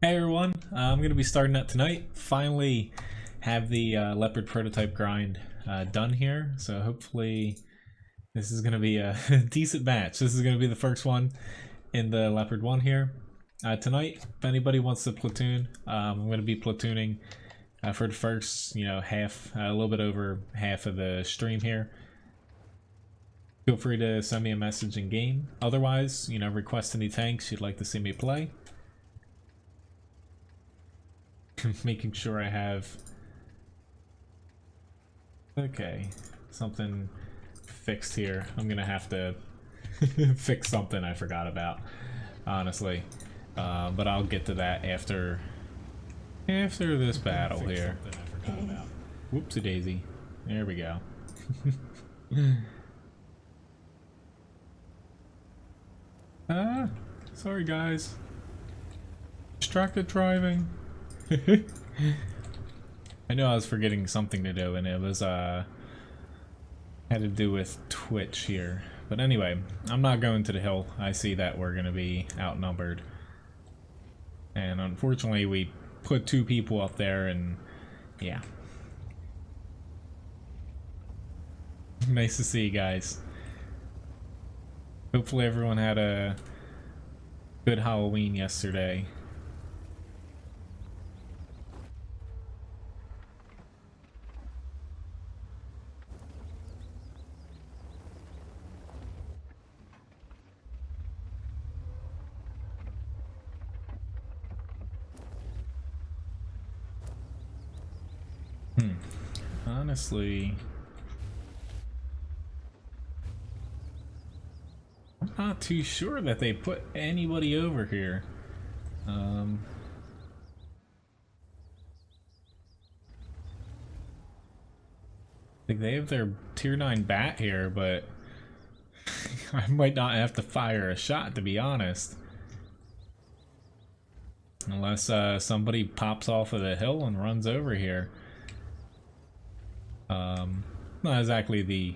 Hey everyone, I'm going to be starting that tonight. Finally have the Leopard prototype grind done here, so hopefully this is going to be a decent match. This is going to be the first one in the Leopard 1 here. Tonight, if anybody wants to platoon, I'm going to be platooning for the first, half, a little bit over half of the stream here. Feel free to send me a message in game. Otherwise, request any tanks you'd like to see me play. Making sure I have something fixed here. I'm gonna have to fix something I forgot about, honestly, but I'll get to that after this battle here. Whoopsie daisy, there we go. Sorry guys, distracted driving. I know I was forgetting something to do, and it was had to do with Twitch here. But anyway, I'm not going to the hill. I see that we're gonna be outnumbered, and unfortunately we put 2 people up there, and yeah. Nice to see you guys. Hopefully everyone had a good Halloween yesterday. Honestly, I'm not too sure that they put anybody over here. Like they have their tier 9 bat here, but I might not have to fire a shot, to be honest. Unless somebody pops off of the hill and runs over here. Not exactly the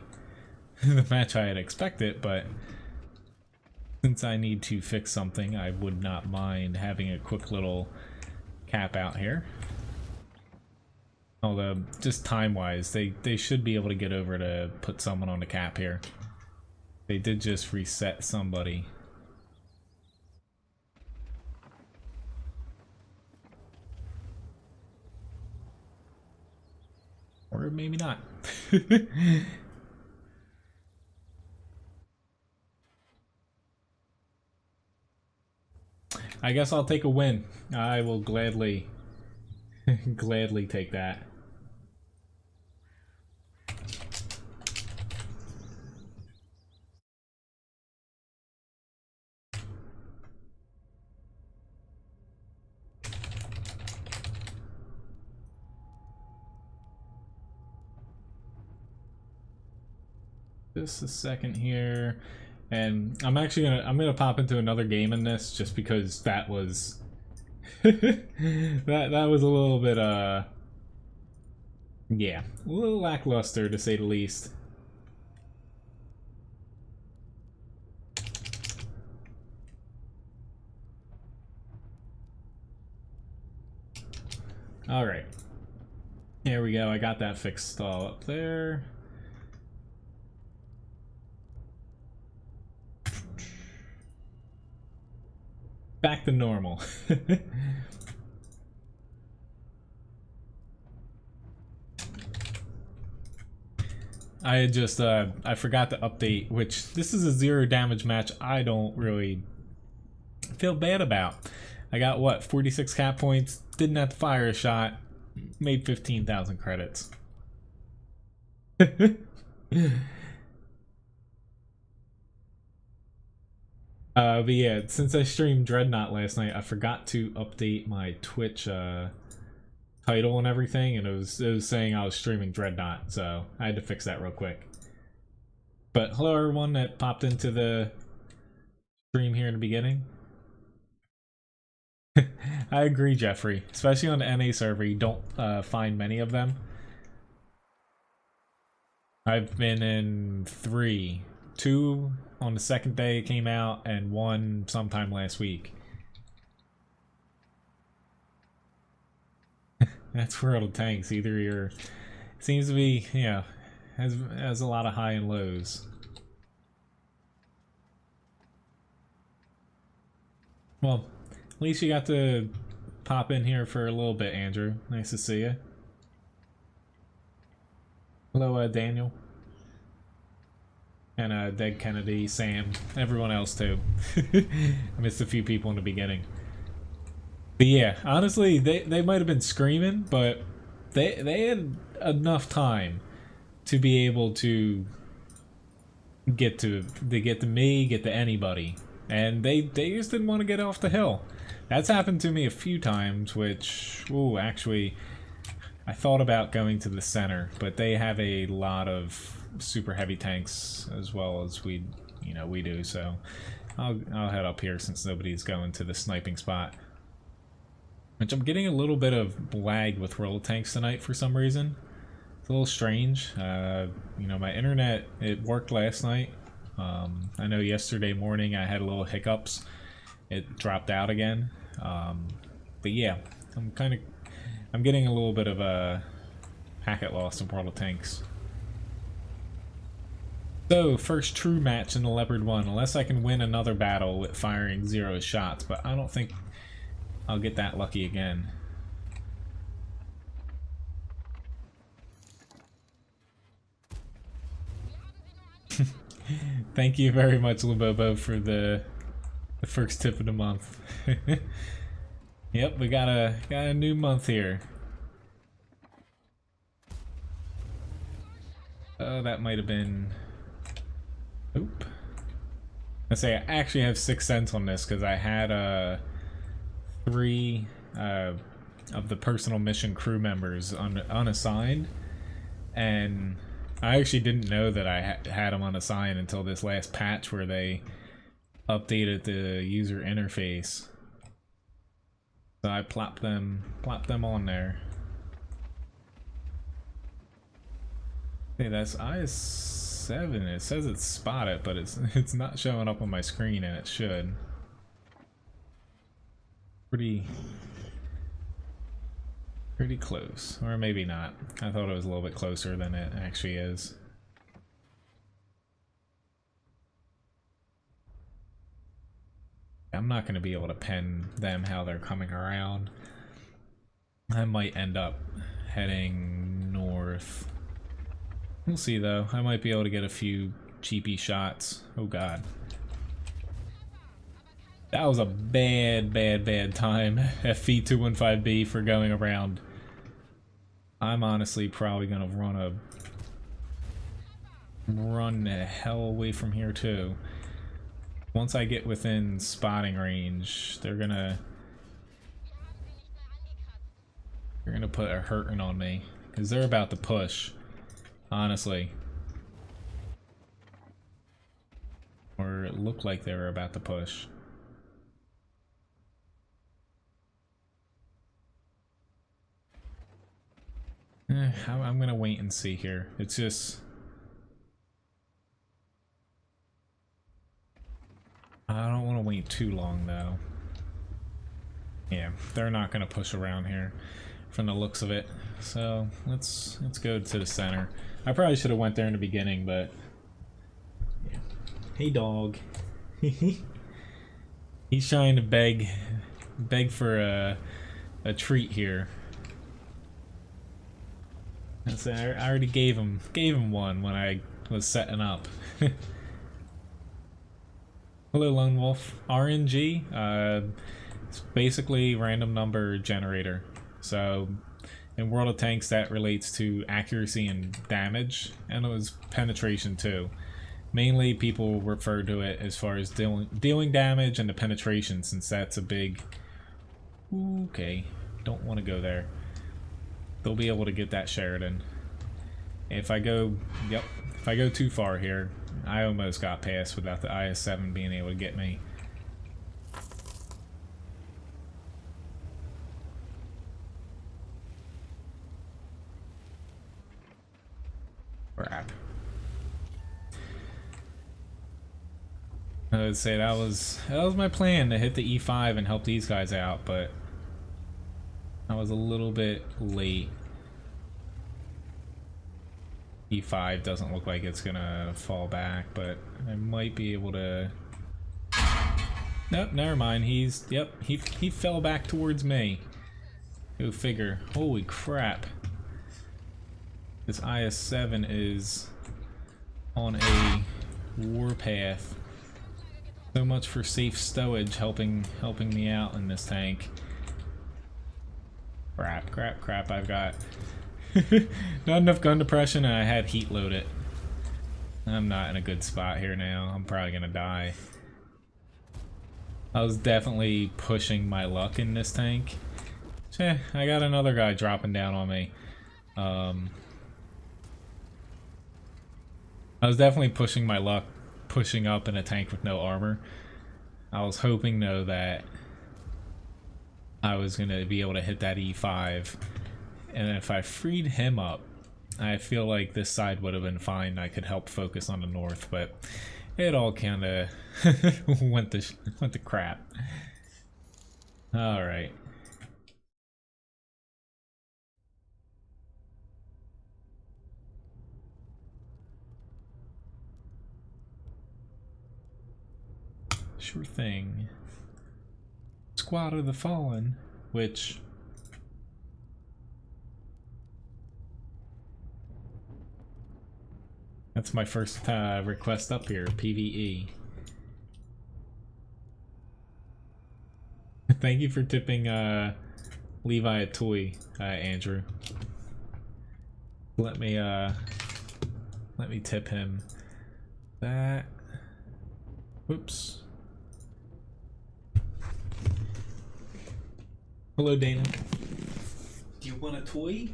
match I had expected, but since I need to fix something, I would not mind having a quick little cap out here. Although, just time-wise, they should be able to get over to put someone on the cap here. They did just reset somebody. Or maybe not. I guess I'll take a win. I will gladly gladly take that. Just a second here, and I'm gonna pop into another game in this just because that was that was a little bit yeah, a little lackluster to say the least. All right, here we go. I got that fixed all up there. Back to normal. I had just I forgot to update, which this is a 0 damage match I don't really feel bad about. I got what, 46 cap points, didn't have to fire a shot, made 15,000 credits. But yeah, since I streamed Dreadnought last night, I forgot to update my Twitch title and everything, and it was saying I was streaming Dreadnought, so I had to fix that real quick. But hello everyone that popped into the stream here in the beginning. I agree, Jeffrey. Especially on the NA server, you don't find many of them. I've been in 3. 2 on the second day it came out, and 1 sometime last week. That's World of Tanks. Either you're seems to be, yeah, has a lot of high and lows. Well, at least you got to pop in here for a little bit, Andrew. Nice to see you. Hello, Daniel. And Dead Kennedy, Sam, everyone else too. I missed a few people in the beginning. But yeah, honestly, they might have been screaming, but they had enough time to be able to get to me, get to anybody. And they just didn't want to get off the hill. That's happened to me a few times, which, ooh, actually, I thought about going to the center, but they have a lot of super heavy tanks as well as we do, so I'll head up here since nobody's going to the sniping spot. Which I'm getting a little bit of lag with World of Tanks tonight for some reason. It's a little strange. My internet, it worked last night. I know yesterday morning I had a little hiccups. It dropped out again. But yeah, I'm getting a little bit of a packet loss in World of Tanks. So, first true match in the Leopard 1, unless I can win another battle with firing 0 shots, but I don't think I'll get that lucky again. Thank you very much, Labobo, for the first tip of the month. Yep, we got a new month here. Oh, that might have been... Oop. I say I actually have 6 cents on this because I had 3 of the personal mission crew members unassigned, and I actually didn't know that I had them unassigned until this last patch where they updated the user interface. So I plopped them on there. Hey, that's IS-7. It says it's spotted, but it's not showing up on my screen, and it should. Pretty close, or maybe not. I thought it was a little bit closer than it actually is. I'm not going to be able to pin them how they're coming around. I might end up heading north. We'll see though. I might be able to get a few cheapy shots. Oh god. That was a bad time, FV215B, for going around. I'm honestly probably gonna run the hell away from here too. Once I get within spotting range, they're gonna put a hurting on me, because they're about to push, honestly. Or it looked like they were about to push. I'm gonna wait and see here. It's just... I don't want to wait too long though. Yeah, they're not gonna push around here from the looks of it. So let's go to the center. I probably should have went there in the beginning, but yeah. Hey dog. He's trying to beg for a treat here. I already gave him one when I was setting up. Hello, Lone Wolf. RNG, it's basically random number generator. So in World of Tanks, that relates to accuracy and damage, and it was penetration too. Mainly, people refer to it as far as dealing damage and the penetration, since that's a big... Okay, don't want to go there. They'll be able to get that Sheridan. If I go too far here, I almost got past without the IS-7 being able to get me. Crap. I would say that was my plan, to hit the E5 and help these guys out, but I was a little bit late. E5 doesn't look like it's gonna fall back, but I might be able to... Nope, never mind. He's... Yep, he fell back towards me. Go figure. Holy crap. This IS-7 is on a warpath. So much for safe stowage helping me out in this tank. Crap, I've got not enough gun depression and I had heat load it. I'm not in a good spot here now. I'm probably gonna die. I was definitely pushing my luck in this tank. I got another guy dropping down on me. I was definitely pushing my luck, pushing up in a tank with no armor. I was hoping though that I was gonna be able to hit that E5, and if I freed him up, I feel like this side would have been fine. I could help focus on the north, but it all kind of went to crap. All right. Sure thing. Squad of the Fallen, which... That's my first request up here, PvE. Thank you for tipping Levi a toy, Andrew. Let me tip him that. Whoops. Hello, Dana. Do you want a toy?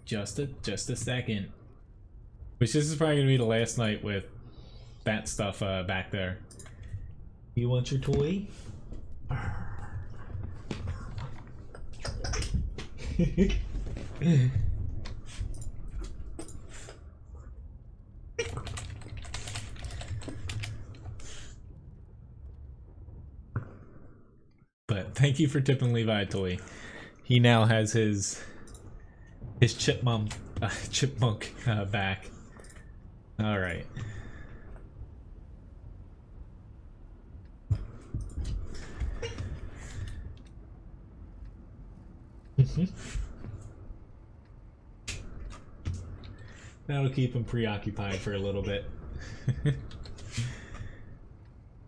Just a second. Which this is probably gonna be the last night with that stuff back there. You want your toy? But thank you for tipping Levi a toy. He now has his chipmunk back. All right. That'll keep him preoccupied for a little bit.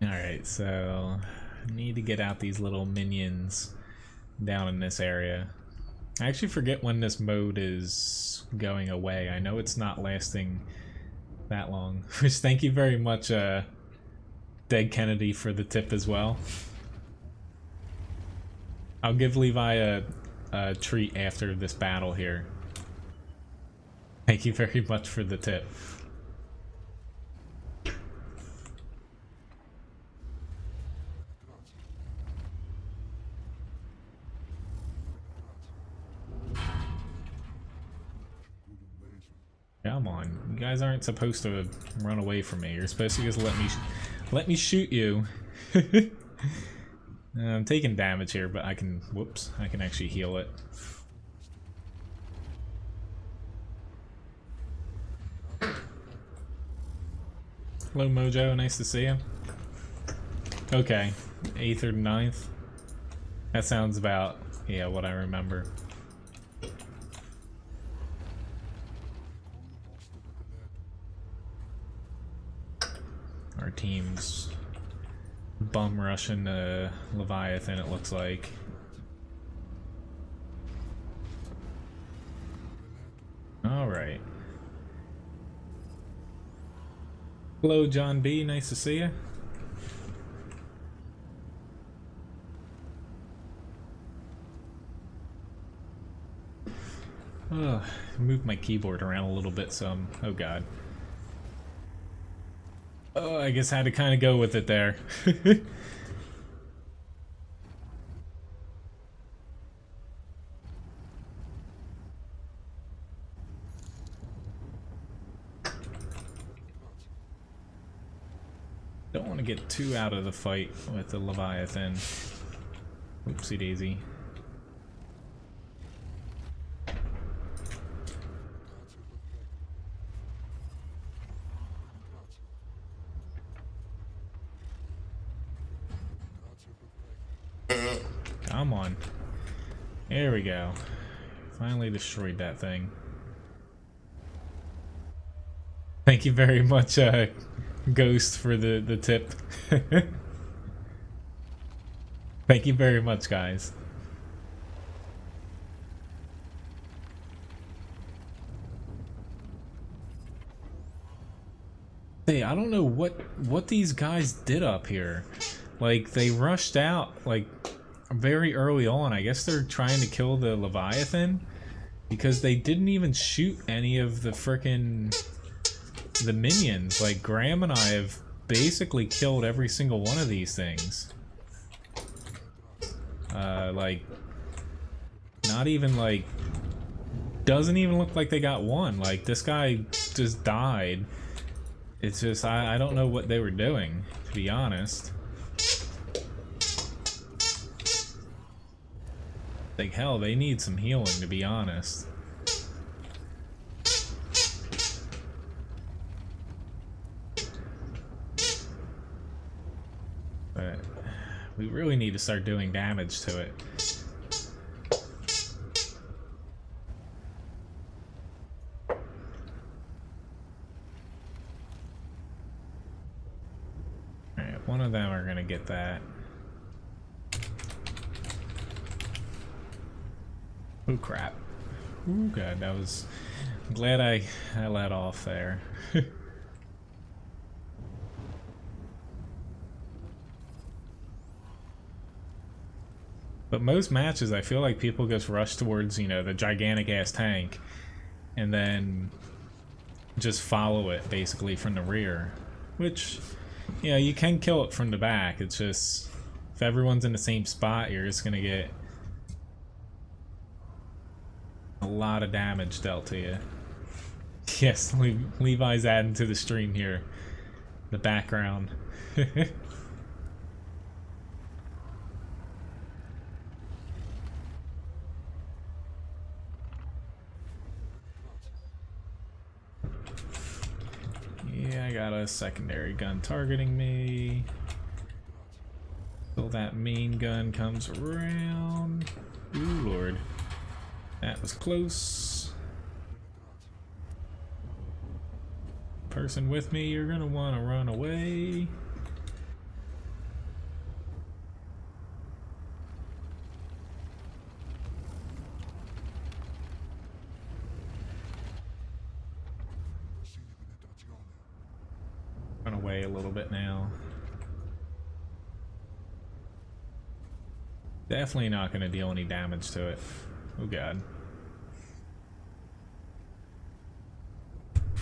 Alright, so I need to get out these little minions down in this area. I actually forget when this mode is going away. I know it's not lasting that long. Which thank you very much, Dead Kennedy, for the tip as well. I'll give Levi a treat after this battle here. Thank you very much for the tip. Come on, you guys aren't supposed to run away from me. You're supposed to just let me shoot you. I'm taking damage here, but I can, whoops, I can actually heal it. Hello Mojo, nice to see you. Okay, 8th or 9th. That sounds about, yeah, what I remember. Our team's bum rushing the Leviathan, it looks like. Alright. Hello John B, nice to see you. Move my keyboard around a little bit some. Oh god. Oh, I guess I had to kind of go with it there. Don't want to get too out of the fight with the Leviathan. Oopsie daisy. Come on. There we go. Finally destroyed that thing. Thank you very much, Ghost, for the tip. Thank you very much, guys. Hey, I don't know what these guys did up here. Like, they rushed out, like, very early on. I guess they're trying to kill the Leviathan, because they didn't even shoot any of the the minions. Like, Graham and I have basically killed every single one of these things. Like, not even, like, doesn't even look like they got one. Like, this guy just died. It's just, I don't know what they were doing, to be honest. Like, hell, they need some healing, to be honest. But we really need to start doing damage to it. Alright, one of them are gonna get that. Oh crap. Oh god, that was... I'm glad I let off there. But most matches, I feel like people just rush towards, you know, the gigantic ass tank and then just follow it basically from the rear. Which, you know, you can kill it from the back. It's just, if everyone's in the same spot, you're just gonna get a lot of damage dealt to you. Yes, Levi's adding to the stream here. The background. Yeah, I got a secondary gun targeting me. Till that main gun comes around. Ooh, Lord. That was close. Person with me, you're gonna want to run away. Run away a little bit now. Definitely not gonna deal any damage to it. Oh god.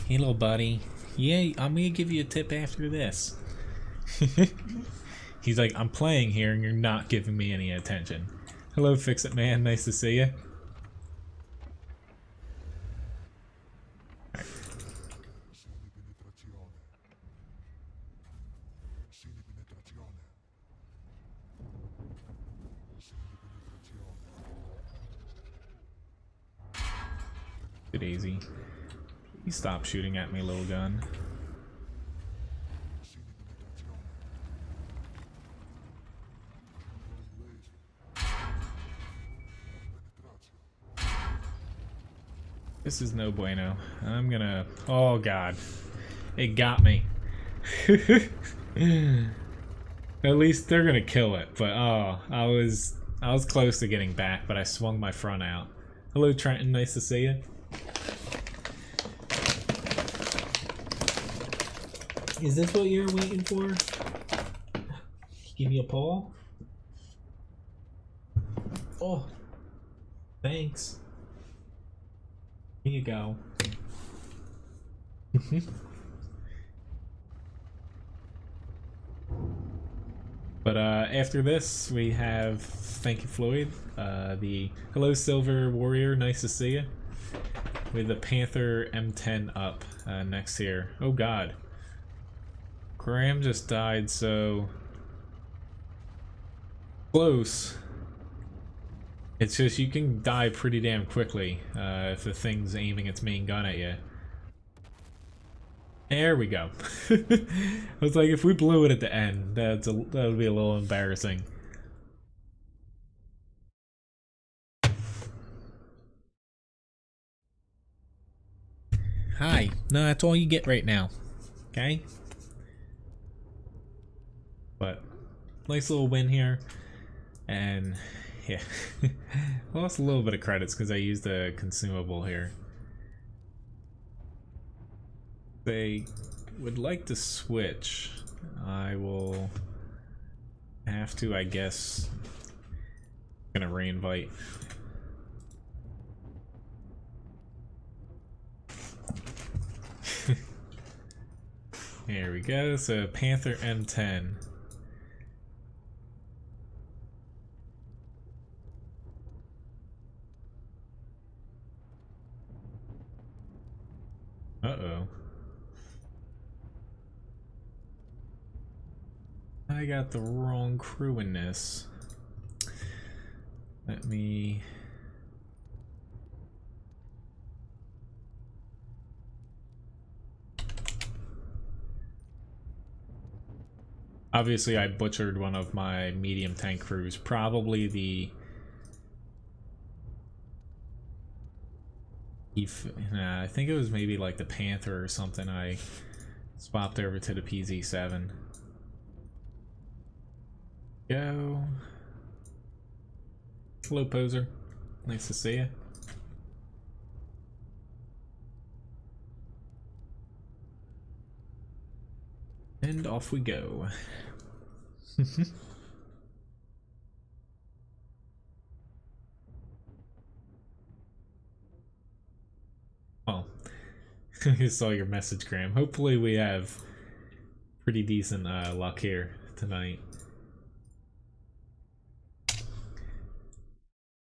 Hey little buddy. Yeah, I'm gonna give you a tip after this. He's like, I'm playing here and you're not giving me any attention. Hello, Fix It Man. Nice to see you. Right. Good easy. You stop shooting at me, little gun. This is no bueno. I'm gonna... Oh god. It got me. At least they're gonna kill it, but oh, I was close to getting back, but I swung my front out. Hello Trenton, nice to see you. Is this what you're waiting for? Give me a paw? Oh, thanks. Here you go. But after this, we have, thank you Floyd, the Hello Silver Warrior, nice to see you. With the Panther M10 up next here. Oh god. Graham just died so close. It's just you can die pretty damn quickly if the thing's aiming its main gun at you. There we go. I was like, if we blew it at the end, that would be a little embarrassing. Hi. No, that's all you get right now. Okay? But, nice little win here. And, yeah. Lost a little bit of credits because I used a consumable here. They would like to switch. I will have to, I guess, gonna reinvite. There we go. So Panther M10. Uh-oh. I got the wrong crew in this. Let me... Obviously, I butchered one of my medium tank crews. Probably the... I think it was maybe like the Panther or something. I swapped over to the PZ7. Go. Hello, poser. Nice to see you. And off we go. Oh, I saw your message, Graham. Hopefully we have pretty decent luck here tonight.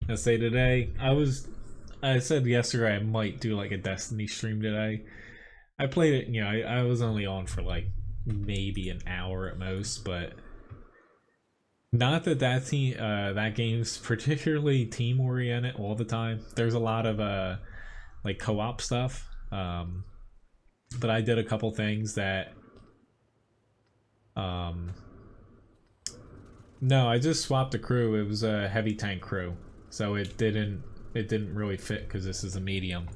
I say today, I said yesterday I might do like a Destiny stream today. I played it, you know, I was only on for like maybe an hour at most, but not that that game's particularly team oriented all the time. There's a lot of like co-op stuff, but I did a couple things that no, I just swapped a crew. It was a heavy tank crew, so it didn't really fit because this is a medium.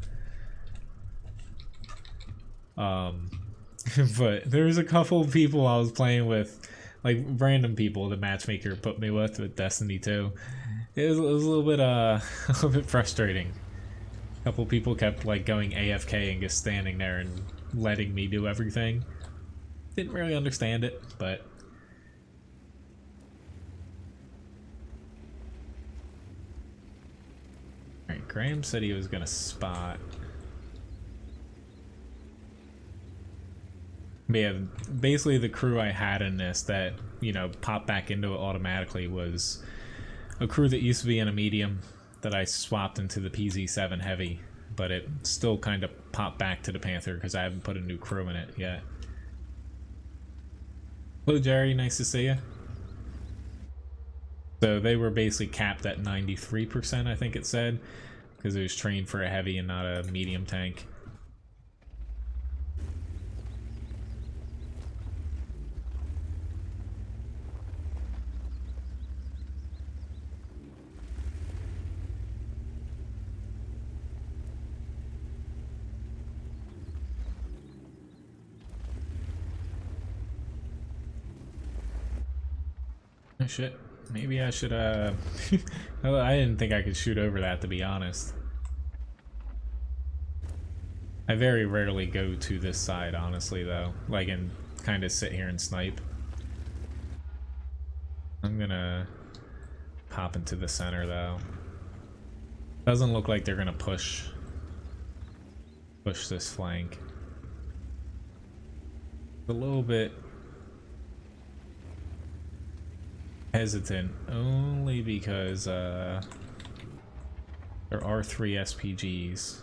But there's a couple of people I was playing with, like random people the matchmaker put me with Destiny 2. It was a little bit a little bit frustrating. A couple people kept like going AFK and just standing there and letting me do everything. Didn't really understand it, but alright, Graham said he was gonna spot. But yeah, basically the crew I had in this that, you know, popped back into it automatically was a crew that used to be in a medium that I swapped into the PZ7 heavy, but it still kind of popped back to the Panther because I haven't put a new crew in it yet. Hello Jerry, nice to see you. So they were basically capped at 93%, I think it said, because it was trained for a heavy and not a medium tank. Oh shit, maybe I should I didn't think I could shoot over that, to be honest. I very rarely go to this side, honestly, though, like, and kind of sit here and snipe. I'm gonna pop into the center, though. Doesn't look like they're gonna push this flank. A little bit hesitant, only because there are 3 SPGs.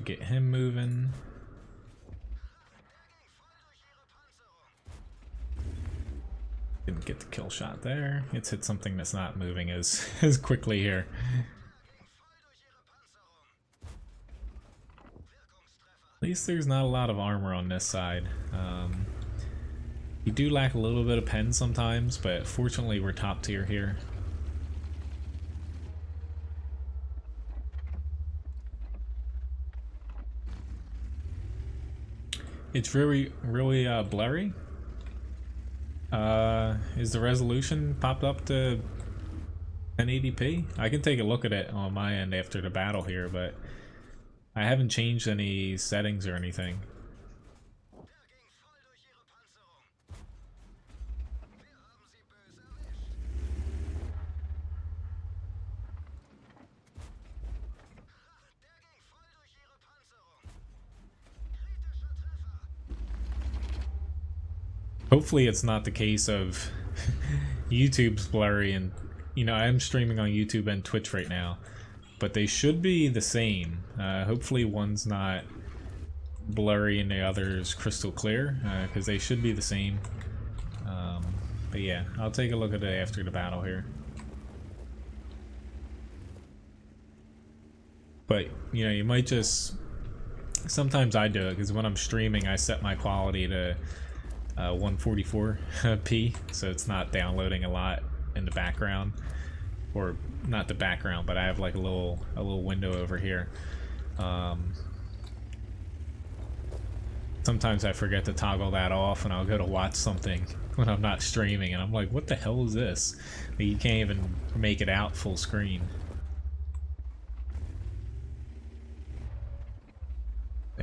to get him moving. Didn't get the kill shot there. It's hit something that's not moving as quickly here. At least there's not a lot of armor on this side. You do lack a little bit of pen sometimes, but fortunately we're top tier here. It's really blurry. Is the resolution popped up to 1080p? I can take a look at it on my end after the battle here, but I haven't changed any settings or anything. Hopefully it's not the case of YouTube's blurry, and you know, I'm streaming on YouTube and Twitch right now, but they should be the same. Hopefully one's not blurry and the other's crystal clear, because they should be the same. But yeah, I'll take a look at it after the battle here. But you know, you might just, sometimes I do it because when I'm streaming I set my quality to 144p, so it's not downloading a lot in the background, or not the background, but I have like a little window over here. Sometimes I forget to toggle that off and I'll go to watch something when I'm not streaming and I'm like, what the hell is this? Like, you can't even make it out full screen.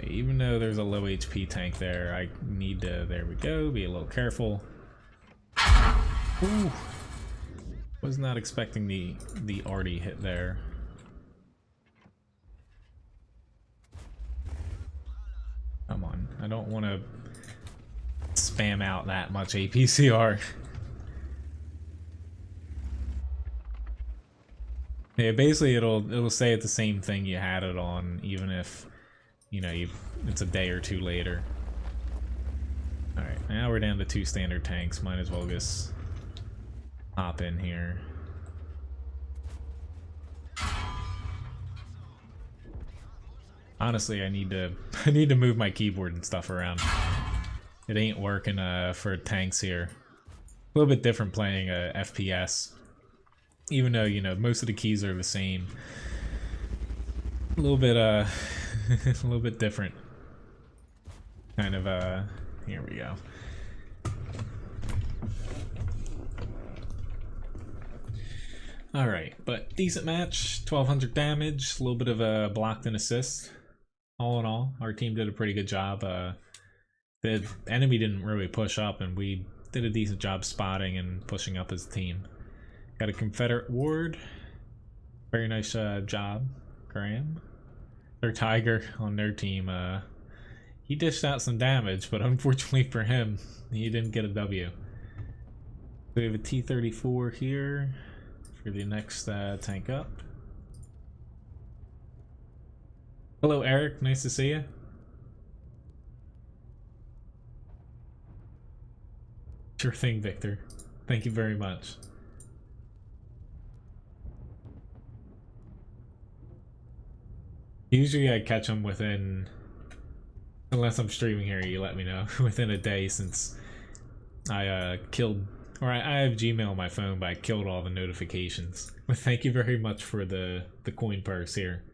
Even though there's a low HP tank there, I need to, there we go, be a little careful. Ooh. Was not expecting the arty hit there. Come on, I don't want to spam out that much APCR. Yeah, basically it'll say it's the same thing you had it on, even if, you know, it's a day or two later. Alright, now we're down to 2 standard tanks. Might as well just hop in here. Honestly, I need to move my keyboard and stuff around. It ain't working for tanks here. A little bit different playing FPS. Even though, you know, most of the keys are the same. A little bit a little bit different. Kind of here we go. Alright, but decent match, 1200 damage, a little bit of a blocked and assist. All in all, our team did a pretty good job. The enemy didn't really push up, and we did a decent job spotting and pushing up as a team. Got a Confederate ward. Very nice job, Graham. Their Tiger on their team, he dished out some damage, but unfortunately for him, he didn't get a W. So we have a T-34 here for the next tank up. Hello Eric, nice to see you. Sure thing, Victor. Thank you very much. Usually I catch them within, unless I'm streaming here, you let me know, within a day, since I killed, or I have Gmail on my phone, but I killed all the notifications. But thank you very much for the coin purse here.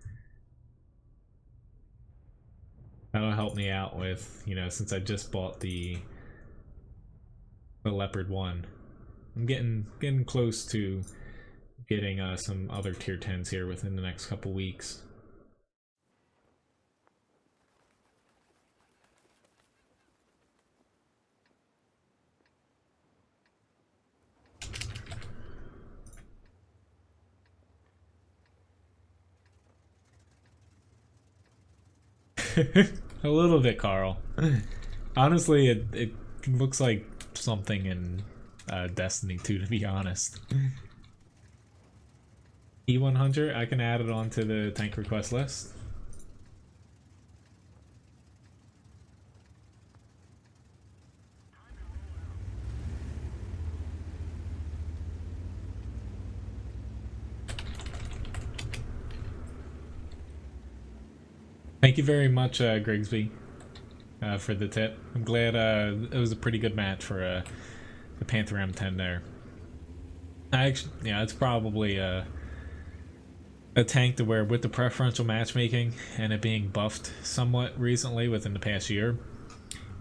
That'll help me out with, you know, since I just bought the Leopard 1. I'm getting close to getting some other tier 10s here within the next couple weeks. A little bit, Carl. Honestly, it looks like something in Destiny 2, to be honest. E100, I can add it onto the tank request list. Thank you very much, Grigsby, for the tip. I'm glad it was a pretty good match for the Panther M10 there. Yeah, it's probably a tank to where, with the preferential matchmaking and it being buffed somewhat recently within the past year,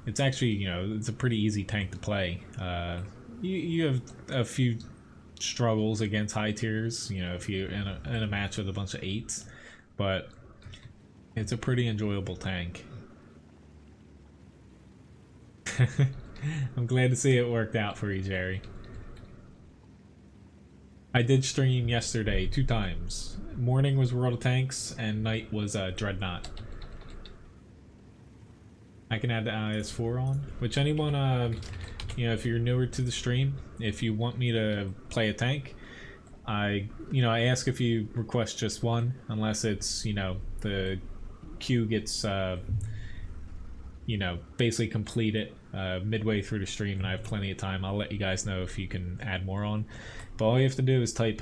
it's actually, you know, it's a pretty easy tank to play. You have a few struggles against high tiers, you know, if you're in a match with a bunch of 8s, but it's a pretty enjoyable tank. I'm glad to see it worked out for you, Jerry. I did stream yesterday 2 times. Morning was World of Tanks and night was Dreadnought. I can add the IS4 on, which anyone, you know, if you're newer to the stream, if you want me to play a tank, I ask if you request just one, unless it's, you know, the queue gets, you know, basically completed midway through the stream and I have plenty of time. I'll let you guys know if you can add more on. But all you have to do is type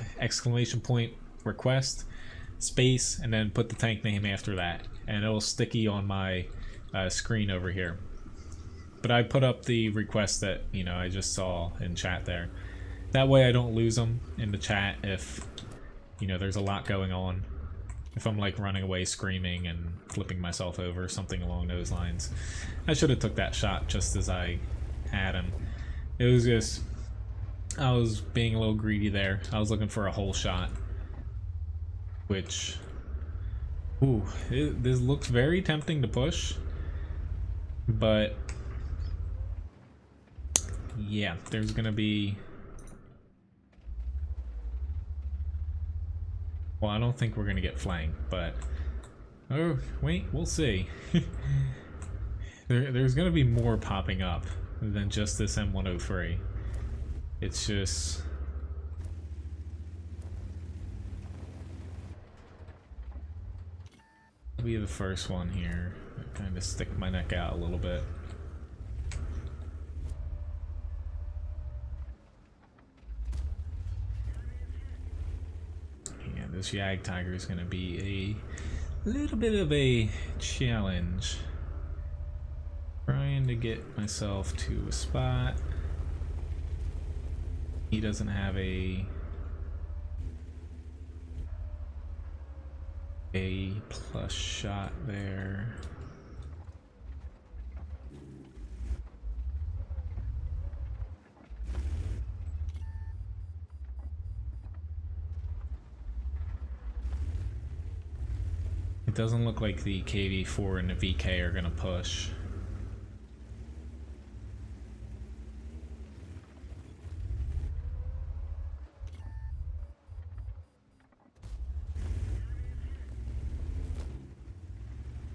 !request space and then put the tank name after that, and it'll sticky on my screen over here. But I put up the request that, you know, I just saw in chat there. That way I don't lose them in the chat if, you know, there's a lot going on. If I'm like running away screaming and flipping myself over, something along those lines. I should have took that shot just as I had him. It was just, I was being a little greedy there. I was looking for a whole shot. Which, ooh, this looks very tempting to push. But, yeah, there's gonna be... Well, I don't think we're gonna get flanked, but... Oh, wait, we'll see. There's gonna be more popping up than just this M103. It's just... I'll be the first one here. Kind of stick my neck out a little bit. Yeah, this Yag Tiger is gonna be a little bit of a challenge. Trying to get myself to a spot. He doesn't have a plus shot there. It doesn't look like the KV4 and the VK are gonna push.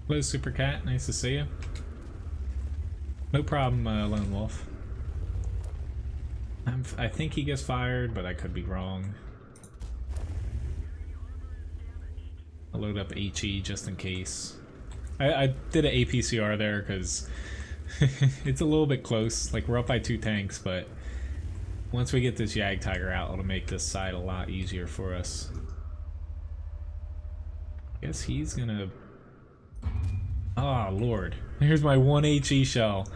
Hello, Super Cat. Nice to see you. No problem, Lone Wolf. I think he gets fired, but I could be wrong. I'll load up HE just in case. I did an APCR there because it's a little bit close. Like, we're up by 2 tanks, but once we get this Yag Tiger out, it'll make this side a lot easier for us. Guess he's gonna... Oh, Lord. Here's my 1 HE shell.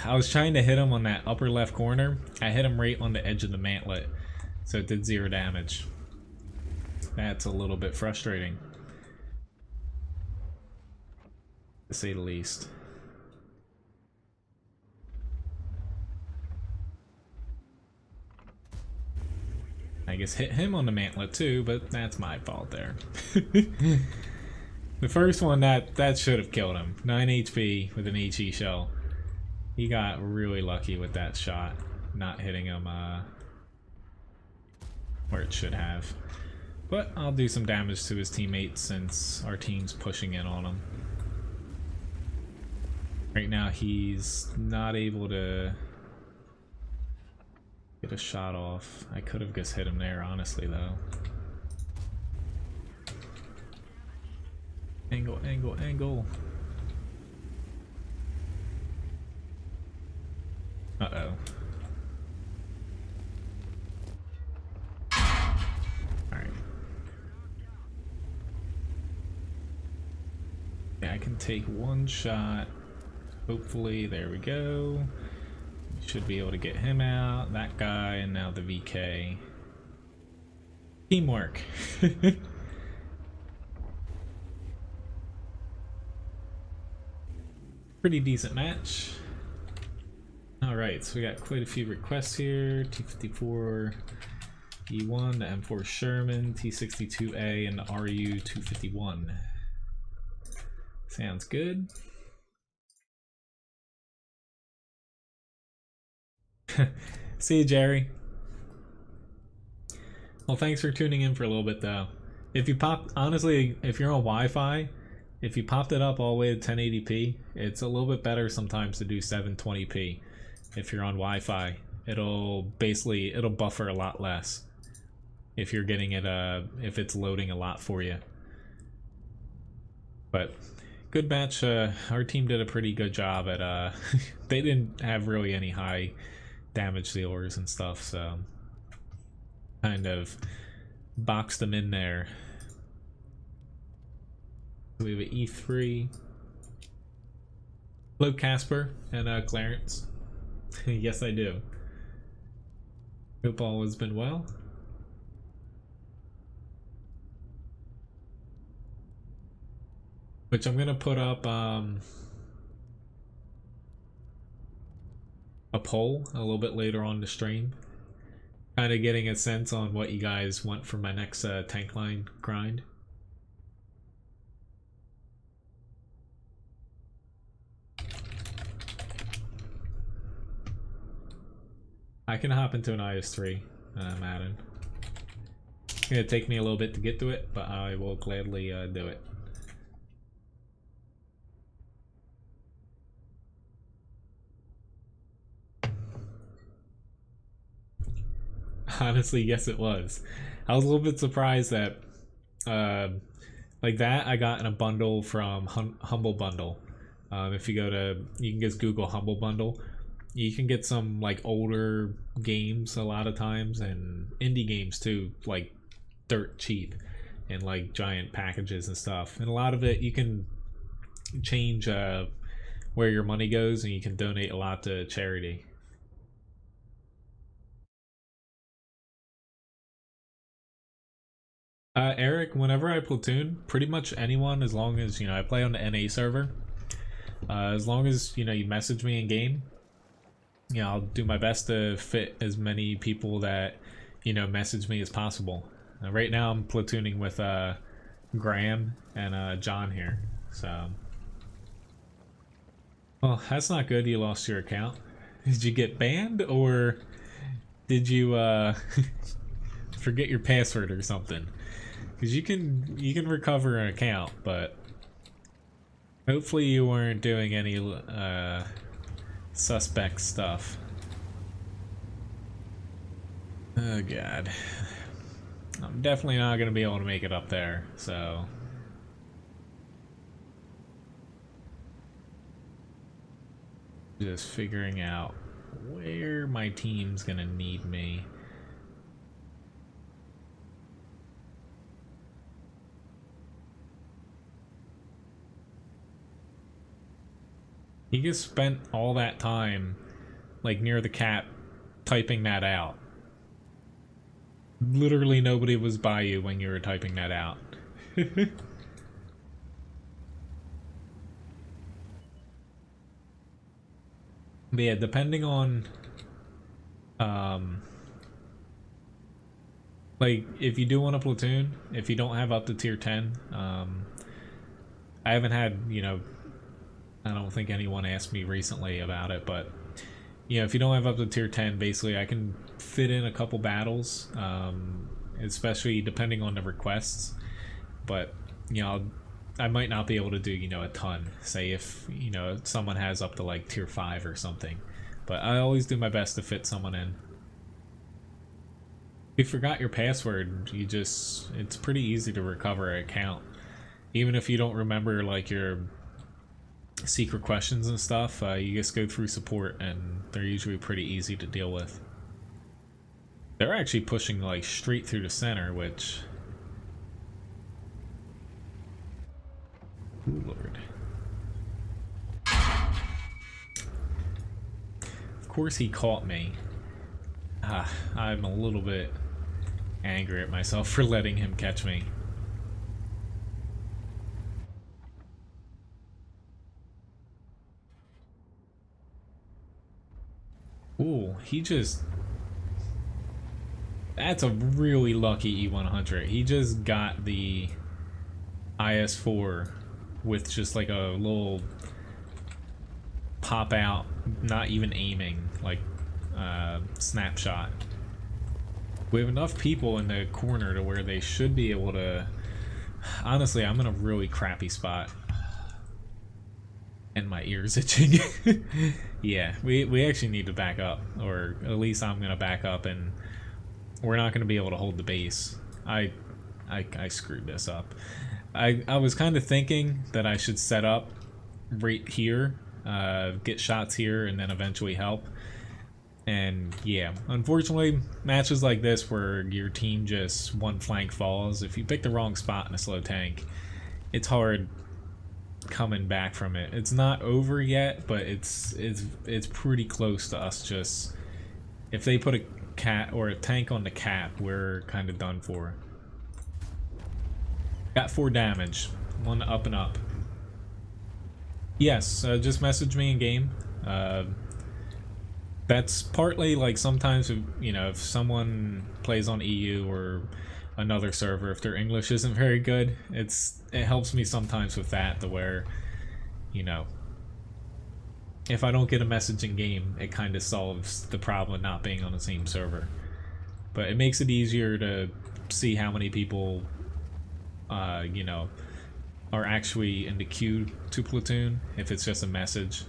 I was trying to hit him on that upper left corner. I hit him right on the edge of the mantlet, so it did 0 damage. That's a little bit frustrating, to say the least. I guess hit him on the mantlet too, but that's my fault there. The first one, that should have killed him. 9 HP with an HE shell. He got really lucky with that shot, not hitting him where it should have. But I'll do some damage to his teammates since our team's pushing in on him. Right now he's not able to get a shot off. I could have just hit him there, honestly, though. Angle, angle, angle. Uh-oh. Alright. can take one shot. Hopefully, there we go. Should be able to get him out, that guy, and now the VK. Teamwork. Pretty decent match. Alright, so we got quite a few requests here. T-54 E1, the M4 Sherman, T-62A, and the RU-251. Sounds good. See you, Jerry. Well, thanks for tuning in for a little bit, though. If you honestly, if you're on Wi-Fi, if you popped it up all the way to 1080p, it's a little bit better sometimes to do 720p. If you're on Wi-Fi, it'll buffer a lot less. If you're getting it, if it's loading a lot for you. But good match. Our team did a pretty good job at. They didn't have really any high damage dealers and stuff, so kind of boxed them in there. We have an E3. Hello, Casper and Clarence. Yes, I do. Hope all has been well. Which I'm gonna put up a poll a little bit later on the stream. Kind of getting a sense on what you guys want for my next tank line grind. I can hop into an IS-3, Madden. It's gonna take me a little bit to get to it, but I will gladly do it. Honestly, yes it was. I was a little bit surprised that like that I got in a bundle from Humble Bundle. If you go to, you can just Google Humble Bundle. You can get some like older games a lot of times, and indie games too, like dirt cheap, and like giant packages and stuff. And a lot of it you can change where your money goes, and you can donate a lot to charity. Eric, whenever I platoon, pretty much anyone, as long as, you know, I play on the NA server, as long as, you know, you message me in game, you know, I'll do my best to fit as many people that, you know, message me as possible. Right now I'm platooning with Graham and John here, so. Well, that's not good, you lost your account. Did you get banned, or did you forget your password or something? Because you can recover an account, but hopefully you weren't doing any suspect stuff. Oh god, I'm definitely not gonna be able to make it up there, so just figuring out where my team's gonna need me. He just spent all that time, like, near the cap, typing that out. Literally nobody was by you when you were typing that out. But yeah, depending on, like, if you do want a platoon, if you don't have up to tier 10, I haven't had, you know, I don't think anyone asked me recently about it, but you know, if you don't have up to tier 10, basically I can fit in a couple battles, especially depending on the requests. But you know, I might not be able to do, you know, a ton. Say if, you know, someone has up to like tier 5 or something, but I always do my best to fit someone in. If you forgot your password, it's pretty easy to recover an account, even if you don't remember like your secret questions and stuff. You just go through support and they're usually pretty easy to deal with. They're actually pushing like straight through the center, which, ooh, Lord. course he caught me. I'm a little bit angry at myself for letting him catch me. Ooh, he just... That's a really lucky E100. He just got the IS-4 with just like a little pop out, not even aiming, like snapshot. We have enough people in the corner to where they should be able to... Honestly, I'm in a really crappy spot. And my ear's itching. Yeah, we actually need to back up. Or at least I'm going to back up, and we're not going to be able to hold the base. I screwed this up. I was kind of thinking that I should set up right here, get shots here, and then eventually help. And yeah, unfortunately, matches like this where your team just one flank falls, if you pick the wrong spot in a slow tank, it's hard coming back from it. It's not over yet, but it's pretty close to us. Just if they put a cat or a tank on the cap, we're kind of done for. Got 4 damage, 1 up and up. Yes, just message me in game. That's partly like sometimes, you know, if someone plays on EU or another server, if their English isn't very good, it helps me sometimes with that, to where, you know, if I don't get a message in game, it kind of solves the problem of not being on the same server. But it makes it easier to see how many people, you know, are actually in the queue to platoon if it's just a message.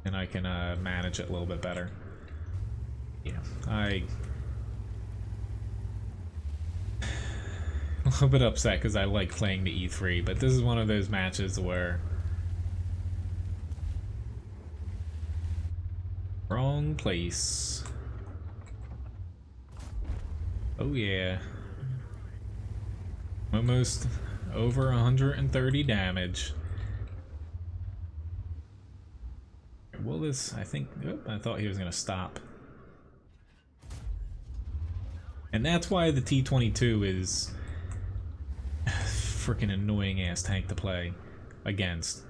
And I can manage it a little bit better. Yeah, a little bit upset because I like playing the E3, but this is one of those matches where wrong place. Oh yeah, almost over 130 damage. Will this, I think, I thought he was going to stop. And that's why the T-22 is freaking annoying ass tank to play against.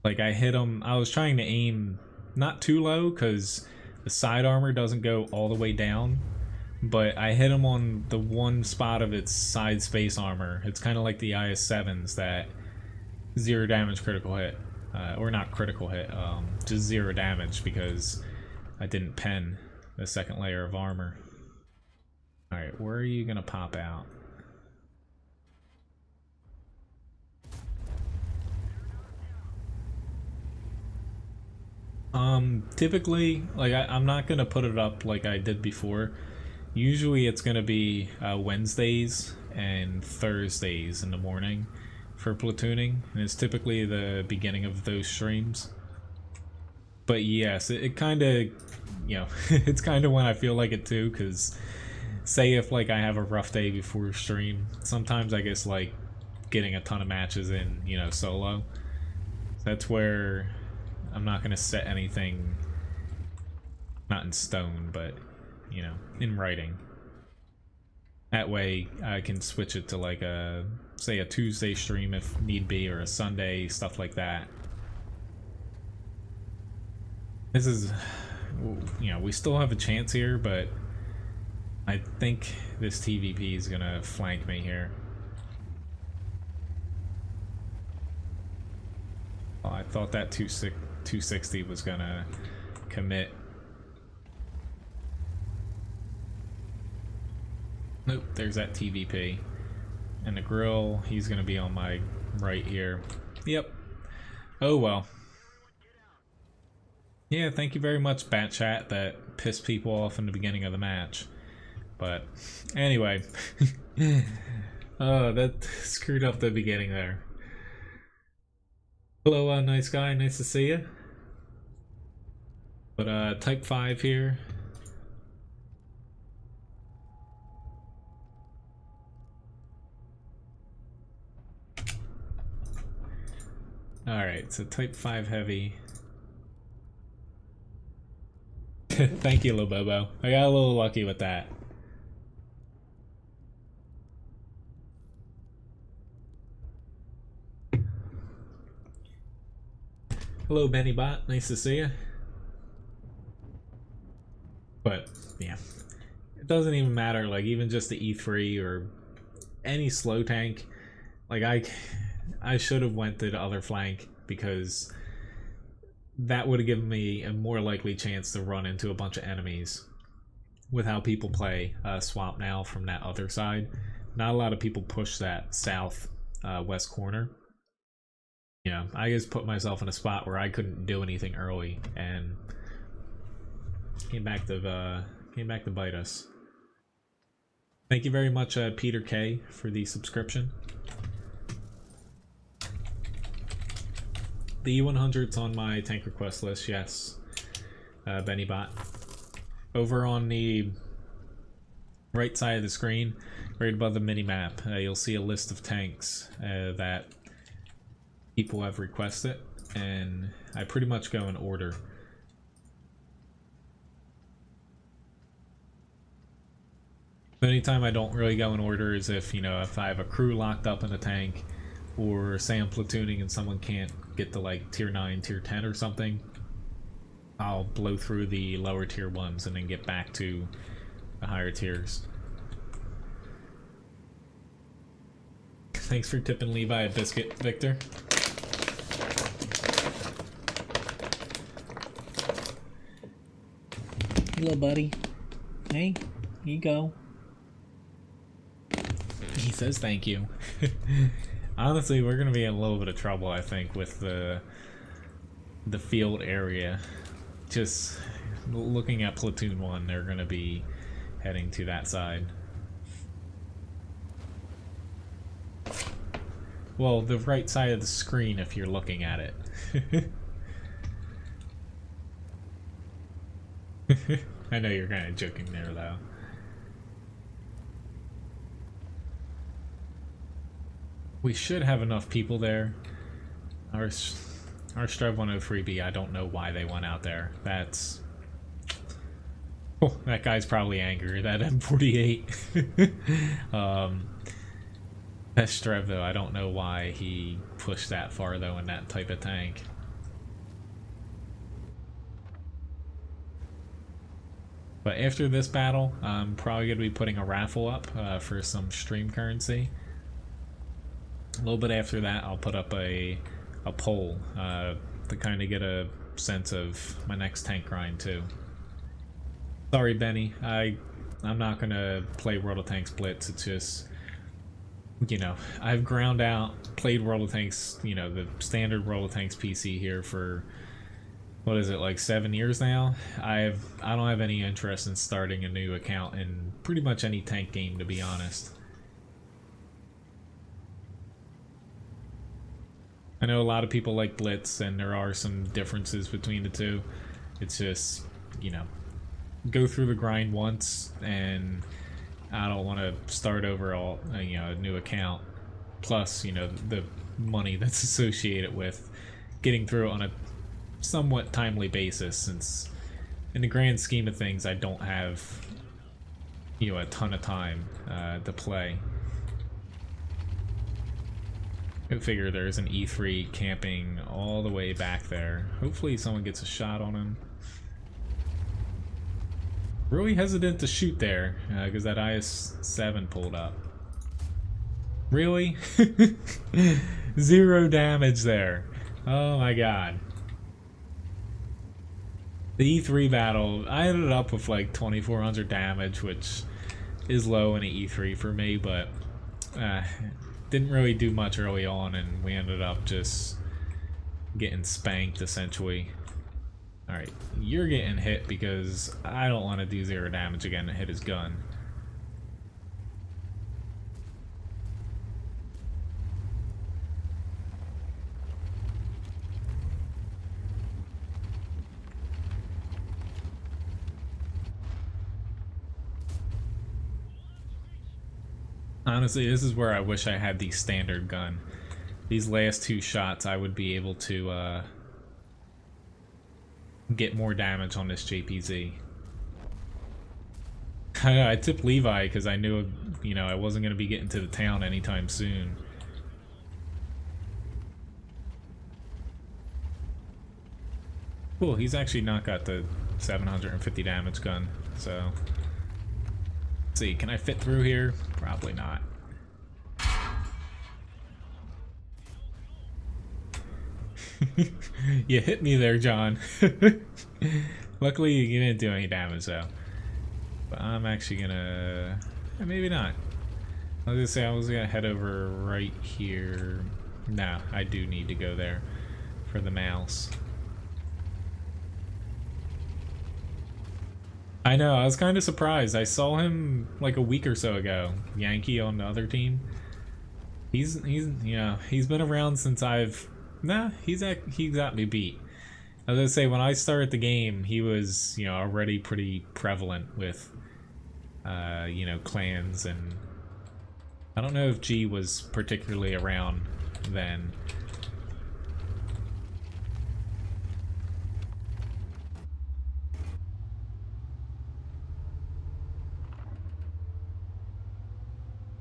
Like, I hit him, I was trying to aim not too low because the side armor doesn't go all the way down, but I hit him on the one spot of its side space armor. It's kind of like the IS-7s, that 0 damage critical hit. Or not critical hit, just 0 damage because I didn't pen the second layer of armor. Alright, where are you gonna pop out? Typically, like, I'm not gonna put it up like I did before. Usually it's gonna be Wednesdays and Thursdays in the morning for platooning, and it's typically the beginning of those streams. But yes, it kind of, you know, it's kind of when I feel like it too, because say if like I have a rough day before stream, sometimes I guess like getting a ton of matches in, you know, solo. That's where I'm not going to set anything, not in stone, but, you know, in writing. That way I can switch it to like a, say, a Tuesday stream if need be, or a Sunday, stuff like that. This is, you know, we still have a chance here, but I think this TVP is gonna flank me here. Oh, I thought that 260 was gonna commit. Nope, there's that TVP. And the grill, he's gonna be on my right here. Yep. Oh well. Yeah, thank you very much, Bat Chat, that pissed people off in the beginning of the match. But anyway, that screwed up the beginning there. Hello, nice guy, nice to see you. But type 5 here. Alright, so type 5 heavy. Thank you, Lobobo. I got a little lucky with that. Hello, Benny Bot. Nice to see you. But, yeah. It doesn't even matter, like, even just the E3 or any slow tank. Like, I should have went to the other flank because that would have given me a more likely chance to run into a bunch of enemies with how people play Swamp now from that other side. Not a lot of people push that south west corner. You know, I just put myself in a spot where I couldn't do anything early and came back to bite us. Thank you very much, Peter K, for the subscription. The E100's on my tank request list, yes. Benny Bot. Over on the right side of the screen, right above the mini-map, you'll see a list of tanks that people have requested, and I pretty much go in order. The only time I don't really go in order is if, you know, if I have a crew locked up in a tank, or say I'm platooning and someone can't get to like tier 9, tier 10 or something, I'll blow through the lower tier ones and then get back to the higher tiers. Thanks for tipping Levi a biscuit, Victor. Hello, buddy. Hey, here you go. He says thank you. Honestly, we're gonna be in a little bit of trouble, I think, with the field area. Just looking at Platoon 1, they're gonna be heading to that side. Well, the right side of the screen if you're looking at it. I know you're kind of joking there, though. We should have enough people there. Our Strive 103B, I don't know why they went out there. That's... Oh, that guy's probably angry, that M48. That Strive, though, I don't know why he pushed that far, though, in that type of tank. But after this battle, I'm probably going to be putting a raffle up for some stream currency. A little bit after that, I'll put up a poll to kind of get a sense of my next tank grind too. Sorry, Benny, I'm not gonna play World of Tanks Blitz. It's just, you know, I've ground out, played World of Tanks, you know, the standard World of Tanks PC here for, what is it, like 7 years now? I don't have any interest in starting a new account in pretty much any tank game, to be honest. I know a lot of people like Blitz, and there are some differences between the two. It's just, you know, go through the grind once, and I don't want to start over a new account. Plus, you know, the money that's associated with getting through it on a somewhat timely basis, since in the grand scheme of things, I don't have, you know, a ton of time to play. Go figure, there's an E3 camping all the way back there. Hopefully someone gets a shot on him. Really hesitant to shoot there, because that IS-7 pulled up. Really? 0 damage there. Oh my god. The E3 battle, I ended up with like 2400 damage, which is low in an E3 for me, but didn't really do much early on, and we ended up just getting spanked, essentially. Alright, you're getting hit because I don't want to do 0 damage again to hit his gun. Honestly, this is where I wish I had the standard gun. These last 2 shots, I would be able to get more damage on this JPZ. I tipped Levi because I knew, you know, I wasn't going to be getting to the town anytime soon. Cool, he's actually not got the 750 damage gun, so... Let's see, can I fit through here? Probably not. You hit me there, John. Luckily, you didn't do any damage, though. But I'm actually gonna... maybe not. I was gonna say I was gonna head over right here. No, I do need to go there for the mouse. I know, I was kind of surprised. I saw him like a week or so ago. Yankee on the other team. He's you know, he's been around since I've... Nah, he got me beat. I was gonna say, when I started the game, he was, you know, already pretty prevalent with, you know, clans, and I don't know if G was particularly around then.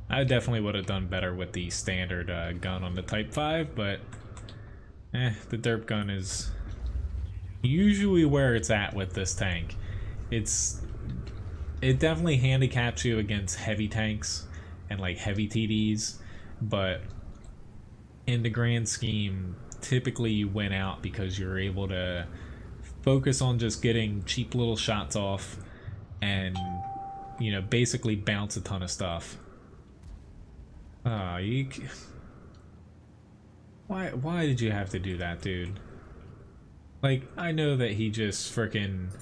I definitely would have done better with the standard gun on the Type 5, but the derp gun is usually where it's at with this tank. It definitely handicaps you against heavy tanks and like heavy TDs, but in the grand scheme, typically you win out because you're able to focus on just getting cheap little shots off and, you know, basically bounce a ton of stuff. Why did you have to do that, dude? Like, I know that he just frickin'...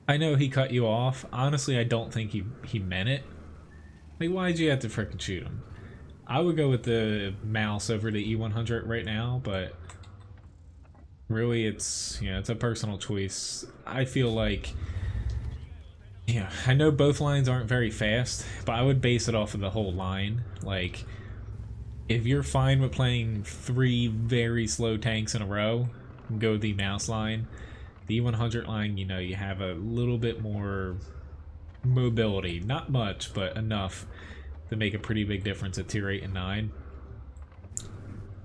I know he cut you off. Honestly, I don't think he meant it. Like, why did you have to frickin' shoot him? I would go with the mouse over the E100 right now, but really it's, you know, it's a personal choice. I feel like... Yeah, I know both lines aren't very fast, but I would base it off of the whole line. Like, if you're fine with playing 3 very slow tanks in a row, go the mouse line. The E100 line, you know, you have a little bit more mobility. Not much, but enough to make a pretty big difference at tier 8 and 9.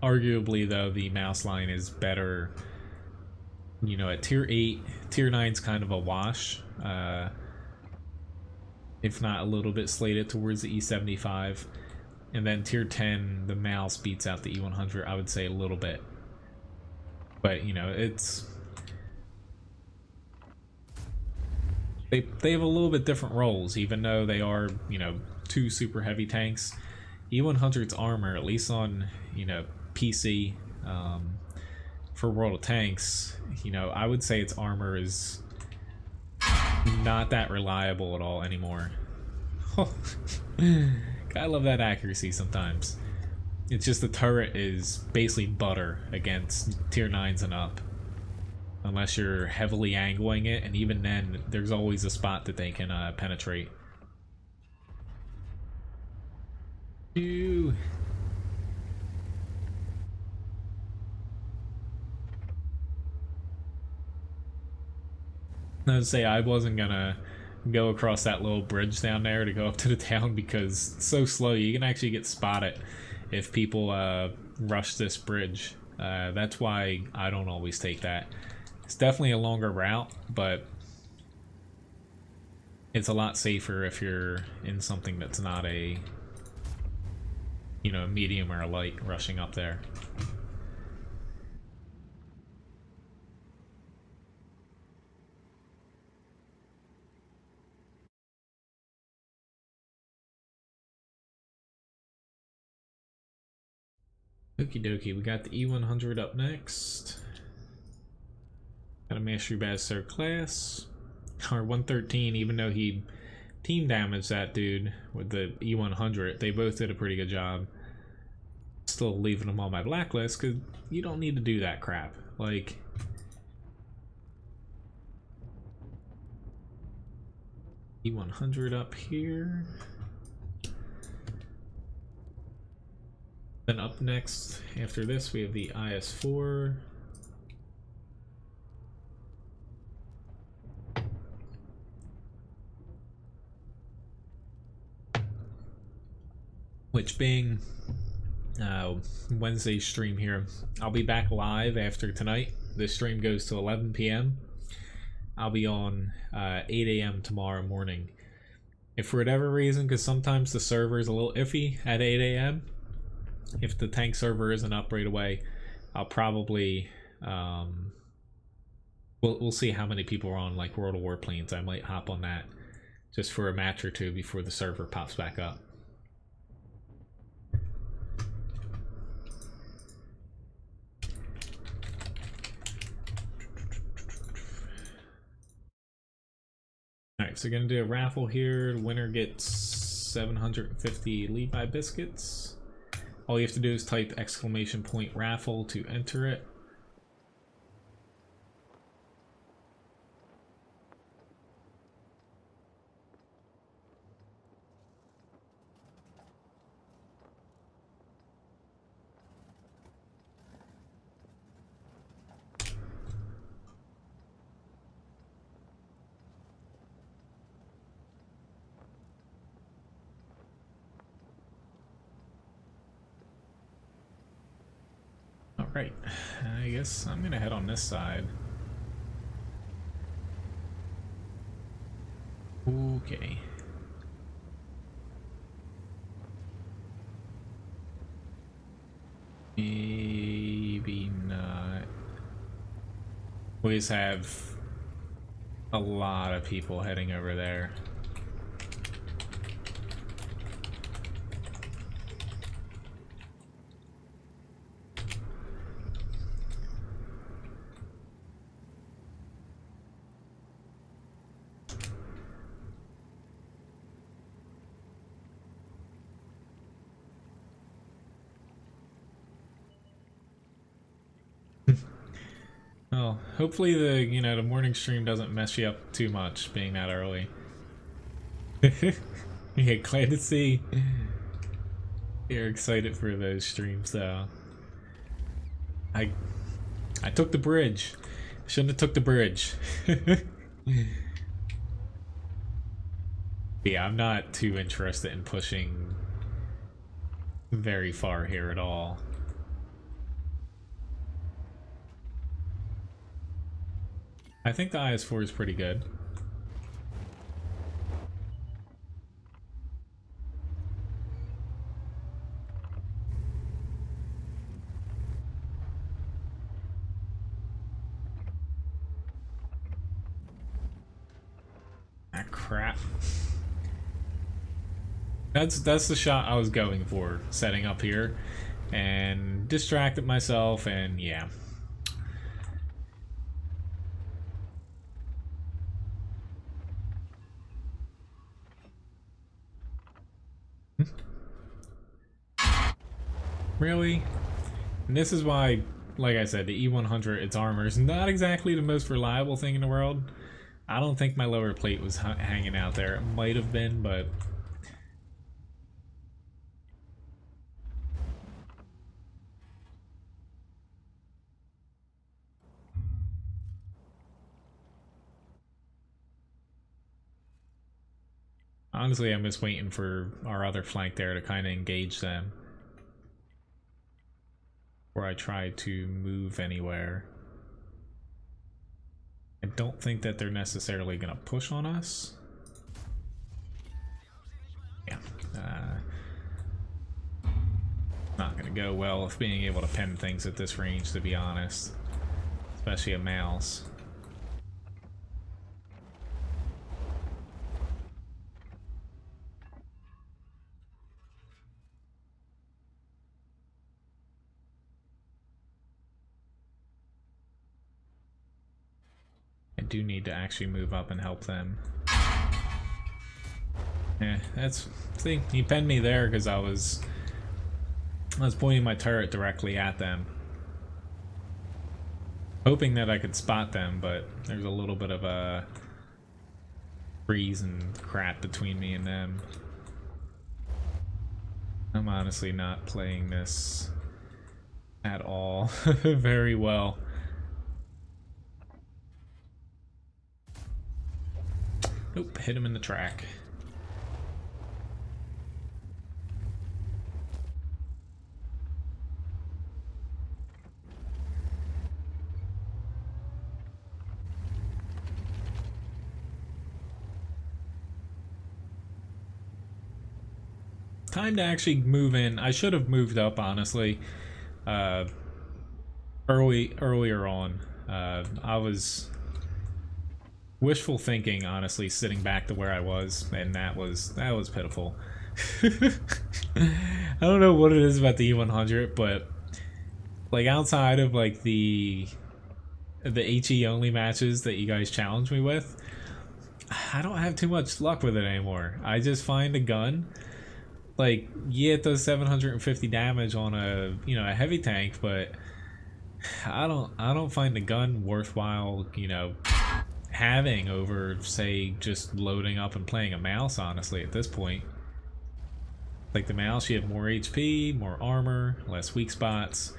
Arguably, though, the mouse line is better, you know, at tier 8. Tier 9's kind of a wash. If not a little bit slated towards the E75. And then tier 10, the mouse beats out the E100, I would say a little bit. But, you know, it's... They have a little bit different roles, even though they are, you know, 2 super heavy tanks. E100's armor, at least on, you know, PC, for World of Tanks, you know, I would say its armor is not that reliable at all anymore. I love that accuracy sometimes. It's just the turret is basically butter against tier 9s and up. Unless you're heavily angling it, and even then, there's always a spot that they can penetrate. Ew. I would say I wasn't gonna go across that little bridge down there to go up to the town because it's so slow. You can actually get spotted if people rush this bridge. That's why I don't always take that. It's definitely a longer route, but it's a lot safer if you're in something that's not a, you know, medium or a light rushing up there. Okie dokie, we got the E100 up next. Got a Mastery Badge third class. Our 113, even though he team damaged that dude with the E100, they both did a pretty good job. Still leaving them on my blacklist because you don't need to do that crap. Like, E100 up here. Then up next, after this, we have the IS-4. which being Wednesday's stream here, I'll be back live after tonight. This stream goes to 11 p.m. I'll be on 8 a.m. tomorrow morning. If for whatever reason, because sometimes the server is a little iffy at 8 a.m., if the tank server isn't up right away, I'll probably we'll see how many people are on like World of Warplanes. I might hop on that just for a match or two before the server pops back up. Alright, so we're gonna do a raffle here. The winner gets 750 Levi biscuits. All you have to do is type !raffle to enter it. Alright, I guess I'm gonna head on this side. Okay. Maybe not. We always have a lot of people heading over there. Well, hopefully the morning stream doesn't mess you up too much being that early. Yeah, glad to see you're excited for those streams though. I took the bridge. Shouldn't have took the bridge. Yeah, I'm not too interested in pushing very far here at all. I think the IS-4 is pretty good. Ah, crap. That's the shot I was going for, setting up here, and distracted myself, and yeah. Really? And this is why, like I said, the E100, its armor is not exactly the most reliable thing in the world. I don't think my lower plate was hanging out there. It might have been, but... honestly, I'm just waiting for our other flank there to kind of engage them. Or I try to move anywhere. I don't think that they're necessarily going to push on us. Yeah. Not going to go well with being able to pen things at this range, to be honest. Especially a mouse. I do need to actually move up and help them. Yeah, that's... see, he penned me there because I was pointing my turret directly at them. Hoping that I could spot them, but there's a little bit of a breeze and crap between me and them. I'm honestly not playing this at all very well. Nope, hit him in the track. time to actually move in. I should have moved up, honestly, earlier on. I was wishful thinking, honestly, sitting back to where I was, and that was pitiful. I don't know what it is about the E100, but like outside of like the HE only matches that you guys challenge me with, I don't have too much luck with it anymore. I just find a gun, like, yeah, it does 750 damage on a, you know, a heavy tank, but I don't find the gun worthwhile, you know, having over, say, just loading up and playing a mouse, honestly, at this point. Like the mouse, you have more HP, more armor, less weak spots,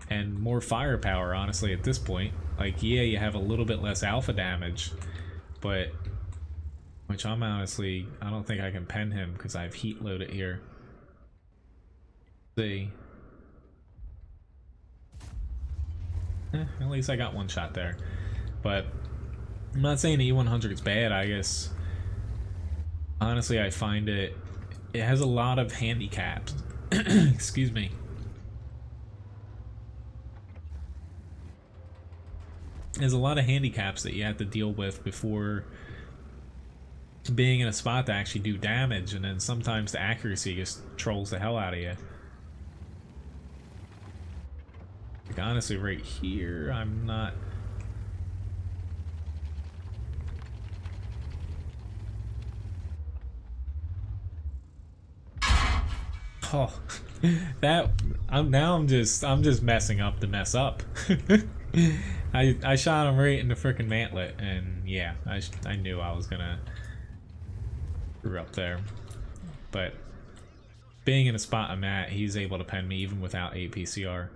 and more firepower, honestly, at this point. Like, yeah, you have a little bit less alpha damage, but... Which I'm honestly... I don't think I can pen him because I have heat loaded here. Let's see. At least I got one shot there. But I'm not saying the E100 is bad, I guess. Honestly, I find it has a lot of handicaps. Excuse me. There's a lot of handicaps that you have to deal with before being in a spot to actually do damage, and then sometimes the accuracy just trolls the hell out of you. Like, honestly, right here, I'm not... Oh, that I'm just messing up to mess up. I shot him right in the frickin' mantlet, and yeah, I knew I was gonna screw up there. But being in a spot I'm at, he's able to pen me even without APCR.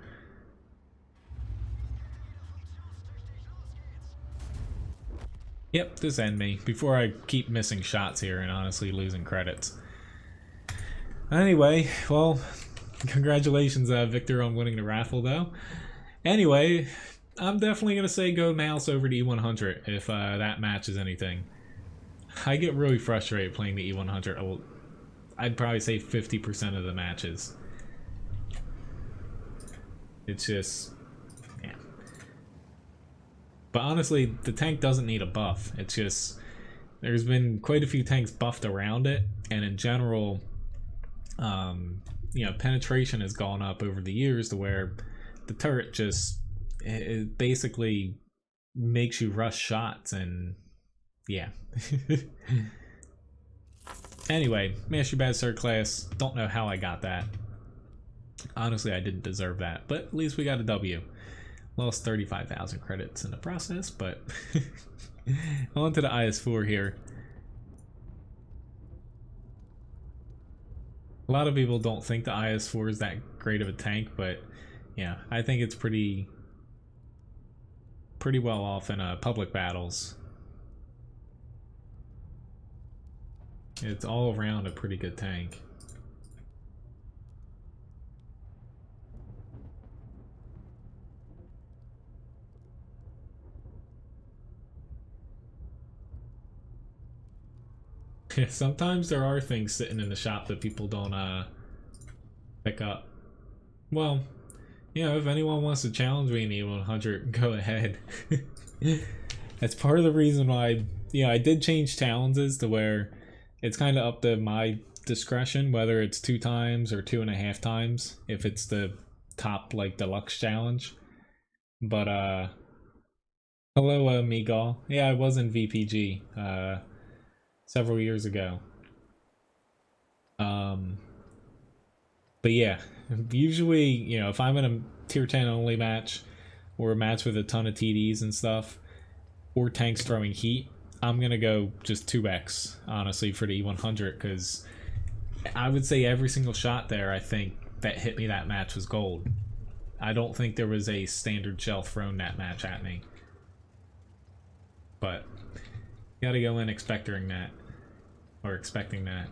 Yep, just end me before I keep missing shots here and honestly losing credits. Anyway, well, congratulations, Victor, on winning the raffle, though. Anyway, I'm definitely going to say go mouse over to E100 if that matches anything. I get really frustrated playing the E100. I'd probably say 50% of the matches. It's just... yeah. But honestly, the tank doesn't need a buff. It's just... there's been quite a few tanks buffed around it, and in general... you know, penetration has gone up over the years to where the turret just it basically makes you rush shots, and yeah. Anyway, Master Bad Sir class, don't know how I got that. Honestly, I didn't deserve that, but at least we got a W. Lost 35,000 credits in the process, but on to the IS-4 here. A lot of people don't think the IS-4 is that great of a tank, but yeah, I think it's pretty well off in public battles. It's all around a pretty good tank. Sometimes there are things sitting in the shop that people don't pick up. Well, you know, if anyone wants to challenge me in E100, go ahead. That's part of the reason why, you know, I did change challenges to where it's kind of up to my discretion whether it's 2 times or 2.5 times if it's the top, like, deluxe challenge. But hello, Miguel. Yeah, I was in VPG several years ago. But yeah, usually, you know, if I'm in a tier 10 only match or a match with a ton of TDs and stuff, or tanks throwing heat, I'm gonna go just 2x, honestly, for the E100, because I would say every single shot there, I think, that hit me that match was gold. I don't think there was a standard shell thrown that match at me. But you gotta go in expecting that. Or expecting that.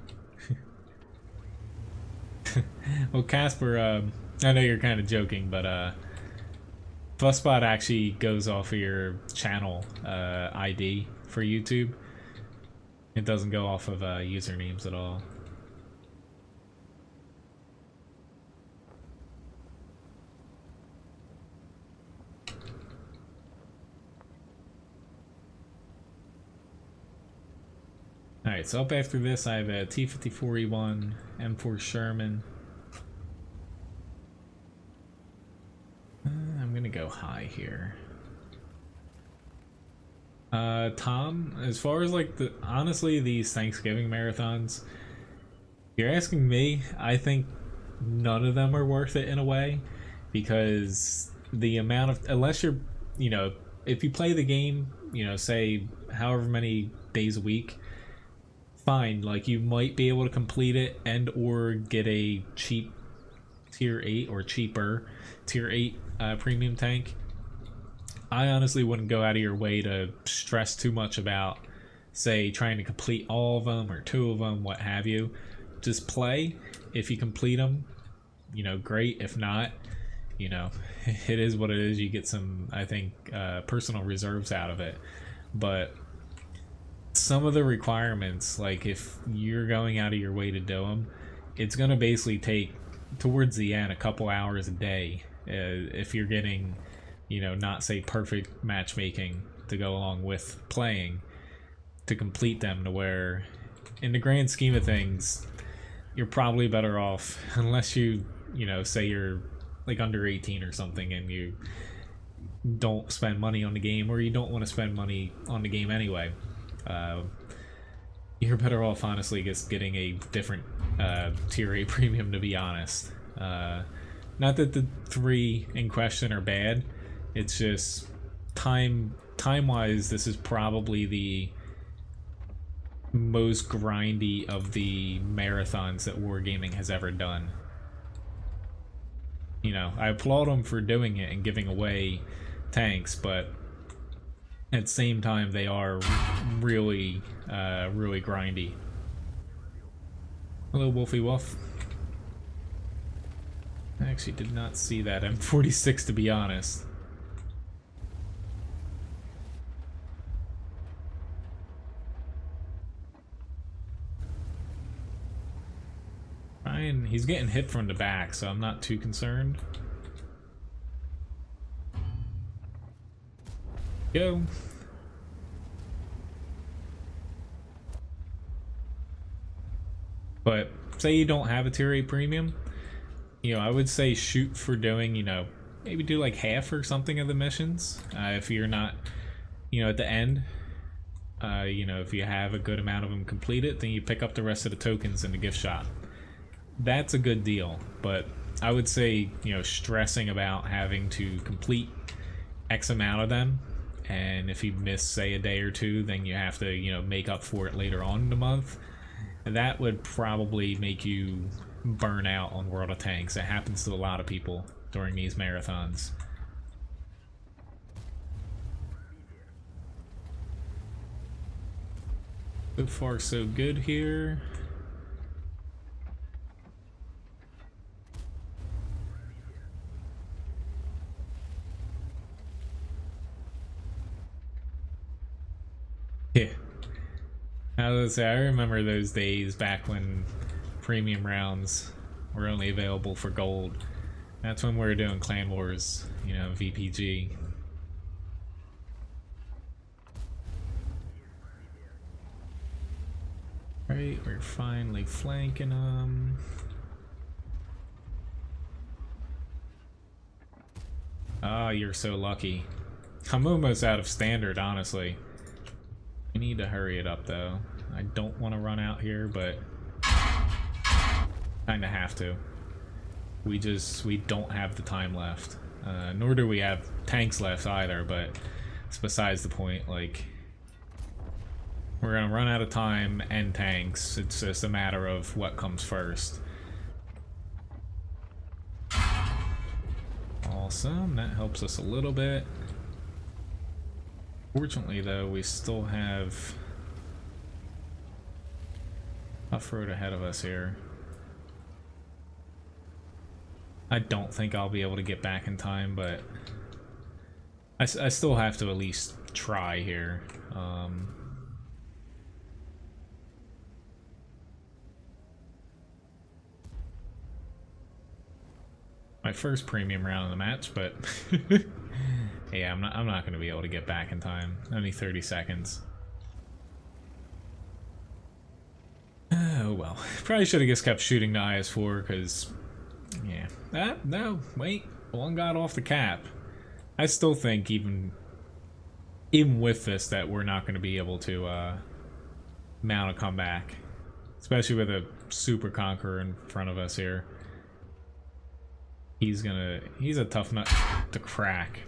Well, Casper, I know you're kind of joking, but Fussbot actually goes off of your channel ID for YouTube. It doesn't go off of usernames at all. Alright, so up after this I have a T-54E1, M4 Sherman. I'm gonna go high here. Tom, as far as like honestly these Thanksgiving marathons, if you're asking me, I think none of them are worth it in a way, because the amount of, unless you're, you know, if you play the game, you know, say however many days a week, fine, like you might be able to complete it and or get a cheap tier 8 or cheaper tier 8 premium tank. I honestly wouldn't go out of your way to stress too much about, say, trying to complete all of them or 2 of them, what have you. Just play. If you complete them, you know, great. If not, you know, it is what it is. You get some, I think, personal reserves out of it. But some of the requirements, like if you're going out of your way to do them, it's going to basically take, towards the end, a couple hours a day. If you're getting, you know, not say perfect matchmaking to go along with playing, to complete them, to where in the grand scheme of things you're probably better off, unless you know, say you're like under 18 or something and you don't spend money on the game, or you don't want to spend money on the game anyway, you're better off honestly just getting a different tier 8 premium, to be honest. Not that the 3 in question are bad, it's just time-wise, this is probably the most grindy of the marathons that Wargaming has ever done. You know, I applaud them for doing it and giving away tanks, but at the same time, they are really, really grindy. Hello, Wolfie Wolf. I actually did not see that M46, to be honest. Ryan, he's getting hit from the back, so I'm not too concerned. Go. But say you don't have a tier 8 premium, you know, I would say shoot for doing, you know, maybe do like half or something of the missions. If you're not, you know, at the end, you know, if you have a good amount of them completed, then you pick up the rest of the tokens in the gift shop. That's a good deal, but I would say, you know, stressing about having to complete X amount of them, and if you miss, say, a day or 2, then you have to, you know, make up for it later on in the month. That would probably make you burn out on World of Tanks. It happens to a lot of people during these marathons. So far, so good here. Yeah. I was say, I remember those days back when premium rounds were only available for gold. That's when we were doing Clan Wars, you know, VPG. Right, we're finally flanking them. Ah, you're so lucky. I'm almost out of standard, honestly. We need to hurry it up, though. I don't want to run out here, but kinda have to. We don't have the time left. Nor do we have tanks left either, but it's besides the point. Like, we're gonna run out of time and tanks. It's just a matter of what comes first. Awesome, that helps us a little bit. Fortunately, though, we still have a tough road ahead of us here. I don't think I'll be able to get back in time, but I still have to at least try here. My first premium round of the match, but yeah, I'm not going to be able to get back in time. Only 30 seconds. well. Probably should have just kept shooting the IS-4, because... Yeah. No, wait. One got off the cap. I still think, even with this, that we're not going to be able to mount a comeback. Especially with a Super Conqueror in front of us here. He's a tough nut to crack.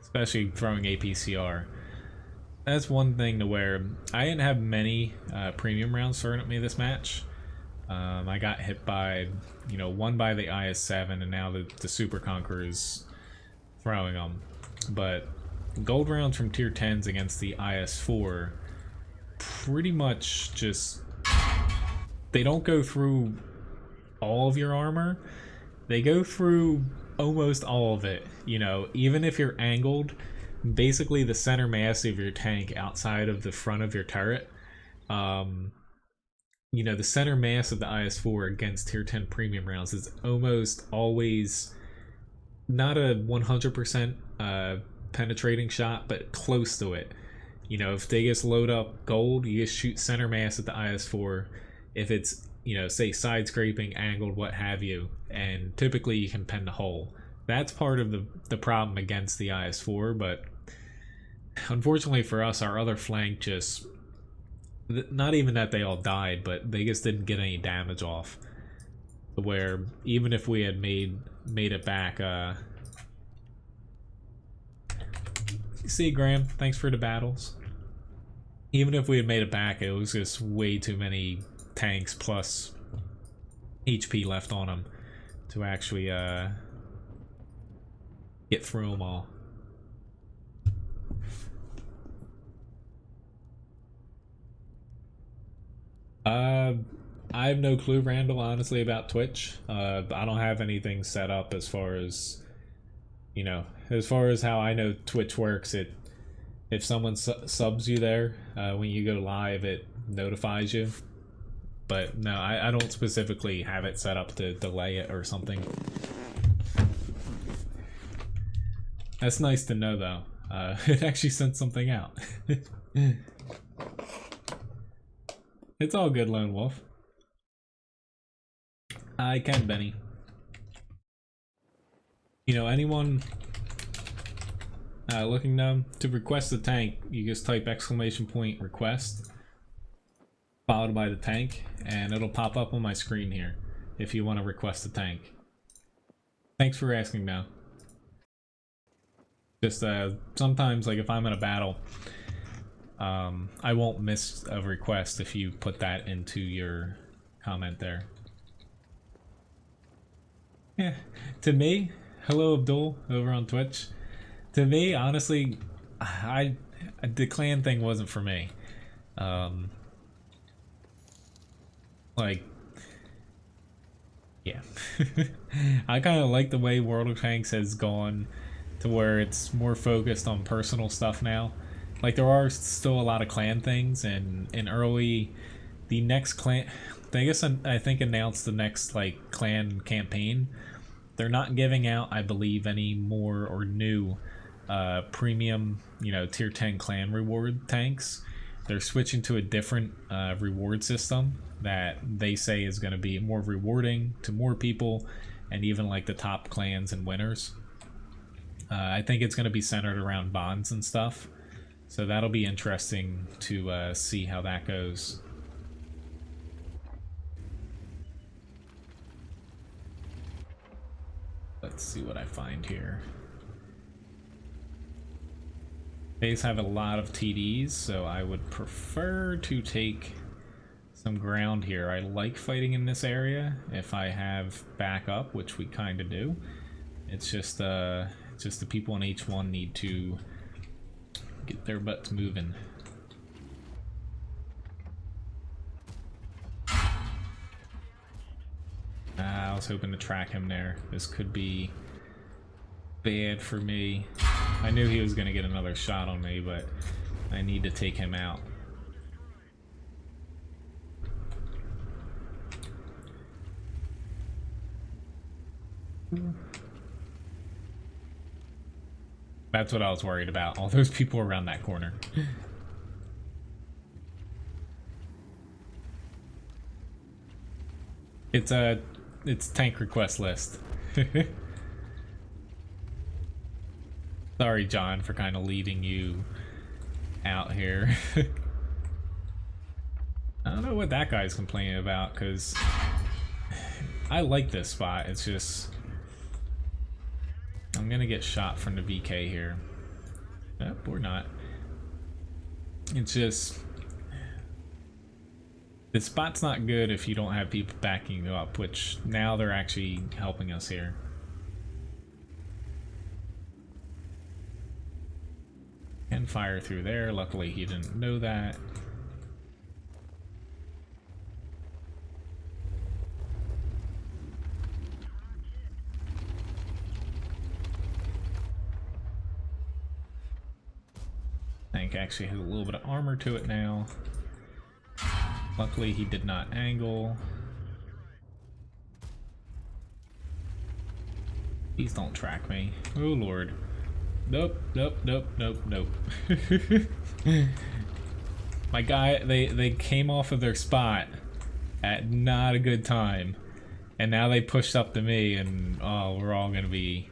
Especially throwing APCR. That's one thing to where I didn't have many premium rounds thrown at me this match. I got hit by, one by the IS-7, and now the Super Conqueror is throwing them. But gold rounds from tier 10s against the IS-4 pretty much just... They don't go through all of your armor. They go through almost all of it. Even if you're angled, basically the center mass of your tank outside of the front of your turret, the center mass of the IS-4 against tier 10 premium rounds is almost always not a 100% penetrating shot, but close to it. If they just load up gold, you just shoot center mass at the IS-4. If it's, say side scraping, angled, what have you, and typically you can pen the hole. That's part of the problem against the IS-4, but unfortunately for us, our other flank just... Not even that they all died, but they just didn't get any damage off. Where even if we had made it back, see, Graham, thanks for the battles. Even if we had made it back, it was just way too many tanks plus HP left on them to actually get through them all. I have no clue, Randall, honestly, about Twitch. I don't have anything set up as far as, as far as how I know Twitch works. If someone subs you there, when you go live, it notifies you. But no, I don't specifically have it set up to delay it or something. That's nice to know, though. It actually sent something out. It's all good, Lone Wolf. I can, Benny. Anyone looking to request a tank, you just type !request followed by the tank, and it'll pop up on my screen here if you want to request a tank. Thanks for asking, though. Just sometimes, like if I'm in a battle, I won't miss a request if you put that into your comment there. Yeah, to me, hello Abdul over on Twitch. To me, honestly, the clan thing wasn't for me. Like, yeah. I kind of like the way World of Tanks has gone to where it's more focused on personal stuff now. Like, there are still a lot of clan things, and in early, the next clan, I think announced the next, like, clan campaign. They're not giving out, I believe, any more or new premium, tier 10 clan reward tanks. They're switching to a different reward system that they say is going to be more rewarding to more people, and even like the top clans and winners. I think it's going to be centered around bonds and stuff. So that'll be interesting to see how that goes. Let's see what I find here. They have a lot of TDs, so I would prefer to take some ground here. I like fighting in this area if I have backup, which we kind of do. It's just the people in H1 need to get their butts moving. I was hoping to track him there. This could be bad for me. I knew he was going to get another shot on me, but I need to take him out. That's what I was worried about. All those people around that corner. It's tank request list. Sorry, John, for kind of leaving you out here. I don't know what that guy's complaining about, because I like this spot. It's just I'm gonna get shot from the VK here. Nope, or not. It's just the spot's not good if you don't have people backing you up, which now they're actually helping us here. Can fire through there. Luckily he didn't know that. Tank actually has a little bit of armor to it now. Luckily he did not angle. Please don't track me. Oh lord. Nope, nope, nope, nope, nope. My guy, they came off of their spot at not a good time. And now they pushed up to me and oh, we're all gonna be...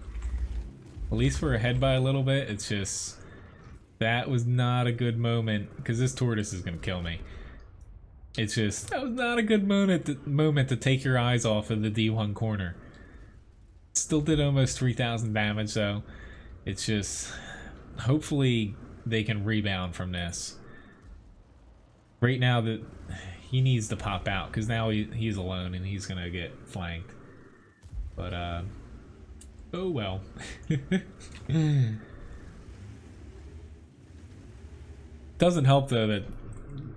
At least we're ahead by a little bit. It's just... That was not a good moment, because this tortoise is gonna kill me. It's just, that was not a good moment to take your eyes off of the D1 corner. Still did almost 3,000 damage though. It's just, hopefully they can rebound from this. Right now, he needs to pop out, because now he's alone and he's gonna get flanked. But, oh well. Doesn't help though that,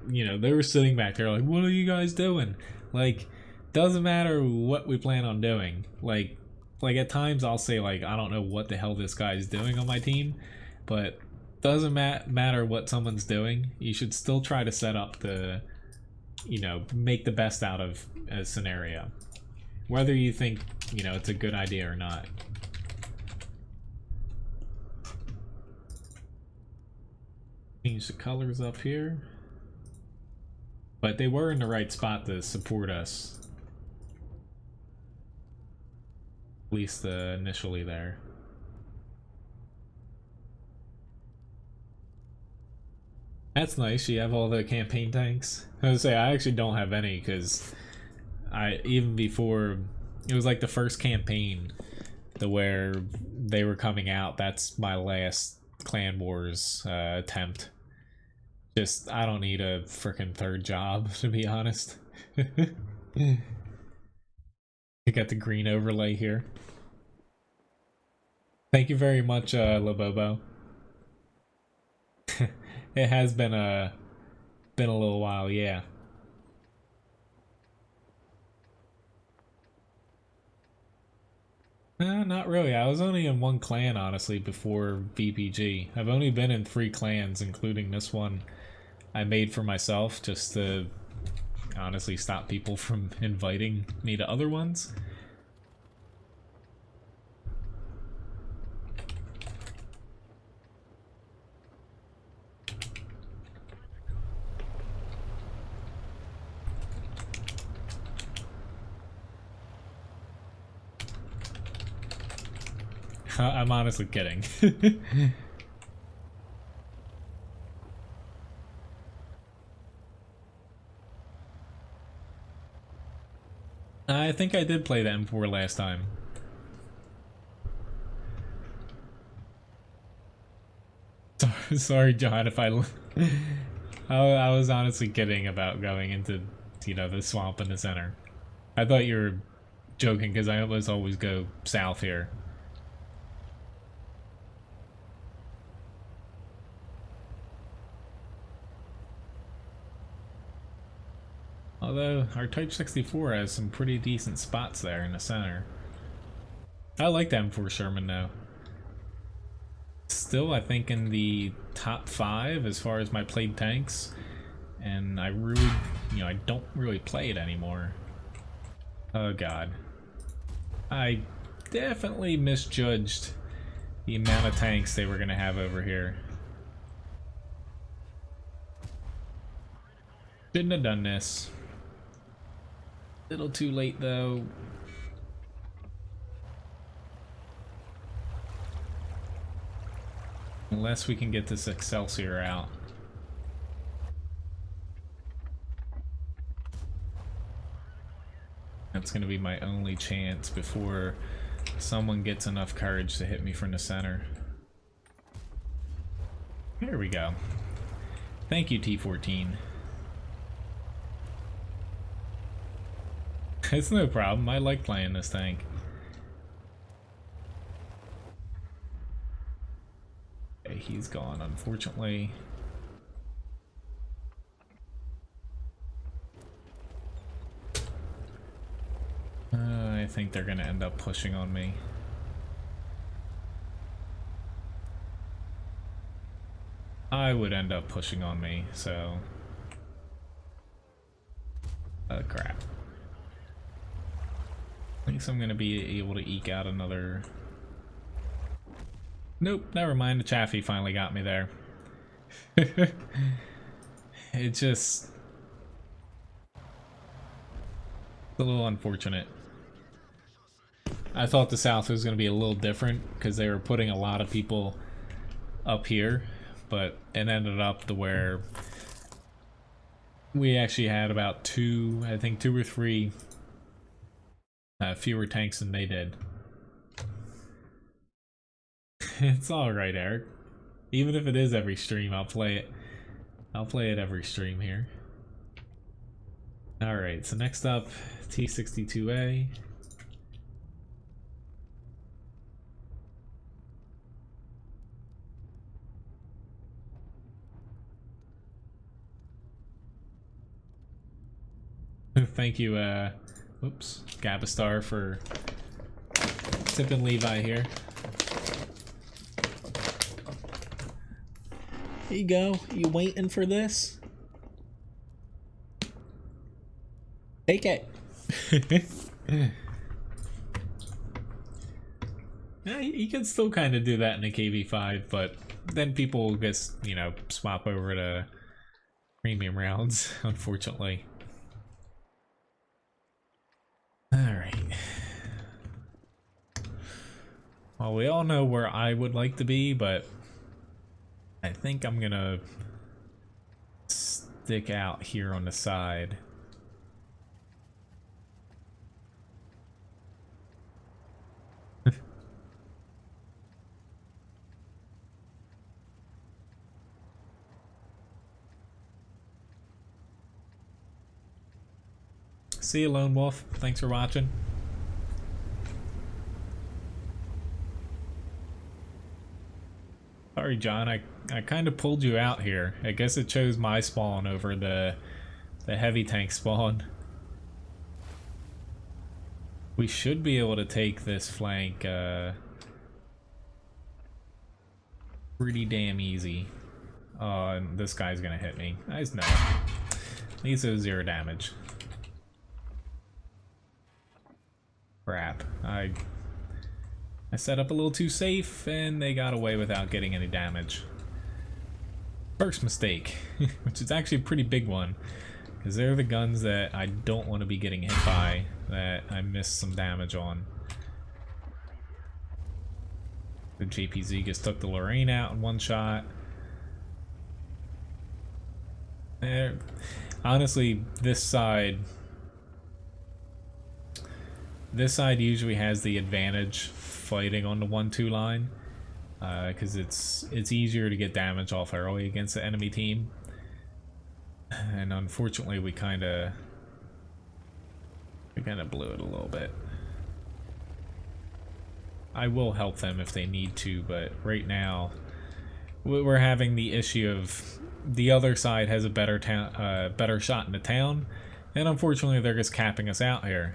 you know, they were sitting back there like, what are you guys doing? Like, doesn't matter what we plan on doing. Like at times I'll say like, I don't know what the hell this guy's doing on my team, but doesn't matter what someone's doing. You should still try to set up the, you know, make the best out of a scenario, whether you think, you know, it's a good idea or not. Change the colors up here, but they were in the right spot to support us, at least initially there. That's nice. You have all the campaign tanks. I was gonna say I actually don't have any, because even before it was like the first campaign to where they were coming out, that's my last Clan Wars attempt. Just, I don't need a freaking third job, to be honest. You got the green overlay here. Thank you very much, Labobo. It has been a little while, yeah. Not really. I was only in one clan, honestly, before VPG. I've only been in 3 clans, including this one I made for myself, just to honestly stop people from inviting me to other ones. I'm honestly kidding. I think I did play the M4 last time. Sorry, John, if I was honestly kidding about going into, you know, the swamp in the center. I thought you were joking, because I almost always go south here. Although, our Type 64 has some pretty decent spots there in the center. I like the M4 Sherman though. Still, I think in the top 5 as far as my played tanks. And I really, you know, I don't really play it anymore. Oh god. I definitely misjudged the amount of tanks they were gonna have over here. Shouldn't have done this. Little too late though. Unless we can get this Excelsior out. That's gonna be my only chance before someone gets enough courage to hit me from the center. Here we go. Thank you, T14. It's no problem. I like playing this tank. Okay, he's gone, unfortunately. I think they're gonna end up pushing on me. I would end up pushing on me, so... crap. At least I'm gonna be able to eke out another... Nope, never mind, the Chaffee finally got me there. It just... It's a little unfortunate. I thought the South was gonna be a little different, because they were putting a lot of people up here, but it ended up to where we actually had about two or three fewer tanks than they did. It's alright, Eric. Even if it is every stream, I'll play it. I'll play it every stream here. Alright, so next up, T62A. Thank you, oops, Gabastar for tipping Levi here. Here you go. You waiting for this? Take it. Yeah, you can still kind of do that in a KV5, but then people will just, you know, swap over to premium rounds, unfortunately. Alright. Well, we all know where I would like to be, but I think I'm gonna stick out here on the side. See you, Lone Wolf. Thanks for watching. Sorry, John. I kind of pulled you out here. I guess it chose my spawn over the heavy tank spawn. We should be able to take this flank pretty damn easy. Oh, and this guy's gonna hit me. Nice, no. He's 0 damage. Crap. I set up a little too safe and they got away without getting any damage. First mistake, which is actually a pretty big one, because they're the guns that I don't want to be getting hit by, that I missed some damage on. The JPZ just took the Lorraine out in one shot. Honestly, this side usually has the advantage fighting on the 1-2 line, because it's easier to get damage off early against the enemy team. And unfortunately, we kind of blew it a little bit. I will help them if they need to, but right now we're having the issue of the other side has a better shot in the town. And unfortunately, they're just capping us out here.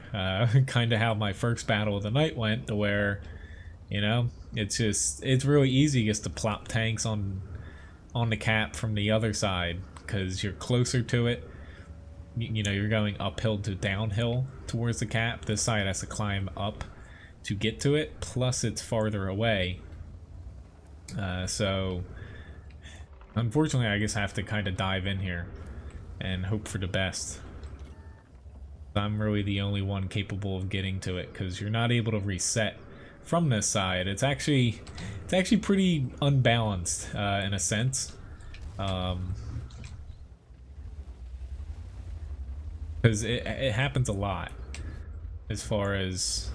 Kind of how my first battle of the night went, to where, you know, it's really easy just to plop tanks on the cap from the other side, because you're closer to it. You know, you're going uphill to downhill towards the cap. This side has to climb up to get to it, plus it's farther away. So, unfortunately, I just have to kind of dive in here and hope for the best. I'm really the only one capable of getting to it because you're not able to reset from this side. It's actually pretty unbalanced in a sense, because it happens a lot as far as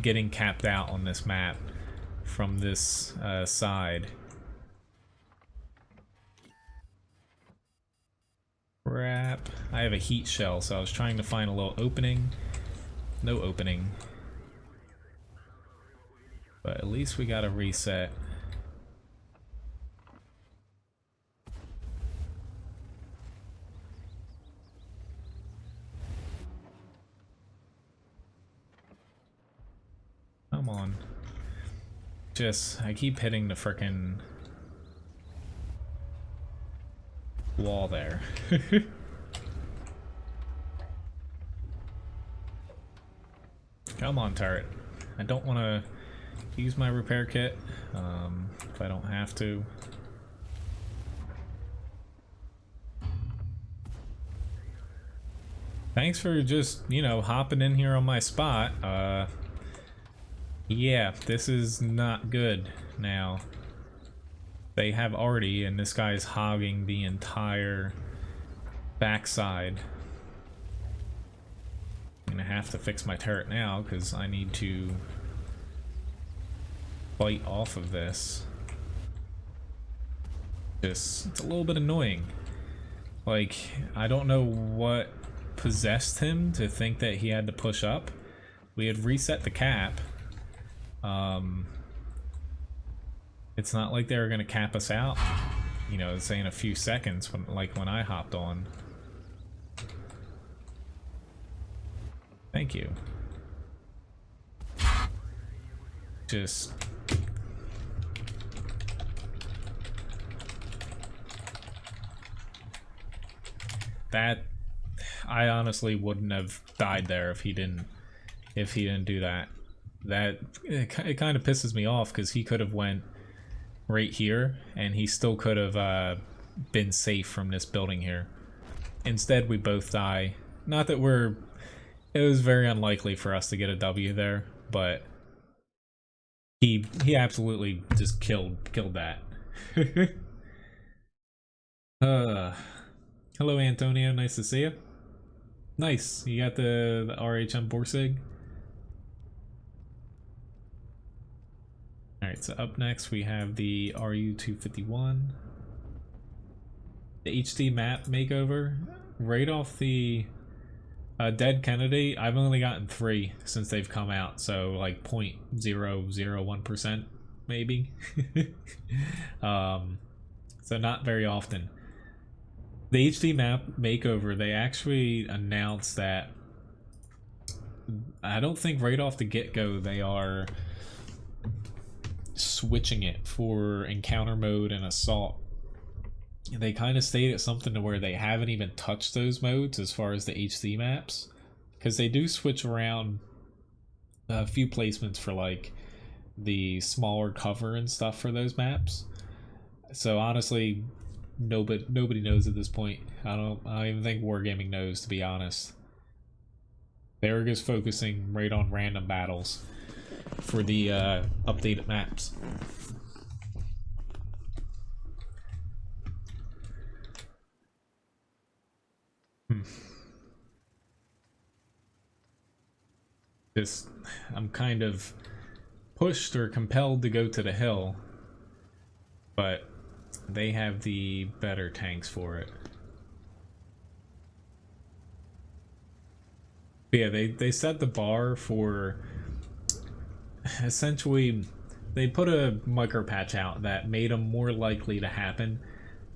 getting capped out on this map from this side. Crap. I have a heat shell, so I was trying to find a little opening. No opening. But at least we got a reset. Come on. I keep hitting the frickin' wall there. Come on, turret. I don't want to use my repair kit if I don't have to. Thanks for just, you know, hopping in here on my spot. Yeah, this is not good now. They have arty, and this guy's hogging the entire backside. I'm gonna have to fix my turret now because I need to fight off of this. It's a little bit annoying. Like, I don't know what possessed him to think that he had to push up. We had reset the cap. It's not like they were gonna cap us out, you know, say in a few seconds, when I hopped on. Thank you. Just... that... I honestly wouldn't have died there if he didn't do that. It kind of pisses me off because he could have went right here and he still could have been safe from this building here. Instead, we both die. Not that it was very unlikely for us to get a W there, but he absolutely just killed that. Hello Antonio, nice to see you. Nice, you got the RHM Borsig. Alright, so up next we have the RU-251. The HD map makeover. Right off the Dead Kennedy, I've only gotten 3 since they've come out, so like 0.001% maybe. So not very often. The HD map makeover, they actually announced that, I don't think right off the get-go they are switching it for encounter mode and assault. They kind of stated something to where they haven't even touched those modes as far as the HD maps, because they do switch around a few placements for like the smaller cover and stuff for those maps. So honestly, nobody knows at this point. I don't even think Wargaming knows, to be honest. They're just focusing right on random battles for the updated maps. I'm kind of pushed or compelled to go to the hill, but they have the better tanks for it. But yeah, they set the bar for, essentially, they put a micro patch out that made them more likely to happen,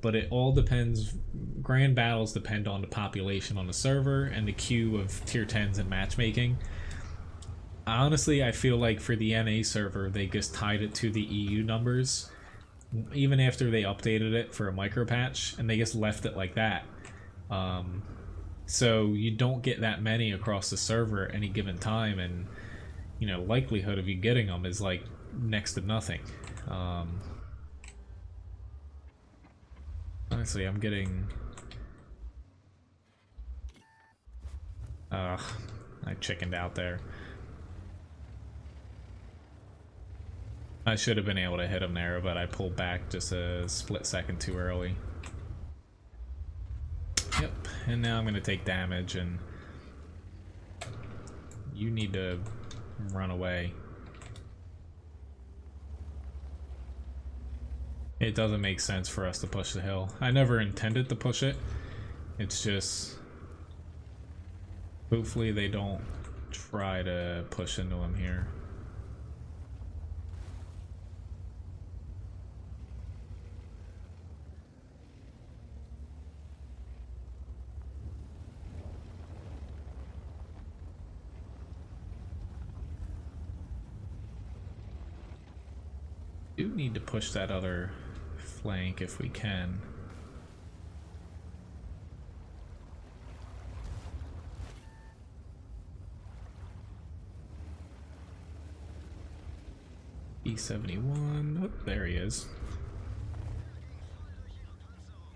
but it all depends. Grand battles depend on the population on the server and the queue of tier 10s and matchmaking. Honestly, I feel like for the NA server, they just tied it to the EU numbers, even after they updated it for a micro patch, and they just left it like that. So you don't get that many across the server at any given time, and you know, likelihood of you getting them is like next to nothing. Honestly, I'm getting Ugh, I chickened out there. I should have been able to hit him there, but I pulled back just a split second too early. Yep, and now I'm going to take damage, and you need to run away. It doesn't make sense for us to push the hill. I never intended to push it. It's just... hopefully they don't try to push into him here. Do need to push that other flank if we can. E71, oh, there he is.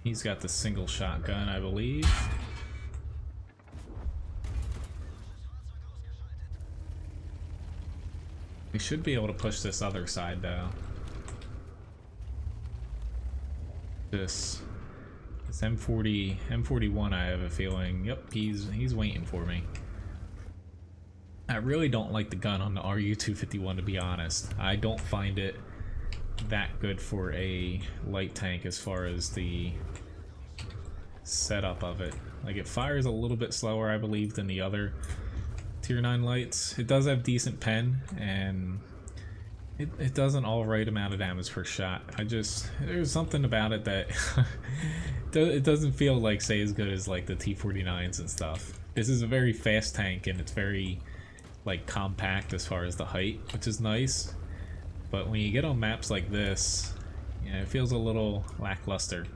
He's got the single shotgun, I believe. We should be able to push this other side though. This M41, I have a feeling, yep, he's waiting for me. I really don't like the gun on the RU-251, to be honest. I don't find it that good for a light tank as far as the setup of it. Like, it fires a little bit slower, I believe, than the other Tier 9 lights. It does have decent pen, and it does an alright amount of damage per shot. There's something about it that it doesn't feel like, say, as good as like the T49s and stuff. This is a very fast tank, and it's very like compact as far as the height, which is nice. But when you get on maps like this, yeah, it feels a little lackluster.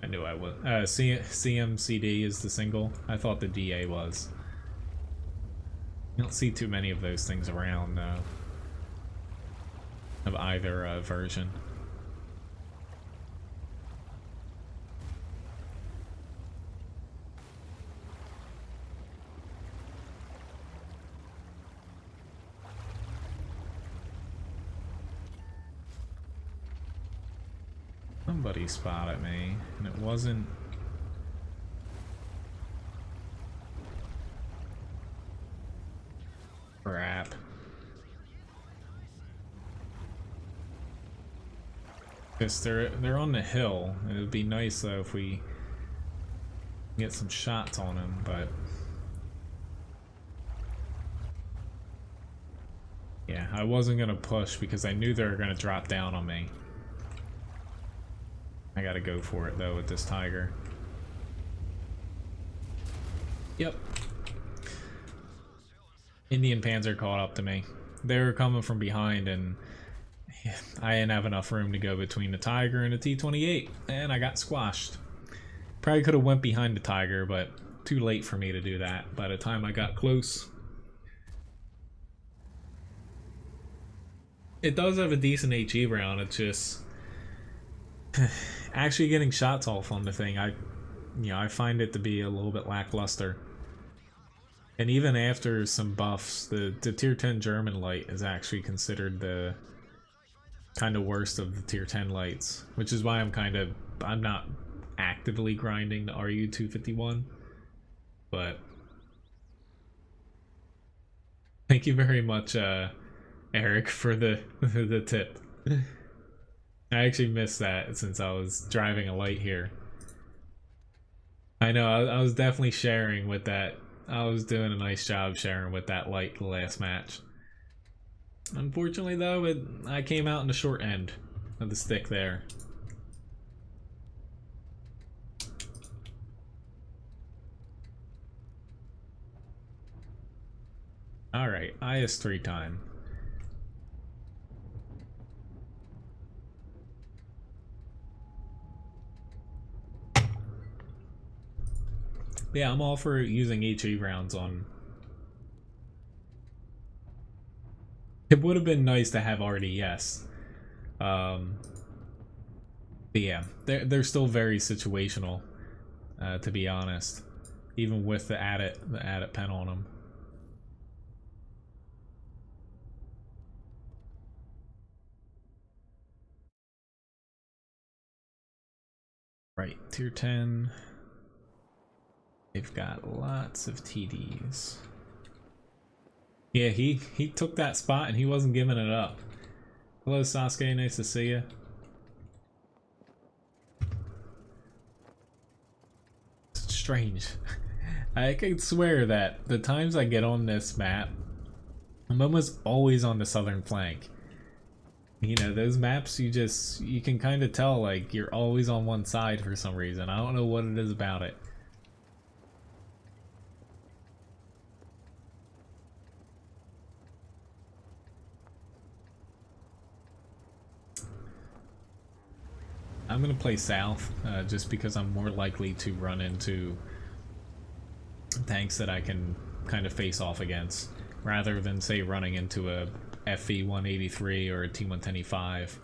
I knew I would. CMCD is the single. I thought the DA was. You don't see too many of those things around, of either version. Somebody spotted me, and it wasn't... crap. Because they're on the hill. It would be nice though if we get some shots on them, but yeah, I wasn't gonna push because I knew they were gonna drop down on me. I gotta go for it though with this Tiger. Yep. Indian Panzer caught up to me. They were coming from behind, and I didn't have enough room to go between the Tiger and the T-28, and I got squashed. Probably could have went behind the Tiger, but too late for me to do that by the time I got close. It does have a decent HE round. It's just actually getting shots off on the thing. I find it to be a little bit lackluster. And even after some buffs, the tier 10 German light is actually considered the kind of worst of the tier 10 lights, which is why I'm not actively grinding the RU-251, but thank you very much, Eric, for the the tip. I actually missed that since I was driving a light here. I know, I was definitely sharing with that. I was doing a nice job sharing with that light the last match. Unfortunately though, I came out in the short end of the stick there. Alright, IS-3 time. Yeah, I'm all for using HE rounds on... It would have been nice to have RDS. But yeah, they're still very situational. to be honest, even with the added pen on them. Right, tier 10. They've got lots of TDs. Yeah, he took that spot and he wasn't giving it up. Hello Sasuke, nice to see you. It's strange. I can swear that the times I get on this map, I'm almost always on the southern flank. You know, those maps you can kind of tell like you're always on one side for some reason. I don't know what it is about it. I'm gonna play south, just because I'm more likely to run into tanks that I can kind of face off against, rather than say running into a FV-183 or a T-110E5.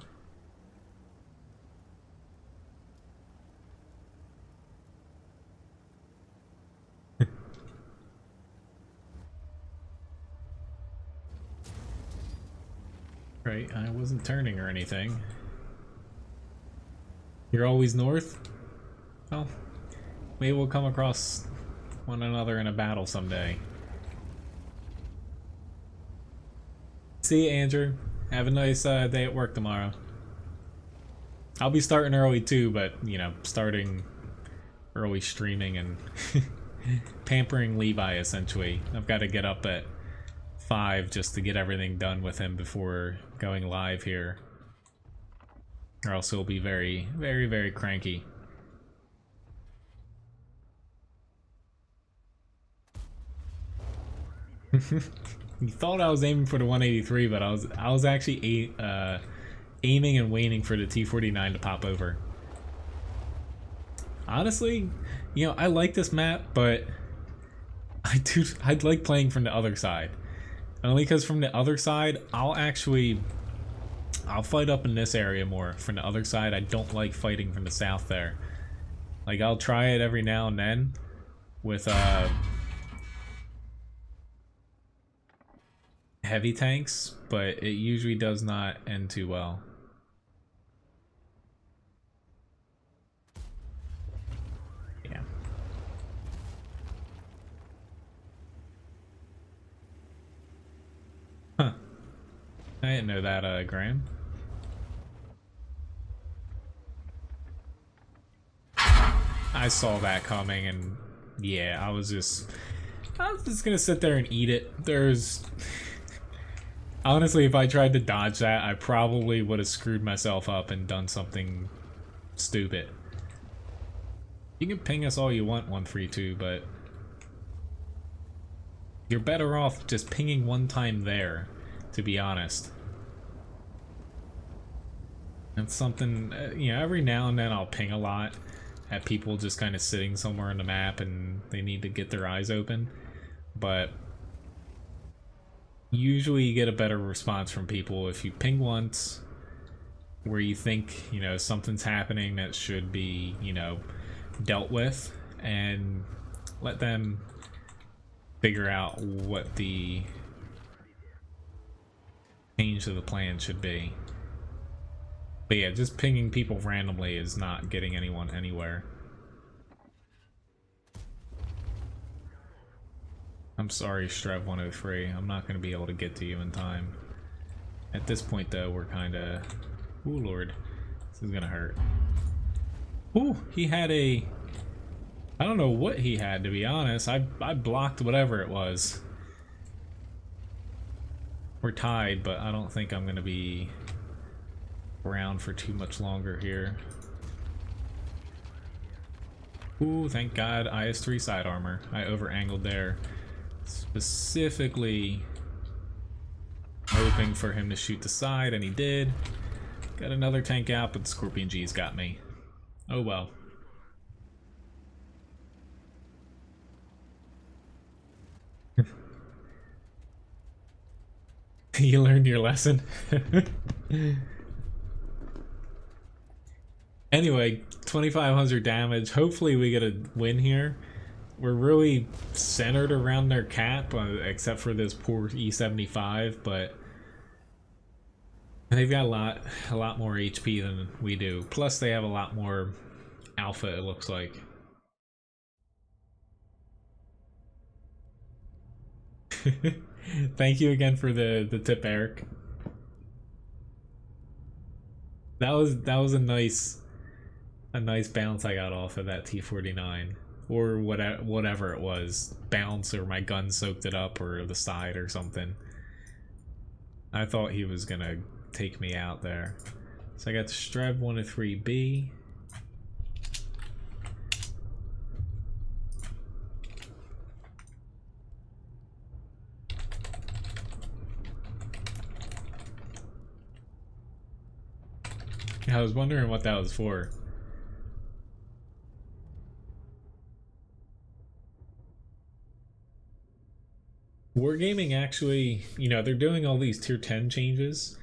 Right, I wasn't turning or anything. You're always north? Well, maybe we'll come across one another in a battle someday. See you, Andrew. Have a nice day at work tomorrow. I'll be starting early too, but, you know, starting early streaming and pampering Levi, essentially. I've got to get up at 5 just to get everything done with him before going live here. Or else he'll be very, very, very cranky. You thought I was aiming for the 183, but I was actually aiming and waiting for the T-49 to pop over. Honestly, you know, I like this map, but I'd like playing from the other side. Only because from the other side, I'll fight up in this area more. From the other side, I don't like fighting from the south there. Like, I'll try it every now and then with heavy tanks, but it usually does not end too well. Yeah. Huh. I didn't know that, Graham. I saw that coming, and yeah, I was just gonna sit there and eat it. Honestly, if I tried to dodge that, I probably would have screwed myself up and done something stupid. You can ping us all you want, 132, but you're better off just pinging one time there, to be honest. That's something, you know, every now and then I'll ping a lot at people just kind of sitting somewhere on the map and they need to get their eyes open, but usually you get a better response from people if you ping once where you think, you know, something's happening that should be, you know, dealt with, and let them figure out what the change of the plan should be. But yeah, just pinging people randomly is not getting anyone anywhere. I'm sorry, Strev103. I'm not going to be able to get to you in time. At this point, though, we're kind of... Ooh, Lord. This is going to hurt. Ooh, he had a... I don't know what he had, to be honest. I blocked whatever it was. We're tied, but I don't think I'm going to be around for too much longer here. Ooh, thank God, IS-3 side armor. I over-angled there. Specifically hoping for him to shoot the side, and he did. Got another tank out, but the Scorpion G's got me. Oh well. You learned your lesson. Anyway, 2,500 damage. Hopefully we get a win here. We're really centered around their cap, except for this poor E75, but they've got a lot more HP than we do. Plus they have a lot more alpha, it looks like. Thank you again for the tip, Eric. That was a nice bounce I got off of that T49, or whatever it was, bounce, or my gun soaked it up, or the side or something. I thought he was gonna take me out there. So I got the Streb 103B. I was wondering what that was for. Wargaming actually, you know, they're doing all these tier 10 changes.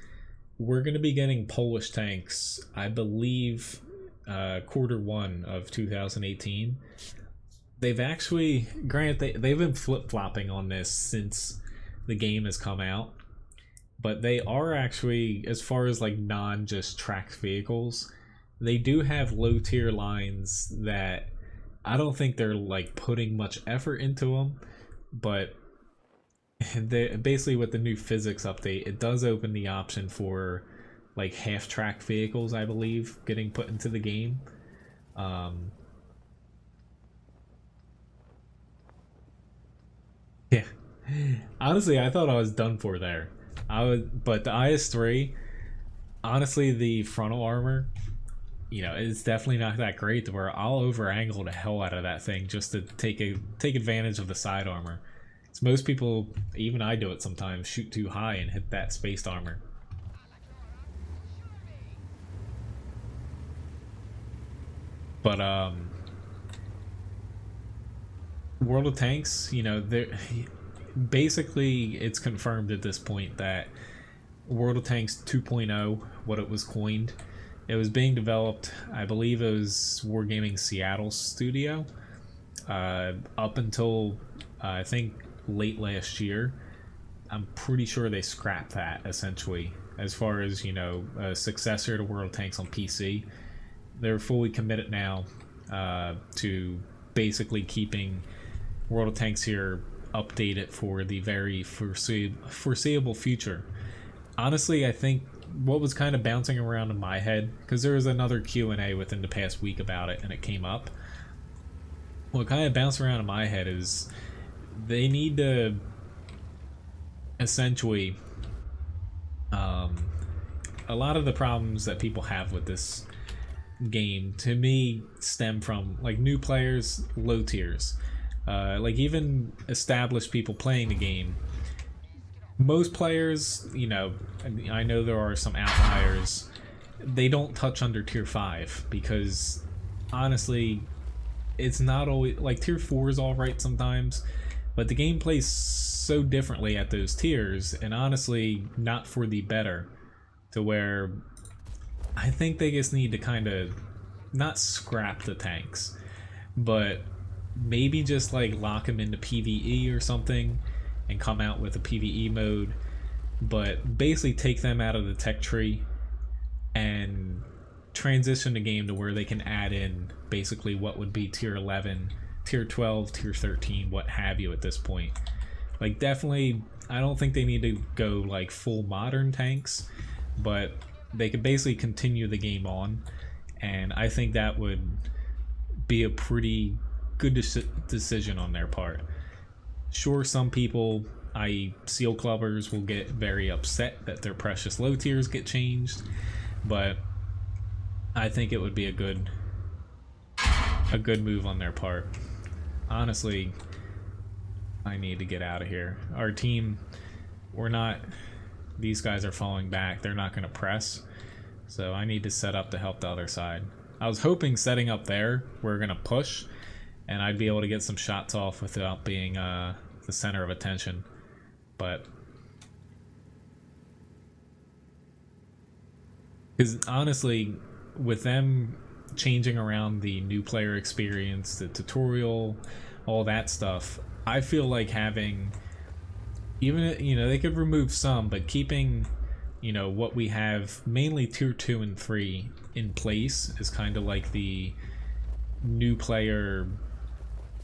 We're going to be getting Polish tanks, I believe, Q1 of 2018. They've actually, granted, they've been flip-flopping on this since the game has come out. But they are actually, as far as like non-just tracked vehicles, they do have low tier lines that I don't think they're like putting much effort into them, but they basically, with the new physics update, it does open the option for like half-track vehicles, I believe, getting put into the game. Yeah, honestly, I thought I was done for there. But the IS-3, honestly, the frontal armor, you know, it's definitely not that great, to where I'll over angle the hell out of that thing just to take advantage of the side armor. So most people, even I do it sometimes, shoot too high and hit that spaced armor. But World of Tanks, you know, basically it's confirmed at this point that World of Tanks 2.0, what it was coined, it was being developed, I believe it was Wargaming Seattle's studio, up until I think late last year. I'm pretty sure they scrapped that, essentially, as far as, you know, a successor to World of Tanks on PC. They're fully committed now to basically keeping World of Tanks here updated for the very foreseeable future. Honestly, I think what was kind of bouncing around in my head, because there was another Q&A within the past week about it and it came up, what kind of bounced around in my head is they need to essentially, a lot of the problems that people have with this game, to me, stem from like new players, low tiers. Like even established people playing the game, most players, you know, I know there are some outliers, they don't touch under tier 5 because honestly it's not always like tier 4 is all right sometimes, but the game plays so differently at those tiers, and honestly not for the better, to where I think they just need to kind of not scrap the tanks, but maybe just like lock them into PvE or something and come out with a PvE mode, but basically take them out of the tech tree and transition the game to where they can add in basically what would be tier 11, tier 12, tier 13, what have you at this point. Like definitely, I don't think they need to go like full modern tanks, but they could basically continue the game on, and I think that would be a pretty good decision on their part. Sure, some people, i.e. seal clubbers, will get very upset that their precious low tiers get changed, but I think it would be a good move on their part. Honestly, I need to get out of here. Our team, we're not, these guys are falling back, they're not going to press, so I need to set up to help the other side. I was hoping setting up there, we're going to push, and I'd be able to get some shots off without being the center of attention. But because honestly, with them changing around the new player experience, the tutorial, all that stuff, I feel like having, even, you know, they could remove some, but keeping, you know, what we have, mainly tier 2 and 3 in place is kind of like the new player,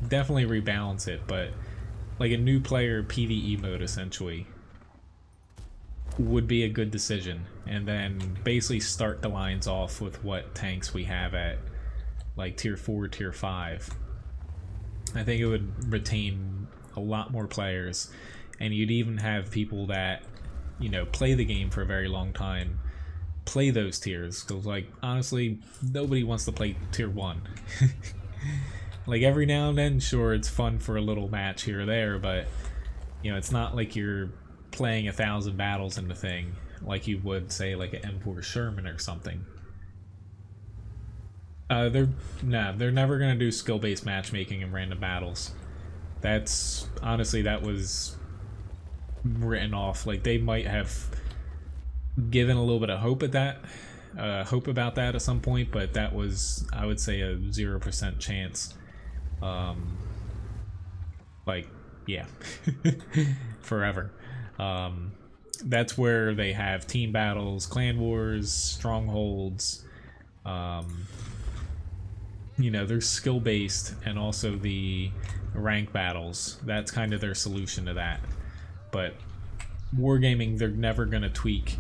definitely rebalance it, but like a new player PvE mode essentially would be a good decision, and then basically start the lines off with what tanks we have at like tier 4, tier 5. I think it would retain a lot more players, and you'd even have people that, you know, play the game for a very long time play those tiers, because like honestly nobody wants to play tier 1. Like every now and then, sure, it's fun for a little match here or there, but you know, it's not like you're playing 1,000 battles in the thing like you would say like an M4 Sherman or something. They're never gonna do skill-based matchmaking in random battles. That's honestly, that was written off. Like they might have given a little bit of hope at that, hope about that at some point, but that was, I would say, a 0% chance. Like, yeah, forever. That's where they have team battles, clan wars, strongholds. You know, there's skill based, and also the rank battles. That's kind of their solution to that. But wargaming, they're never gonna tweak.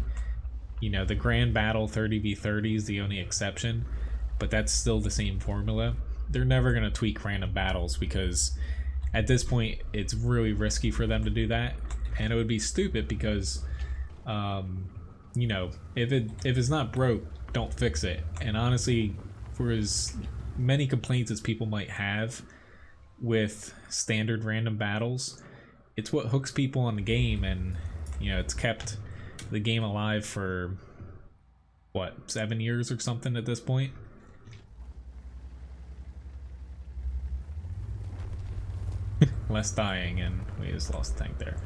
You know, the grand battle 30v30 is the only exception, but that's still the same formula. They're never gonna tweak random battles, because at this point it's really risky for them to do that, and it would be stupid because you know, if it's not broke, don't fix it. And honestly, for as many complaints as people might have with standard random battles, it's what hooks people on the game, and you know, it's kept the game alive for what, 7 years or something at this point. Less dying, and we just lost a tank there.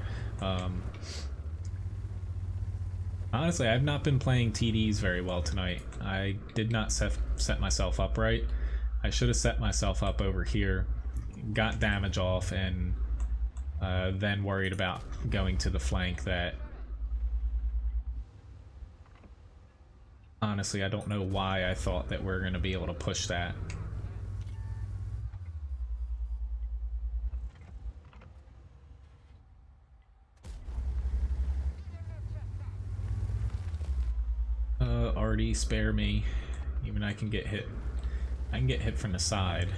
Honestly, I've not been playing TDs very well tonight. I did not set myself up right. I should have set myself up over here, got damage off, and then worried about going to the flank that, honestly, I don't know why I thought that we're going to be able to push that. Artie, spare me. Even I can get hit. I can get hit from the side.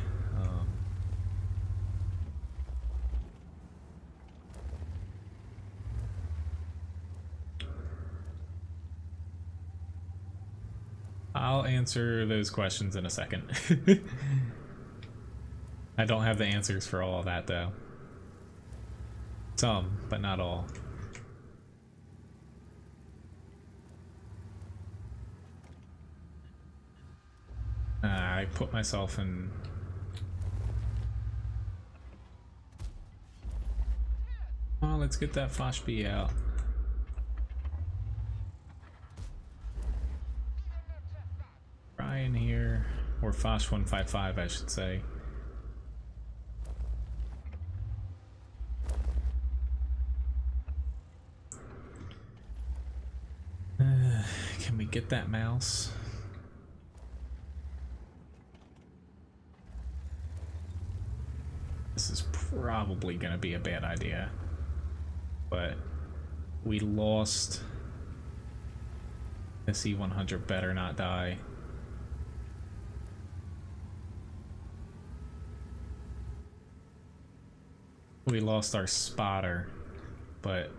I'll answer those questions in a second. I don't have the answers for all of that though. Some, but not all. I put myself in... Oh, let's get that Fosh B out. Ryan here, or Fosh 155 I should say. Can we get that mouse? This is probably gonna be a bad idea, but we lost. The C-100 better not die. We lost our spotter, but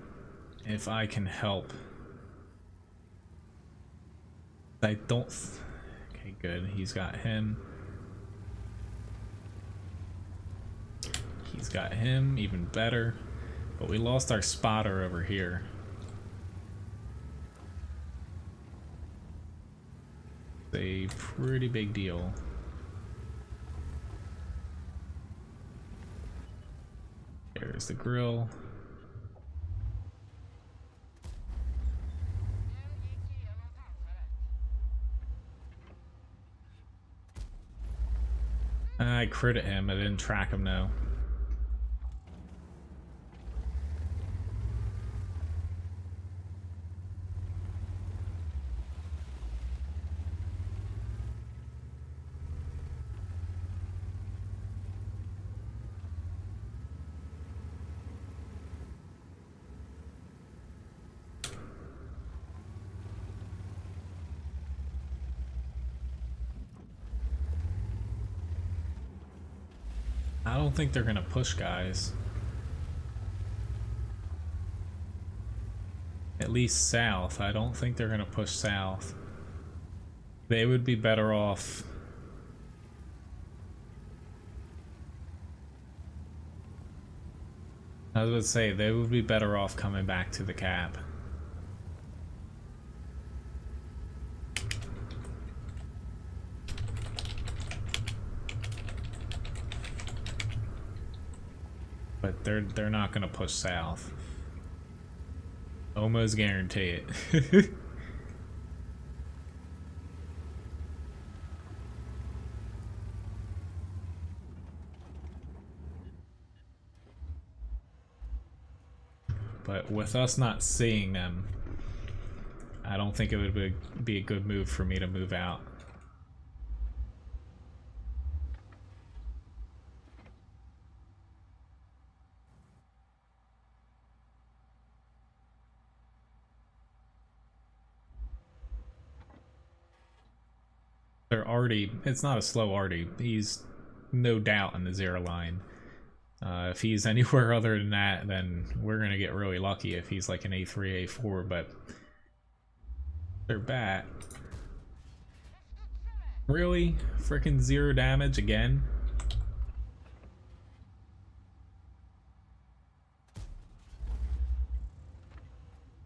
if I can help. I don't. Okay, good. He's got him. He's got him, even better. But we lost our spotter over here. A pretty big deal. There's the grill. I critted him, I didn't track him though. I don't think they're gonna push, guys. At least south. I don't think they're gonna push south. They would be better off. I was gonna say, they would be better off coming back to the cap. But they're not gonna push south. Almost guarantee it. But with us not seeing them, I don't think it would be a good move for me to move out. They're already, it's not a slow Artie. He's no doubt in the 0 line. If he's anywhere other than that, then we're gonna get really lucky if he's like an A3, A4, but they're bad. Really? Freaking 0 damage again?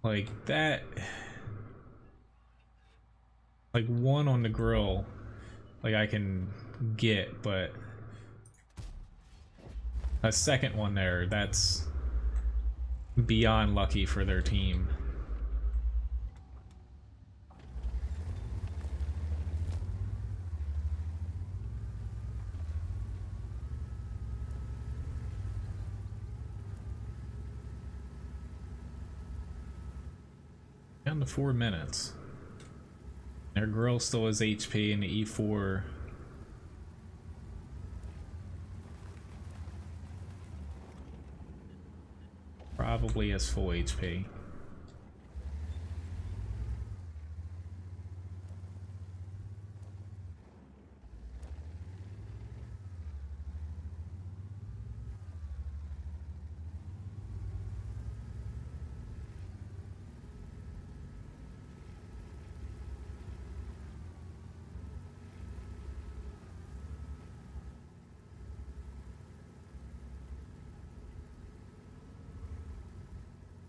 Like that. Like 1 on the grill, like I can get, but a second one there, that's beyond lucky for their team. Down to 4 minutes. Their girl still has HP and the E4 probably has full HP.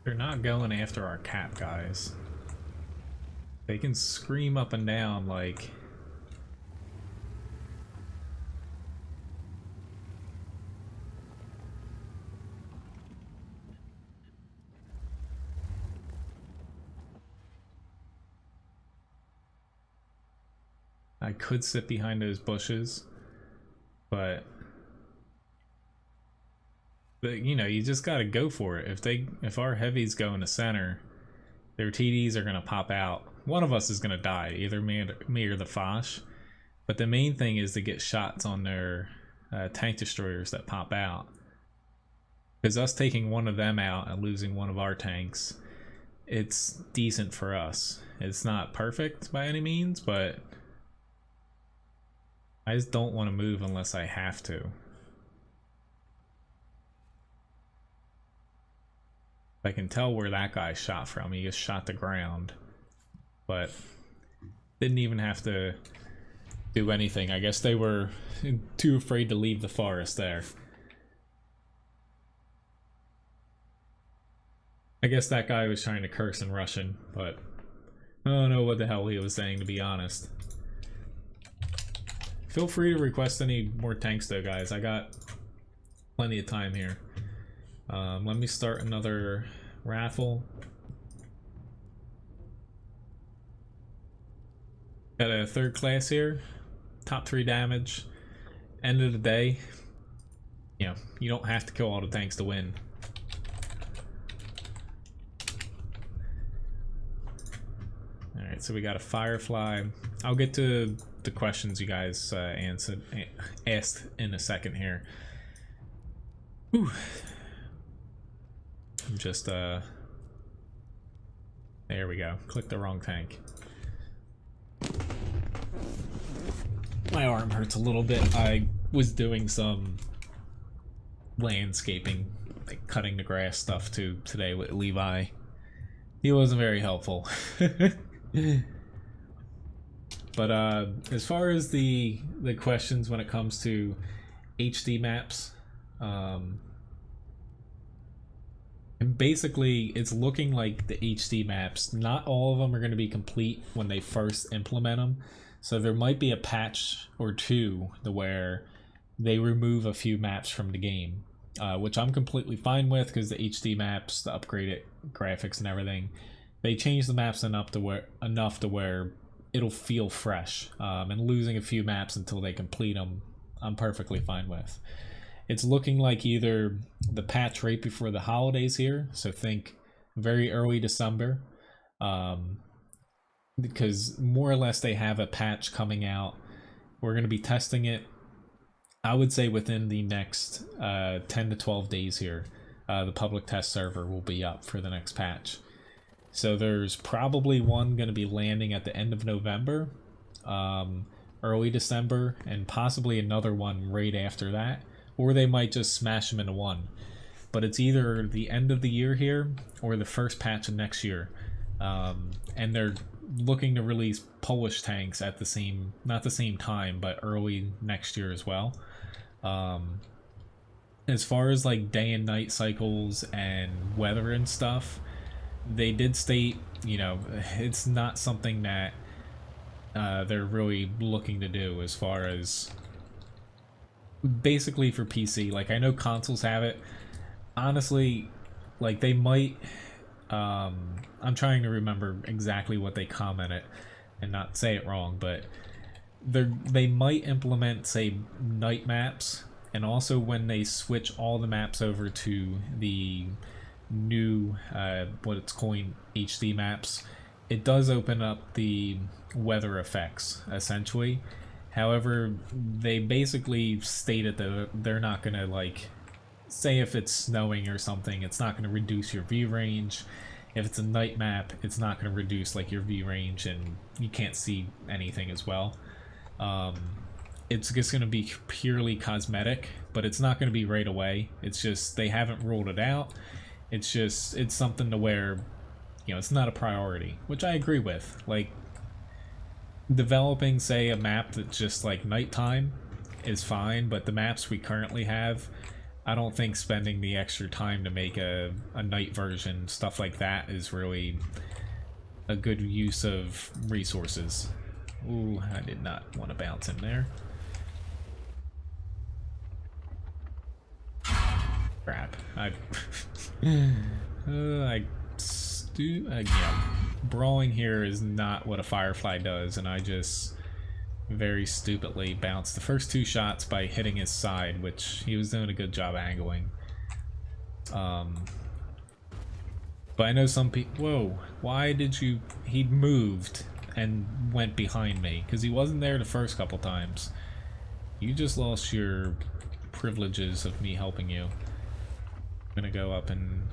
They're not going after our cap, guys. They can scream up and down like... I could sit behind those bushes, but you know, you just gotta go for it. If our heavies go in the center, their TDs are gonna pop out. One of us is gonna die, either me or the Foch. But the main thing is to get shots on their tank destroyers that pop out. Because us taking one of them out and losing one of our tanks, it's decent for us. It's not perfect by any means, but I just don't want to move unless I have to. I can tell where that guy shot from. He just shot the ground, but didn't even have to do anything. I guess they were too afraid to leave the forest there. I guess that guy was trying to curse in Russian, but I don't know what the hell he was saying, to be honest. Feel free to request any more tanks though, guys. I got plenty of time here. Let me start another raffle. Got a 3rd class here, top 3 damage. end of the day, you know, you don't have to kill all the tanks to win. Alright, so we got a Firefly. I'll get to the questions you guys asked in a second here. Whew. I'm just, there we go. Click the wrong tank. My arm hurts a little bit. I was doing some landscaping, like cutting the grass stuff too today with Levi. He wasn't very helpful. But as far as the questions when it comes to HD maps, and basically it's looking like the HD maps, not all of them are going to be complete when they first implement them. So there might be a patch or two where they remove a few maps from the game, which I'm completely fine with, because the HD maps, the upgraded graphics and everything, they change the maps enough to where it'll feel fresh. And losing a few maps until they complete them, I'm perfectly fine with. It's looking like either the patch right before the holidays here, so think very early December, because more or less they have a patch coming out. We're going to be testing it, I would say, within the next 10 to 12 days here. The public test server will be up for the next patch. So there's probably one going to be landing at the end of November, early December, and possibly another one right after that. Or they might just smash them into one. But it's either the end of the year here or the first patch of next year. And they're looking to release Polish tanks at the same, not the same time, but early next year as well. As far as like day and night cycles and weather and stuff, they did state, you know, it's not something that they're really looking to do as far as basically for PC. Like, I know consoles have it. Honestly, like, they might, I'm trying to remember exactly what they commented and not say it wrong, but they might implement, say, night maps, and also when they switch all the maps over to the new what it's calling HD maps, it does open up the weather effects essentially. However, they basically stated that they're not gonna, like, say if it's snowing or something, it's not gonna reduce your view range. If it's a night map, it's not gonna reduce like your view range and you can't see anything as well. It's just gonna be purely cosmetic, but it's not gonna be right away. It's just they haven't ruled it out. It's just, it's something to where, you know, it's not a priority, which I agree with. Like, developing, say, a map that's just like nighttime is fine, but the maps we currently have, I don't think spending the extra time to make a night version, stuff like that, is really a good use of resources. Ooh, I did not want to bounce in there. Crap. Yeah, brawling here is not what a Firefly does, and I just very stupidly bounced the first two shots by hitting his side, which he was doing a good job angling. But I know some people. Whoa! Why did you? He moved and went behind me because he wasn't there the first couple times. You just lost your privileges of me helping you. I'm gonna go up and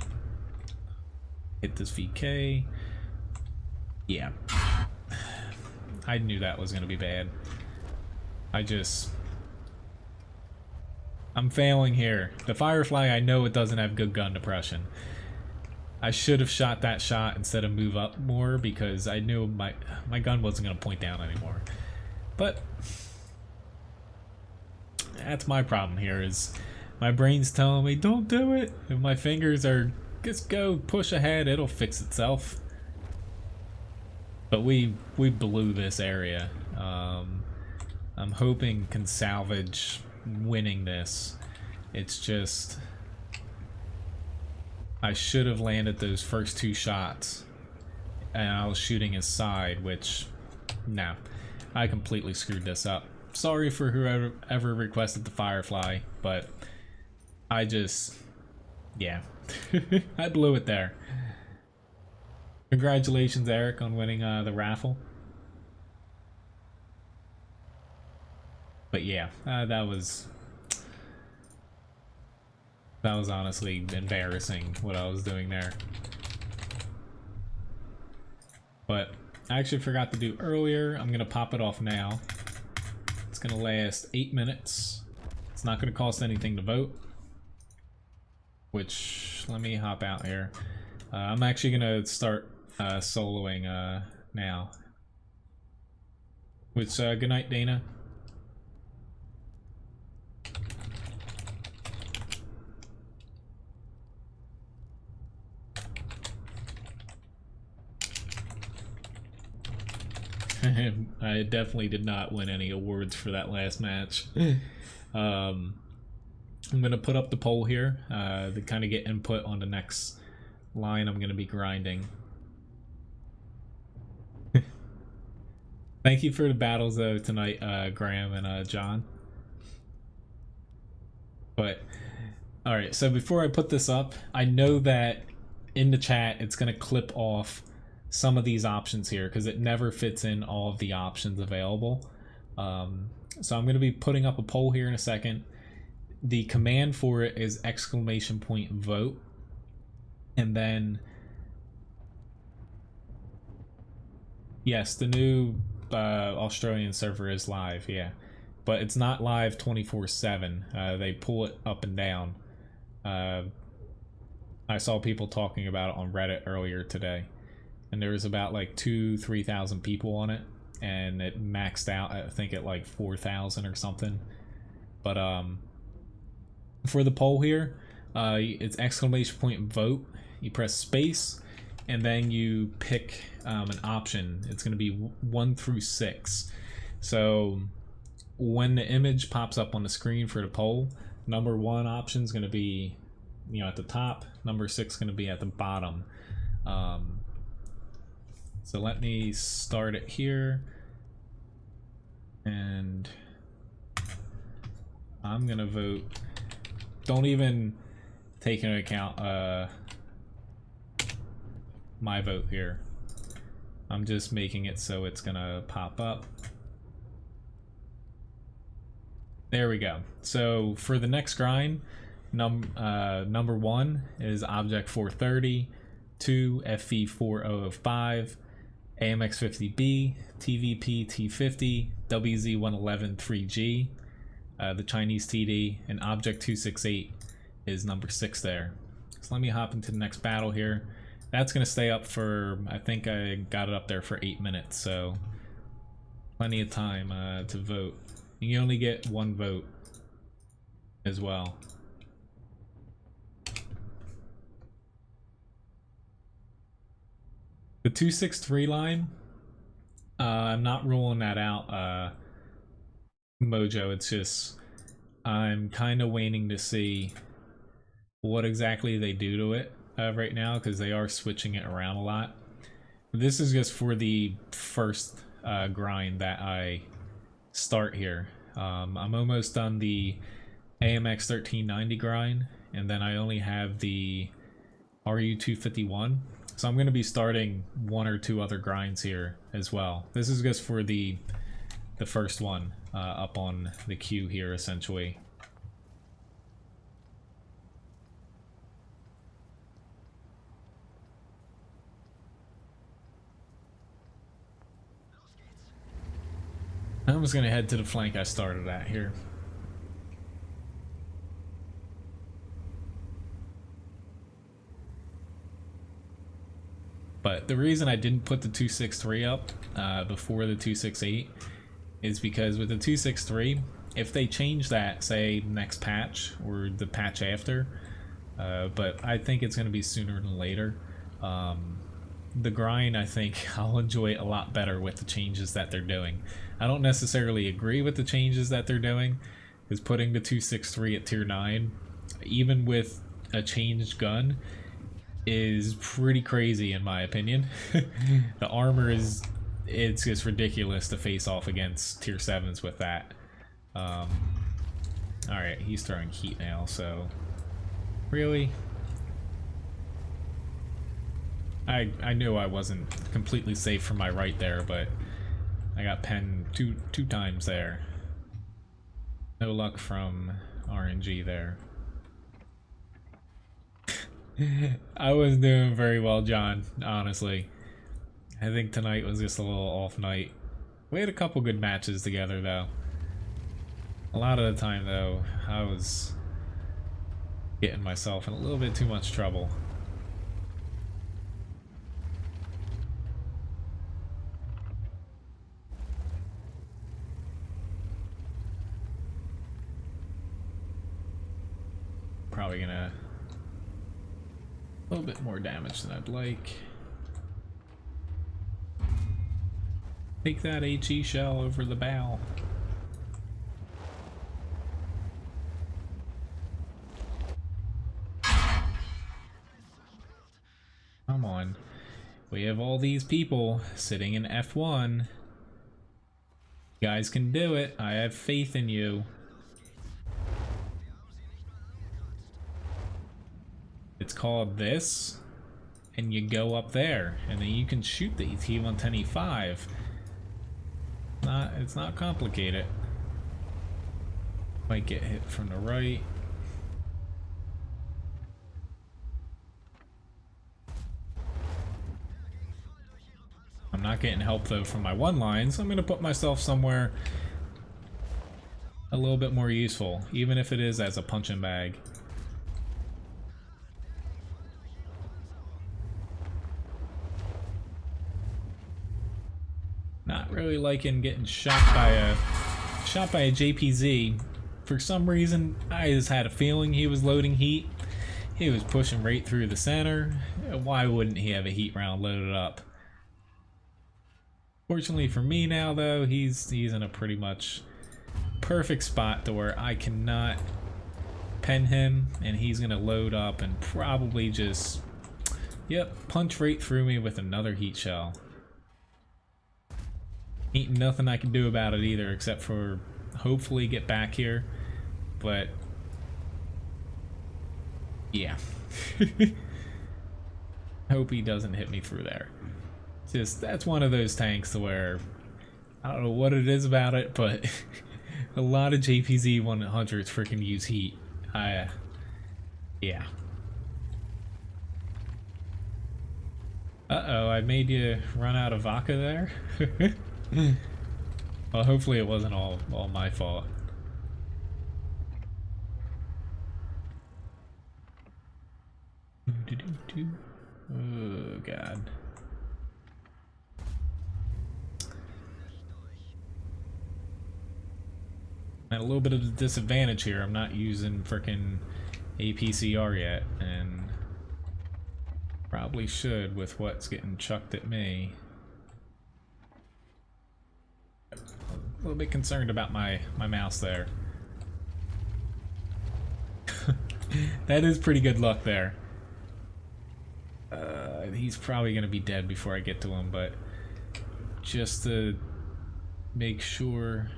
hit this VK. Yeah. I knew that was gonna be bad. I'm failing here. The Firefly, I know it doesn't have good gun depression. I should have shot that shot instead of move up more, because I knew my gun wasn't gonna point down anymore. But that's my problem here, is my brain's telling me, don't do it. And my fingers are, just go, push ahead, it'll fix itself. But we blew this area. I'm hoping can salvage winning this. It's just, I should have landed those first two shots, and I was shooting his side, which, no, I completely screwed this up. sorry for whoever ever requested the Firefly, but I just, yeah, I blew it there. Congratulations, Eric, on winning the raffle. But yeah, that was honestly embarrassing what I was doing there. But I actually forgot to do earlier. I'm gonna pop it off now. It's gonna last 8 minutes. It's not gonna cost anything to vote. Which, let me hop out here. I'm actually gonna start soloing now. Which, good night, Dana. I definitely did not win any awards for that last match. I'm gonna put up the poll here to kind of get input on the next line I'm gonna be grinding. Thank you for the battles though tonight, Graham and John. But alright, so before I put this up, I know that in the chat it's gonna clip off some of these options here because it never fits in all of the options available. So I'm going to be putting up a poll here in a second. The command for it is !vote, and then yes, the new Australian server is live, yeah, but it's not live 24/7. They pull it up and down. I saw people talking about it on Reddit earlier today. And there was about like 2,000-3,000 people on it, and it maxed out I think at like 4,000 or something. But for the poll here, it's !vote. You press space, and then you pick an option. It's going to be 1 through 6. So when the image pops up on the screen for the poll, number 1 option is going to be, you know, at the top. Number 6 is going to be at the bottom. So let me start it here, and I'm gonna vote. Don't even take into account my vote here. I'm just making it so it's gonna pop up. There we go. So for the next grind, number 1 is Object 430, 2 FV4005, AMX50B, TVP T50, WZ111 3G, the Chinese TD, and Object 268 is number 6 there. So let me hop into the next battle here. That's going to stay up for, I think I got it up there for 8 minutes, so plenty of time to vote. You only get 1 vote as well. The 263 line, I'm not ruling that out, Mojo. It's just I'm kind of waiting to see what exactly they do to it right now, because they are switching it around a lot. This is just for the first grind that I start here. I'm almost done the AMX 1390 grind, and then I only have the RU251. So I'm going to be starting 1 or 2 other grinds here as well. This is just for the first one up on the queue here, essentially. I'm just going to head to the flank I started at here. But the reason I didn't put the 263 up before the 268 is because with the 263, if they change that, say, next patch or the patch after, but I think it's going to be sooner than later, the grind, I think I'll enjoy it a lot better with the changes that they're doing. I don't necessarily agree with the changes that they're doing, because putting the 263 at tier 9, even with a changed gun, is pretty crazy in my opinion. The armor is, it's just ridiculous to face off against tier 7s with that. Alright, he's throwing heat now, so... Really? I knew I wasn't completely safe from my right there, but I got penned two times there. No luck from RNG there. I wasn't doing very well, John, honestly. I think tonight was just a little off night. We had a couple good matches together, though. A lot of the time, though, I was getting myself in a little bit too much trouble. Probably gonna... a little bit more damage than I'd like. Take that HE shell over the bow. Come on. We have all these people sitting in F1. You guys can do it. I have faith in you. It's called this, and you go up there, and then you can shoot the T-110E5. It's not complicated. Might get hit from the right. I'm not getting help though from my one line, so I'm gonna put myself somewhere a little bit more useful, even if it is as a punching bag. Not really liking getting shot by a JPZ. For some reason, I just had a feeling he was loading heat. He was pushing right through the center. Why wouldn't he have a heat round loaded up? Fortunately for me now, though, he's in a pretty much perfect spot to where I cannot pen him, and he's gonna load up and probably just, yep, punch right through me with another heat shell. Ain't nothing I can do about it either, except for hopefully get back here. But yeah. Hope he doesn't hit me through there. Just, that's one of those tanks to where I don't know what it is about it, but a lot of JPZ 100s freaking use heat. Yeah. Uh-oh, I made you run out of vodka there? Well, hopefully it wasn't all my fault. Oh, God. At a little bit of a disadvantage here. I'm not using frickin' APCR yet, and probably should with what's getting chucked at me. A little bit concerned about my mouse there. That is pretty good luck there. He's probably gonna be dead before I get to him, but just to make sure.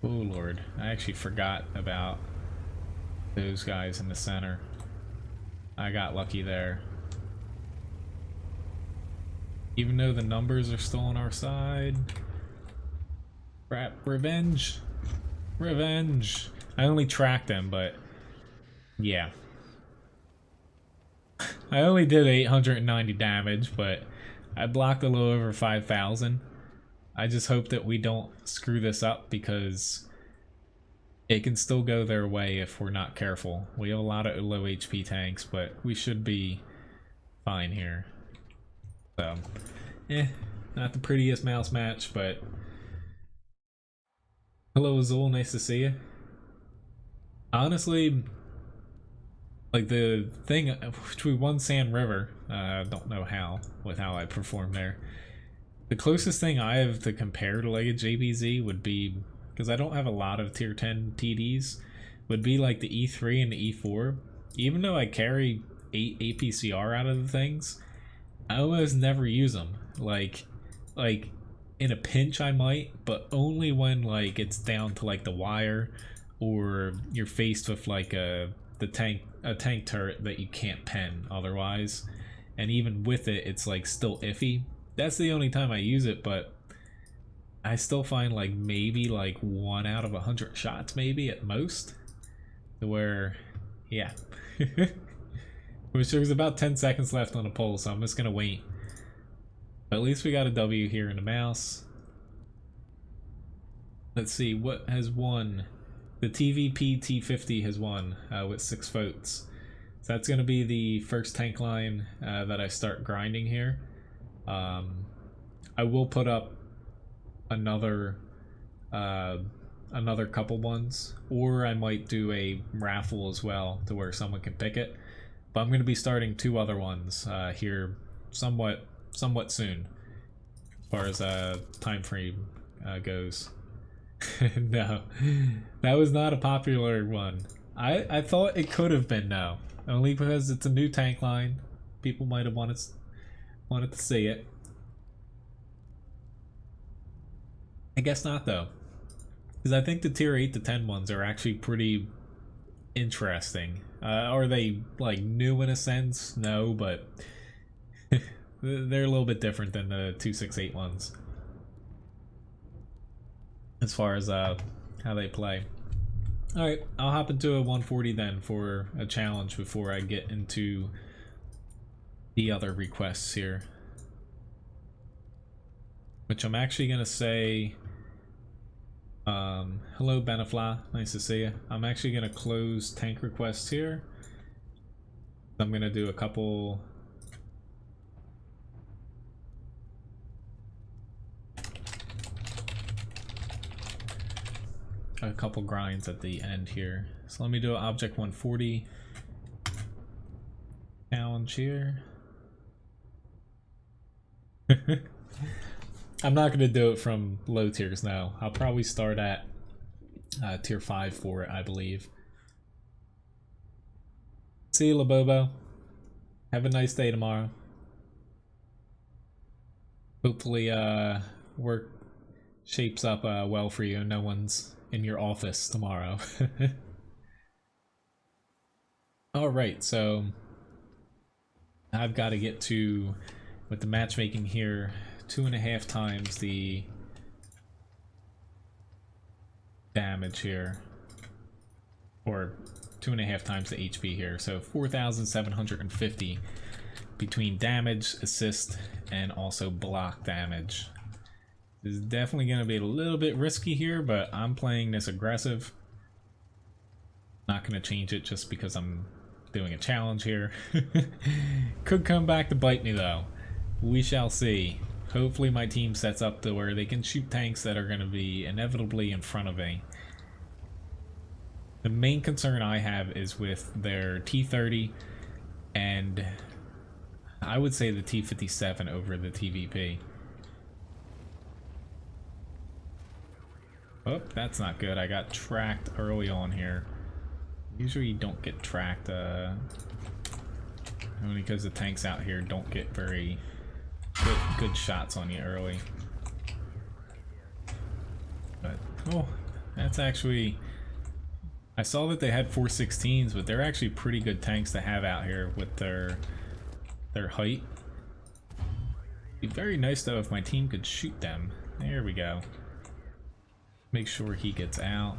Oh Lord, I actually forgot about those guys in the center. I got lucky there. Even though the numbers are still on our side. Crap, revenge! Revenge! I only tracked them, but yeah. I only did 890 damage, but I blocked a little over 5,000. I just hope that we don't screw this up, because it can still go their way if we're not careful. We have a lot of low HP tanks, but we should be fine here. So, not the prettiest mouse match, but hello Azul, nice to see you. Honestly, like the thing, which we won Sand River, I don't know how, with how I performed there. The closest thing I have to compare to like a JBZ would be, because I don't have a lot of tier 10 TDs, would be like the E3 and the E4. Even though I carry 8 APCR out of the things, I almost never use them. Like in a pinch I might, but only when like it's down to like the wire, or you're faced with like a tank turret that you can't pen otherwise, and even with it it's like still iffy. That's the only time I use it, but I still find like maybe like 1 out of 100 shots maybe at most, where yeah. Which there's about 10 seconds left on the poll, so I'm just gonna wait. But at least we got a W here in the mouse. Let's see what has won. The TVP T50 has won with 6 votes. So that's gonna be the first tank line that I start grinding here. I will put up another couple ones, or I might do a raffle as well to where someone can pick it. But I'm going to be starting 2 other ones here somewhat soon, as far as time frame goes. No, that was not a popular one. I thought it could have been, no, only because it's a new tank line. People might have wanted to see it. I guess not though, because I think the tier 8 to 10 ones are actually pretty interesting. Are they like new in a sense? No, but they're a little bit different than the 268 ones as far as how they play. Alright, I'll hop into a 140 then for a challenge before I get into the other requests here, which I'm actually gonna say hello Benefla, nice to see you. I'm actually gonna close tank requests here. I'm gonna do a couple grinds at the end here. So let me do an object 140 challenge here. I'm not going to do it from low tiers now. I'll probably start at tier 5 for it, I believe. See you, Labobo. Have a nice day tomorrow. Hopefully work shapes up well for you and no one's in your office tomorrow. Alright, so I've got to get to, with the matchmaking here, 2.5 times the damage here, or 2.5 times the HP here, so 4,750 between damage, assist, and also block damage. This is definitely going to be a little bit risky here, but I'm playing this aggressive. Not going to change it just because I'm doing a challenge here. Could come back to bite me though. We shall see. Hopefully my team sets up to where they can shoot tanks that are going to be inevitably in front of me. The main concern I have is with their T30 and I would say the T57 over the TVP. Oh, that's not good. I got tracked early on here. Usually you don't get tracked, only because the tanks out here don't get very good shots on you early. But, oh, that's actually... I saw that they had 416s, but they're actually pretty good tanks to have out here with their height. It'd be very nice though if my team could shoot them. There we go. Make sure he gets out.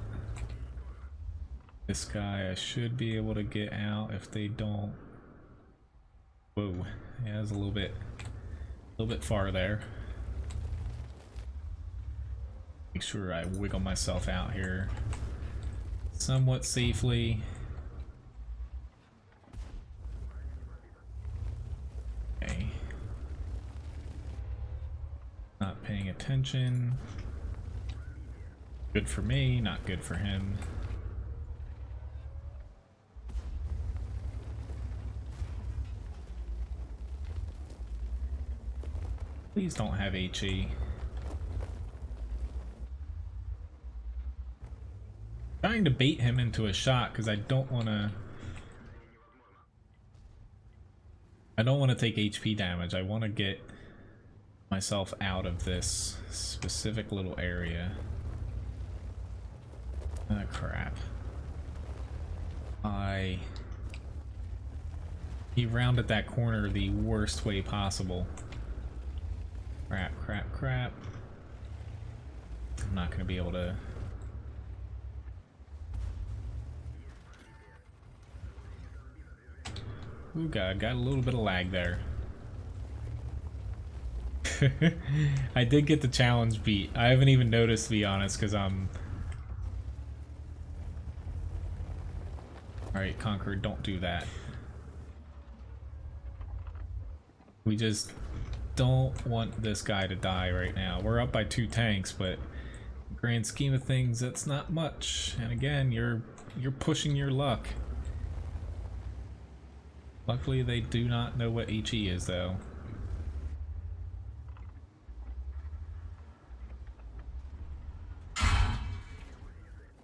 This guy I should be able to get out if they don't. Whoa, yeah, it's a little bit far there. Make sure I wiggle myself out here somewhat safely. Okay. Not paying attention. Good for me, not good for him. Please don't have HE. Trying to bait him into a shot because I don't want to take HP damage. I want to myself out of this specific little area. Oh crap. He rounded that corner the worst way possible. Crap, crap, crap. I'm not gonna be able to... Ooh god, got a little bit of lag there. I did get the challenge beat. I haven't even noticed, to be honest, because I'm... Alright, Conqueror, don't do that. We just don't want this guy to die right now. We're up by 2 tanks, but in the grand scheme of things, that's not much. And again, you're pushing your luck. Luckily, they do not know what HE is, though.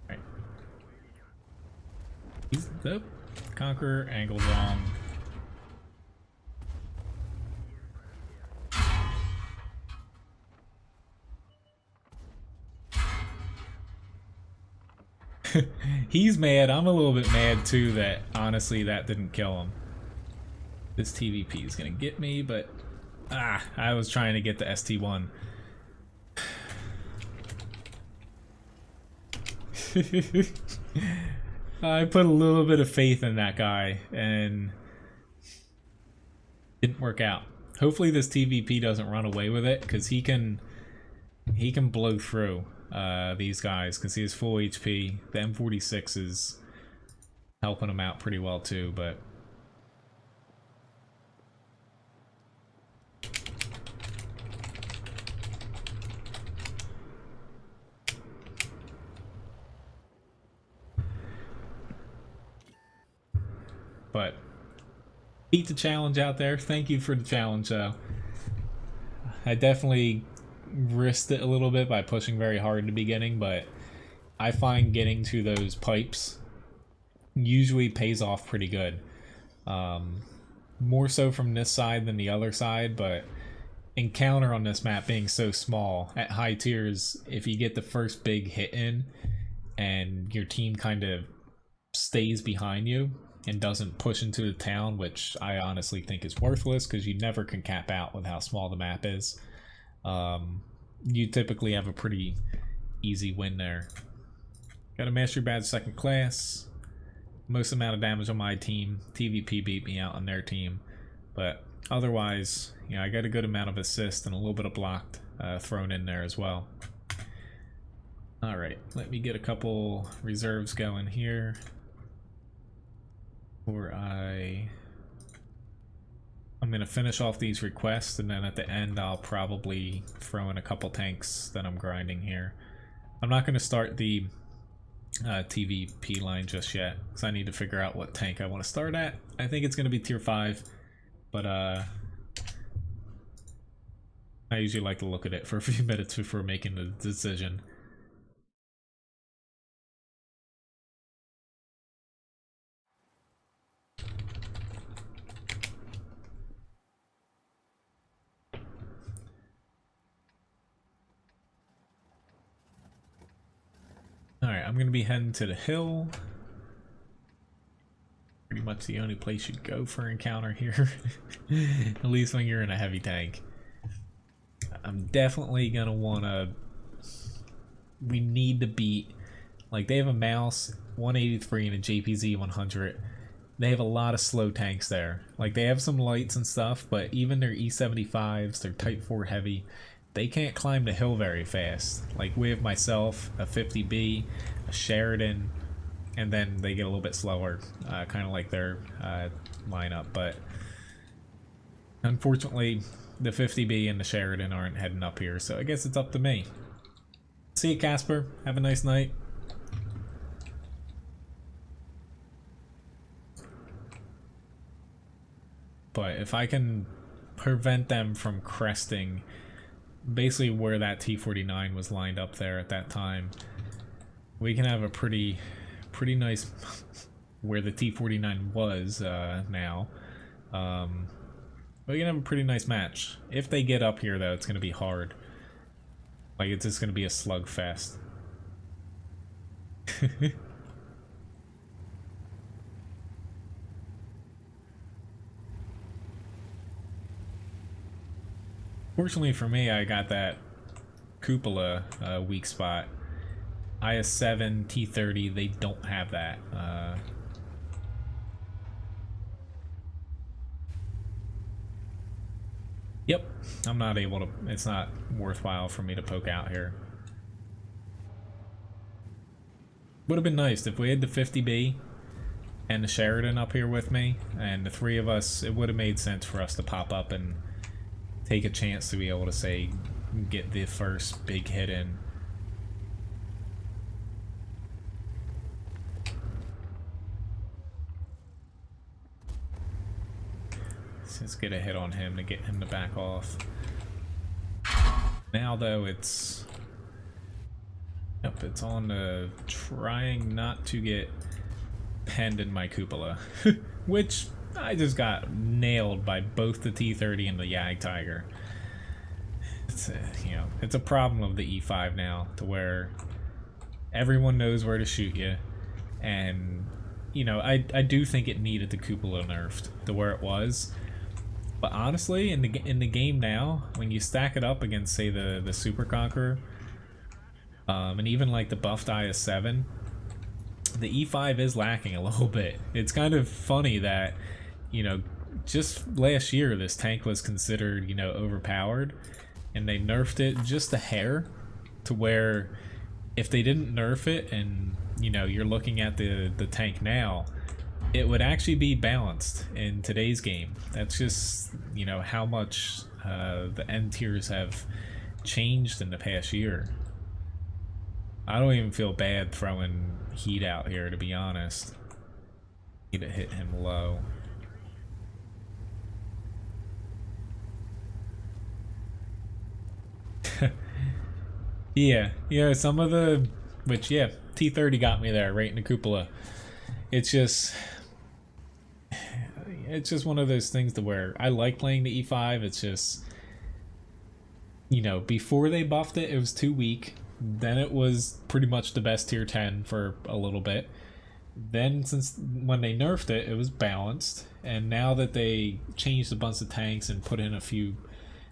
Right. Nope. Conqueror, angled wrong. He's mad. I'm a little bit mad too that honestly that didn't kill him. This TVP is gonna get me, but I was trying to get the ST1. I put a little bit of faith in that guy and didn't work out. Hopefully this TVP doesn't run away with it, because he can blow through these guys because he has full HP. The M46 is helping him out pretty well too, but beat the challenge out there. Thank you for the challenge though. I definitely risked it a little bit by pushing very hard in the beginning, but I find getting to those pipes usually pays off pretty good. More so from this side than the other side, but encounter on this map being so small, at high tiers, if you get the first big hit in and your team kind of stays behind you and doesn't push into the town, which I honestly think is worthless because you never can cap out with how small the map is, you typically have a pretty easy win there. Got a mastery badge 2nd class. Most amount of damage on my team. TVP beat me out on their team, but otherwise, you know, I got a good amount of assist and a little bit of blocked thrown in there as well. Alright, let me get a couple reserves going here. Or I'm gonna finish off these requests, and then at the end I'll probably throw in a couple tanks that I'm grinding here. I'm not gonna start the TVP line just yet, because I need to figure out what tank I want to start at. I think it's gonna be tier 5, but I usually like to look at it for a few minutes before making the decision. Alright, I'm gonna be heading to the hill. Pretty much the only place you'd go for encounter here. At least when you're in a heavy tank. I'm definitely gonna wanna... We need to beat... Like, they have a Mouse 183 and a JPZ 100. They have a lot of slow tanks there. Like, they have some lights and stuff, but even their E75s, their Type 4 heavy, they can't climb the hill very fast. Like, we have myself, a 50B, a Sheridan, and then they get a little bit slower, kind of like their lineup. But unfortunately, the 50B and the Sheridan aren't heading up here, so I guess it's up to me. See you, Casper. Have a nice night. But if I can prevent them from cresting basically where that T49 was lined up there at that time, we can have a pretty nice where the T49 was now. We can have a pretty nice match. If they get up here, though, it's going to be hard. Like, it's just going to be a slugfest. Fortunately for me, I got that cupola weak spot. IS-7, T-30, they don't have that. Yep, I'm not able to, it's not worthwhile for me to poke out here. Would have been nice if we had the 50B and the Sheridan up here with me, and the three of us, it would have made sense for us to pop up and take a chance to be able to, say, get the first big hit in. Let's get a hit on him to get him to back off. Now, though, it's... Yep, it's on to trying not to get penned in my cupola. Which I just got nailed by both the T-30 and the Yag Tiger. It's it's a problem of the E5 now, to where everyone knows where to shoot you. And, I do think it needed the cupola nerfed to where it was. But honestly, in the game now, when you stack it up against, say, the Super Conqueror, and even like the buffed IS-7, the E5 is lacking a little bit. It's kind of funny that, just last year this tank was considered, overpowered, and they nerfed it just a hair, to where if they didn't nerf it and, you're looking at the tank now, it would actually be balanced in today's game. That's just, how much the end tiers have changed in the past year. I don't even feel bad throwing heat out here, to be honest. Need to hit him low. Yeah, some of the... Which, yeah, T-30 got me there, right in the cupola. It's just one of those things to where I like playing the E5. It's just, before they buffed it, it was too weak. Then it was pretty much the best tier 10 for a little bit. Then when they nerfed it, it was balanced. And now that they changed a bunch of tanks and put in a few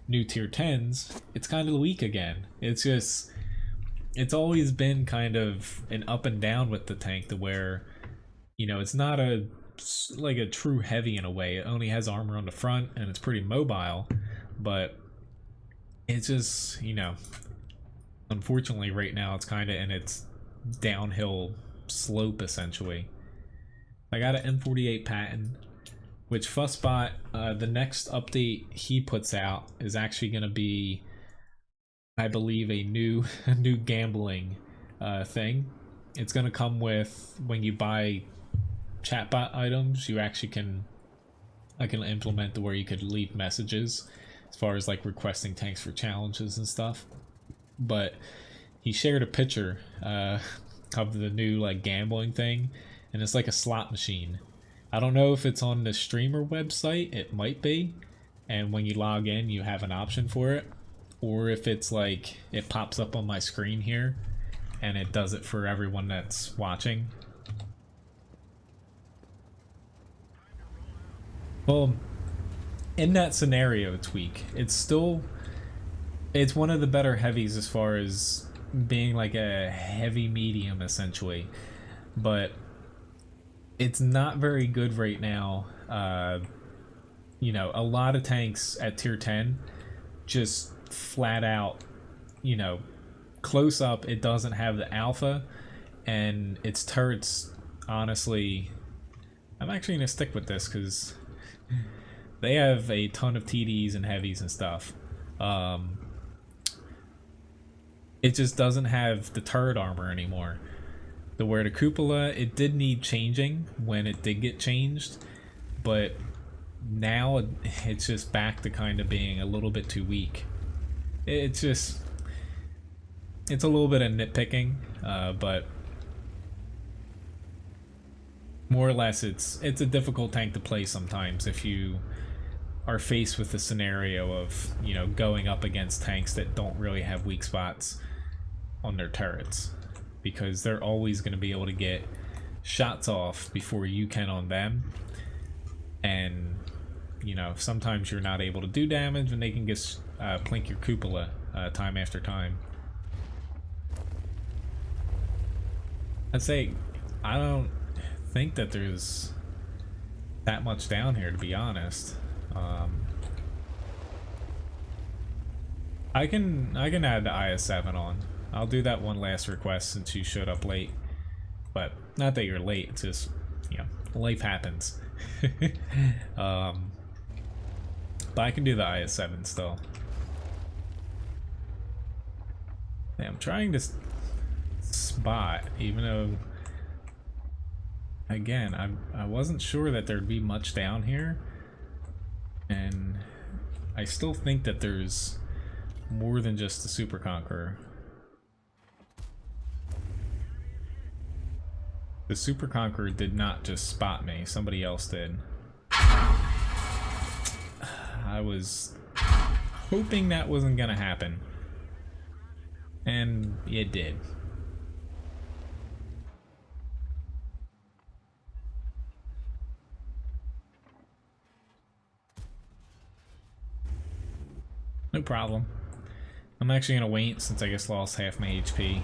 new tier 10s, it's kind of weak again. It's always been kind of an up and down with the tank, to where, it's not like a true heavy in a way. It only has armor on the front and it's pretty mobile, but it's just, unfortunately right now it's kind of in its downhill slope essentially. I got an M48 patent, which Fussbot, the next update he puts out is actually going to be, I believe, a new gambling thing. It's going to come with, when you buy chatbot items, you actually I can implement where you could leave messages as far as like requesting tanks for challenges and stuff. But he shared a picture of the new like gambling thing, and it's like a slot machine. I don't know if it's on the streamer website, it might be, and when you log in you have an option for it, or if it's like it pops up on my screen here and it does it for everyone that's watching. Well, in that scenario, it's weak. It's one of the better heavies as far as being like a heavy medium essentially, but it's not very good right now. A lot of tanks at tier 10 just flat out, close up, it doesn't have the alpha, and its turrets, honestly, I'm actually gonna stick with this because they have a ton of TDs and heavies and stuff. It just doesn't have the turret armor anymore. Where the cupola, it did need changing when it did get changed, but now it's just back to kind of being a little bit too weak. It's a little bit of nitpicking, but more or less it's a difficult tank to play sometimes if you are faced with the scenario of, you know, going up against tanks that don't really have weak spots on their turrets, because they're always going to be able to get shots off before you can on them. And, you know, sometimes you're not able to do damage and they can just plink your cupola time after time. I'd say I don't think that there's that much down here, to be honest. I can add the IS-7 on. I'll do that one last request since you showed up late. But not that you're late, it's just, you know, life happens. But I can do the IS-7 still. Yeah, I'm trying to spot, even though, again, I wasn't sure that there'd be much down here, and I still think that there's more than just the Super Conqueror. The Super Conqueror did not just spot me, somebody else did. I was hoping that wasn't gonna happen, and it did. No problem. I'm actually gonna wait since I just lost half my HP.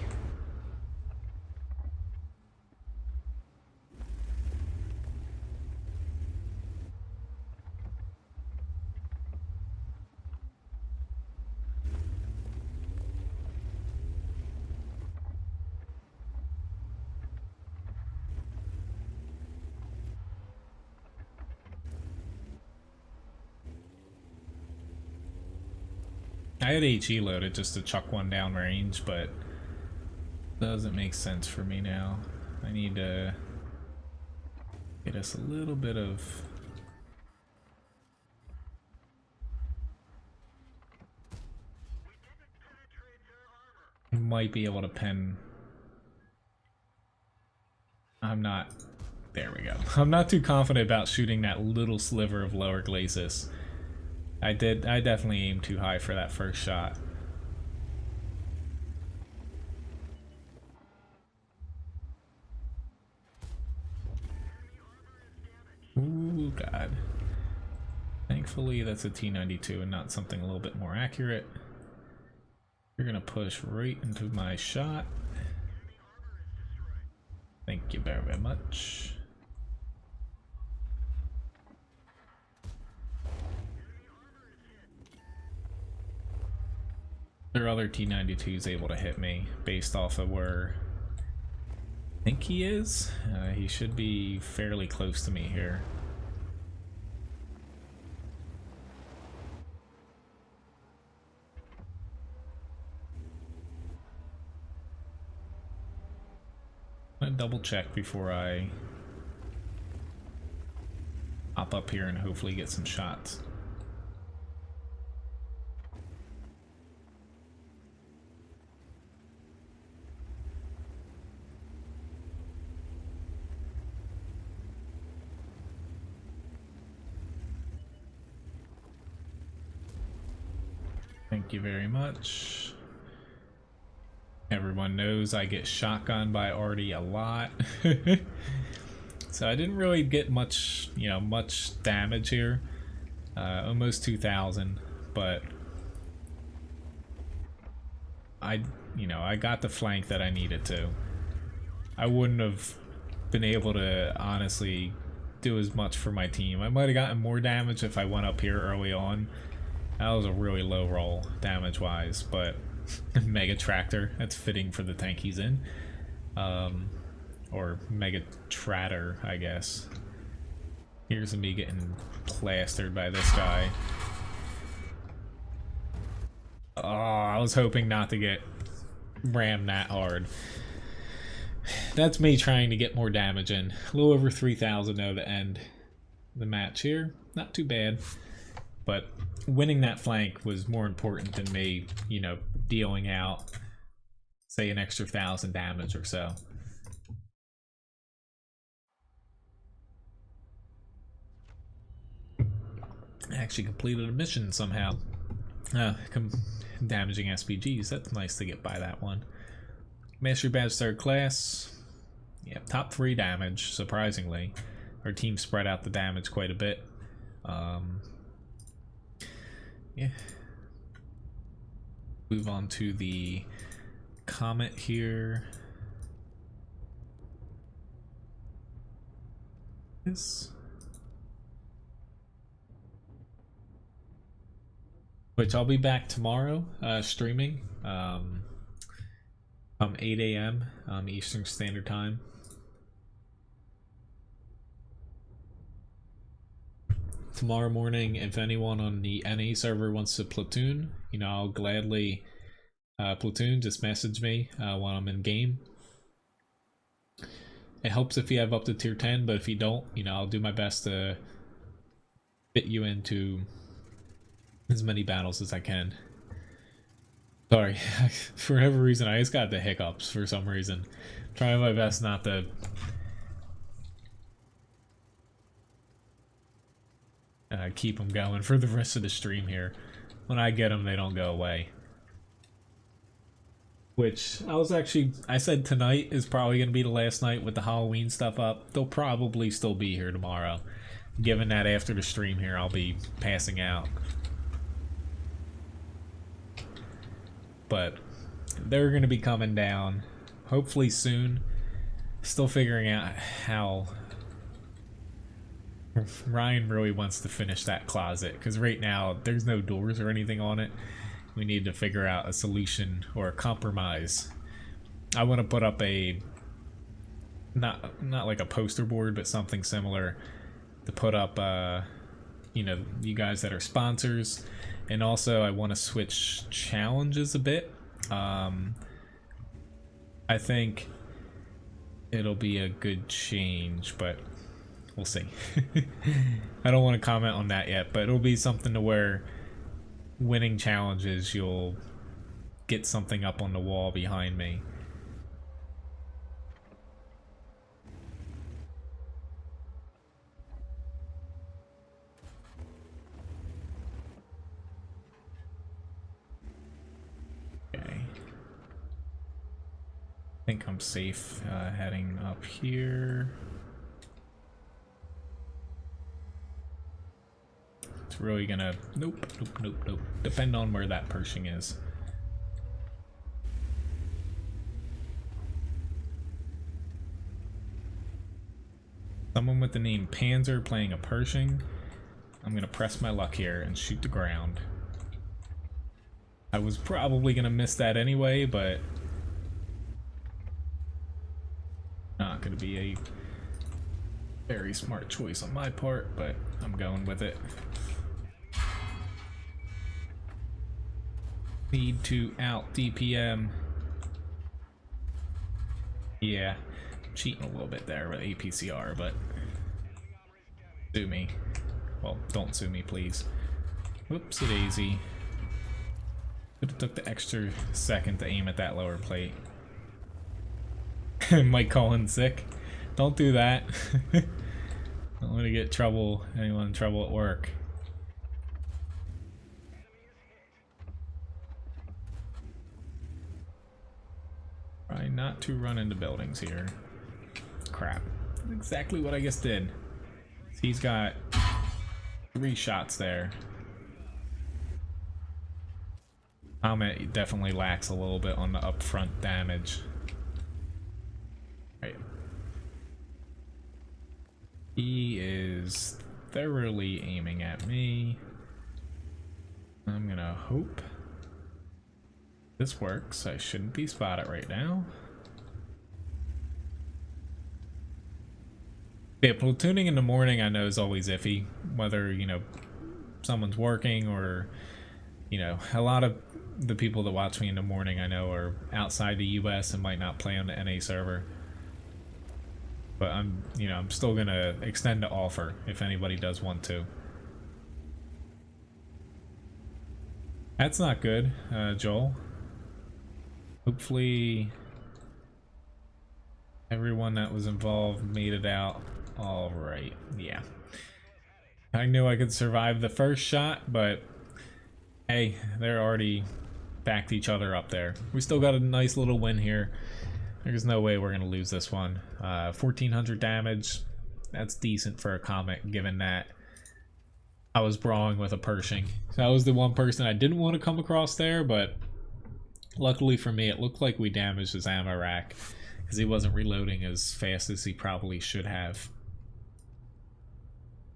I had HE loaded just to chuck one down range, but doesn't make sense for me now. I need to get us a little bit of... Might be able to pen... I'm not... There we go. I'm not too confident about shooting that little sliver of lower glacis. I definitely aimed too high for that first shot. Ooh, God. Thankfully that's a T92 and not something a little bit more accurate. You're gonna push right into my shot. Thank you very, very much. Their other T92 is able to hit me based off of where I think he is. He should be fairly close to me here. I'm gonna double check before I hop up here and hopefully get some shots. Thank you very much. Everyone knows I get shotgunned by Artie a lot. So I didn't really get much, you know, much damage here. Almost 2,000, but I got the flank that I needed to. I wouldn't have been able to honestly do as much for my team. I might have gotten more damage if I went up here early on. That was a really low roll damage-wise, but Mega Tractor, that's fitting for the tank he's in. Or Mega Tratter, I guess. Here's me getting plastered by this guy. Oh, I was hoping not to get rammed that hard. That's me trying to get more damage in. A little over 3,000 though to end the match here. Not too bad. But winning that flank was more important than me, you know, dealing out, say, an extra 1,000 damage or so. I actually completed a mission somehow. Damaging SPGs. That's nice to get by that one. Mastery badge 3rd class. Yeah, top 3 damage, surprisingly. Our team spread out the damage quite a bit. Yeah. Move on to the Comet here. This. Which I'll be back tomorrow, streaming, from 8 a.m. Eastern Standard Time. Tomorrow morning, if anyone on the NA server wants to platoon, you know, I'll gladly platoon. Just message me while I'm in game. It helps if you have up to tier 10, but if you don't, you know, I'll do my best to fit you into as many battles as I can. Sorry, for whatever reason, I just got the hiccups for some reason. Trying my best not to keep them going for the rest of the stream here. When I get them, they don't go away. Which, I said tonight is probably going to be the last night with the Halloween stuff up. They'll probably still be here tomorrow. Given that after the stream here, I'll be passing out. But they're going to be coming down hopefully soon. Still figuring out how Ryan really wants to finish that closet, because right now there's no doors or anything on it. We need to figure out a solution or a compromise. I want to put up a not like a poster board, but something similar to put up you know, you guys that are sponsors. And also I want to switch challenges a bit. I think it'll be a good change, but we'll see. I don't want to comment on that yet, but it'll be something to where winning challenges, you'll get something up on the wall behind me. Okay. I think I'm safe heading up here. It's really gonna nope. Depend on where that Pershing is. Someone with the name Panzer playing a Pershing. I'm gonna press my luck here and shoot the ground. I was probably gonna miss that anyway, but not gonna be a very smart choice on my part, but I'm going with it. Need to out DPM. Yeah, cheating a little bit there with APCR, but sue me. Well, don't sue me, please. Whoopsie daisy. Could have took the extra second to aim at that lower plate. Mike calling sick. Don't do that. Don't want to get anyone in trouble at work. Try not to run into buildings here. Crap. That's exactly what I just did. He's got 3 shots there. Comet definitely lacks a little bit on the upfront damage. Right. He is thoroughly aiming at me. I'm gonna hope this works. I shouldn't be spotted right now. Yeah, platooning in the morning I know is always iffy. Whether, you know, someone's working or, you know, a lot of the people that watch me in the morning I know are outside the US and might not play on the NA server. But I'm still gonna extend the offer if anybody does want to. That's not good, Joel. Hopefully everyone that was involved made it out all right. Yeah. I knew I could survive the first shot, but hey, they're already backed each other up there. We still got a nice little win here. There's no way we're gonna lose this one. 1400 damage. That's decent for a comet, given that I was brawling with a Pershing. So that was the one person I didn't want to come across there, but luckily for me, it looked like we damaged his ammo rack because he wasn't reloading as fast as he probably should have.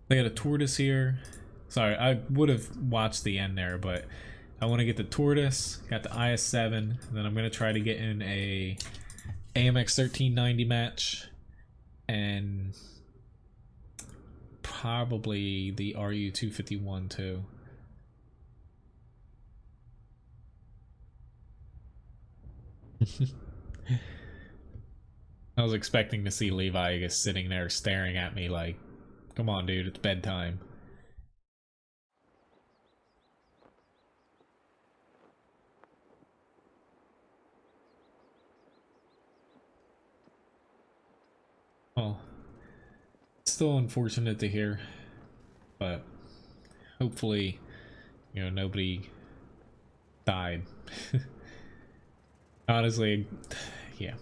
They got a tortoise here. Sorry, I would have watched the end there, but I want to get the tortoise, got the IS-7, and then I'm going to try to get in a AMX 1390 match, and probably the RU 251 too. I was expecting to see Levi just sitting there staring at me like, come on dude, it's bedtime. Well, still unfortunate to hear, but hopefully, you know, nobody died. Honestly, yeah,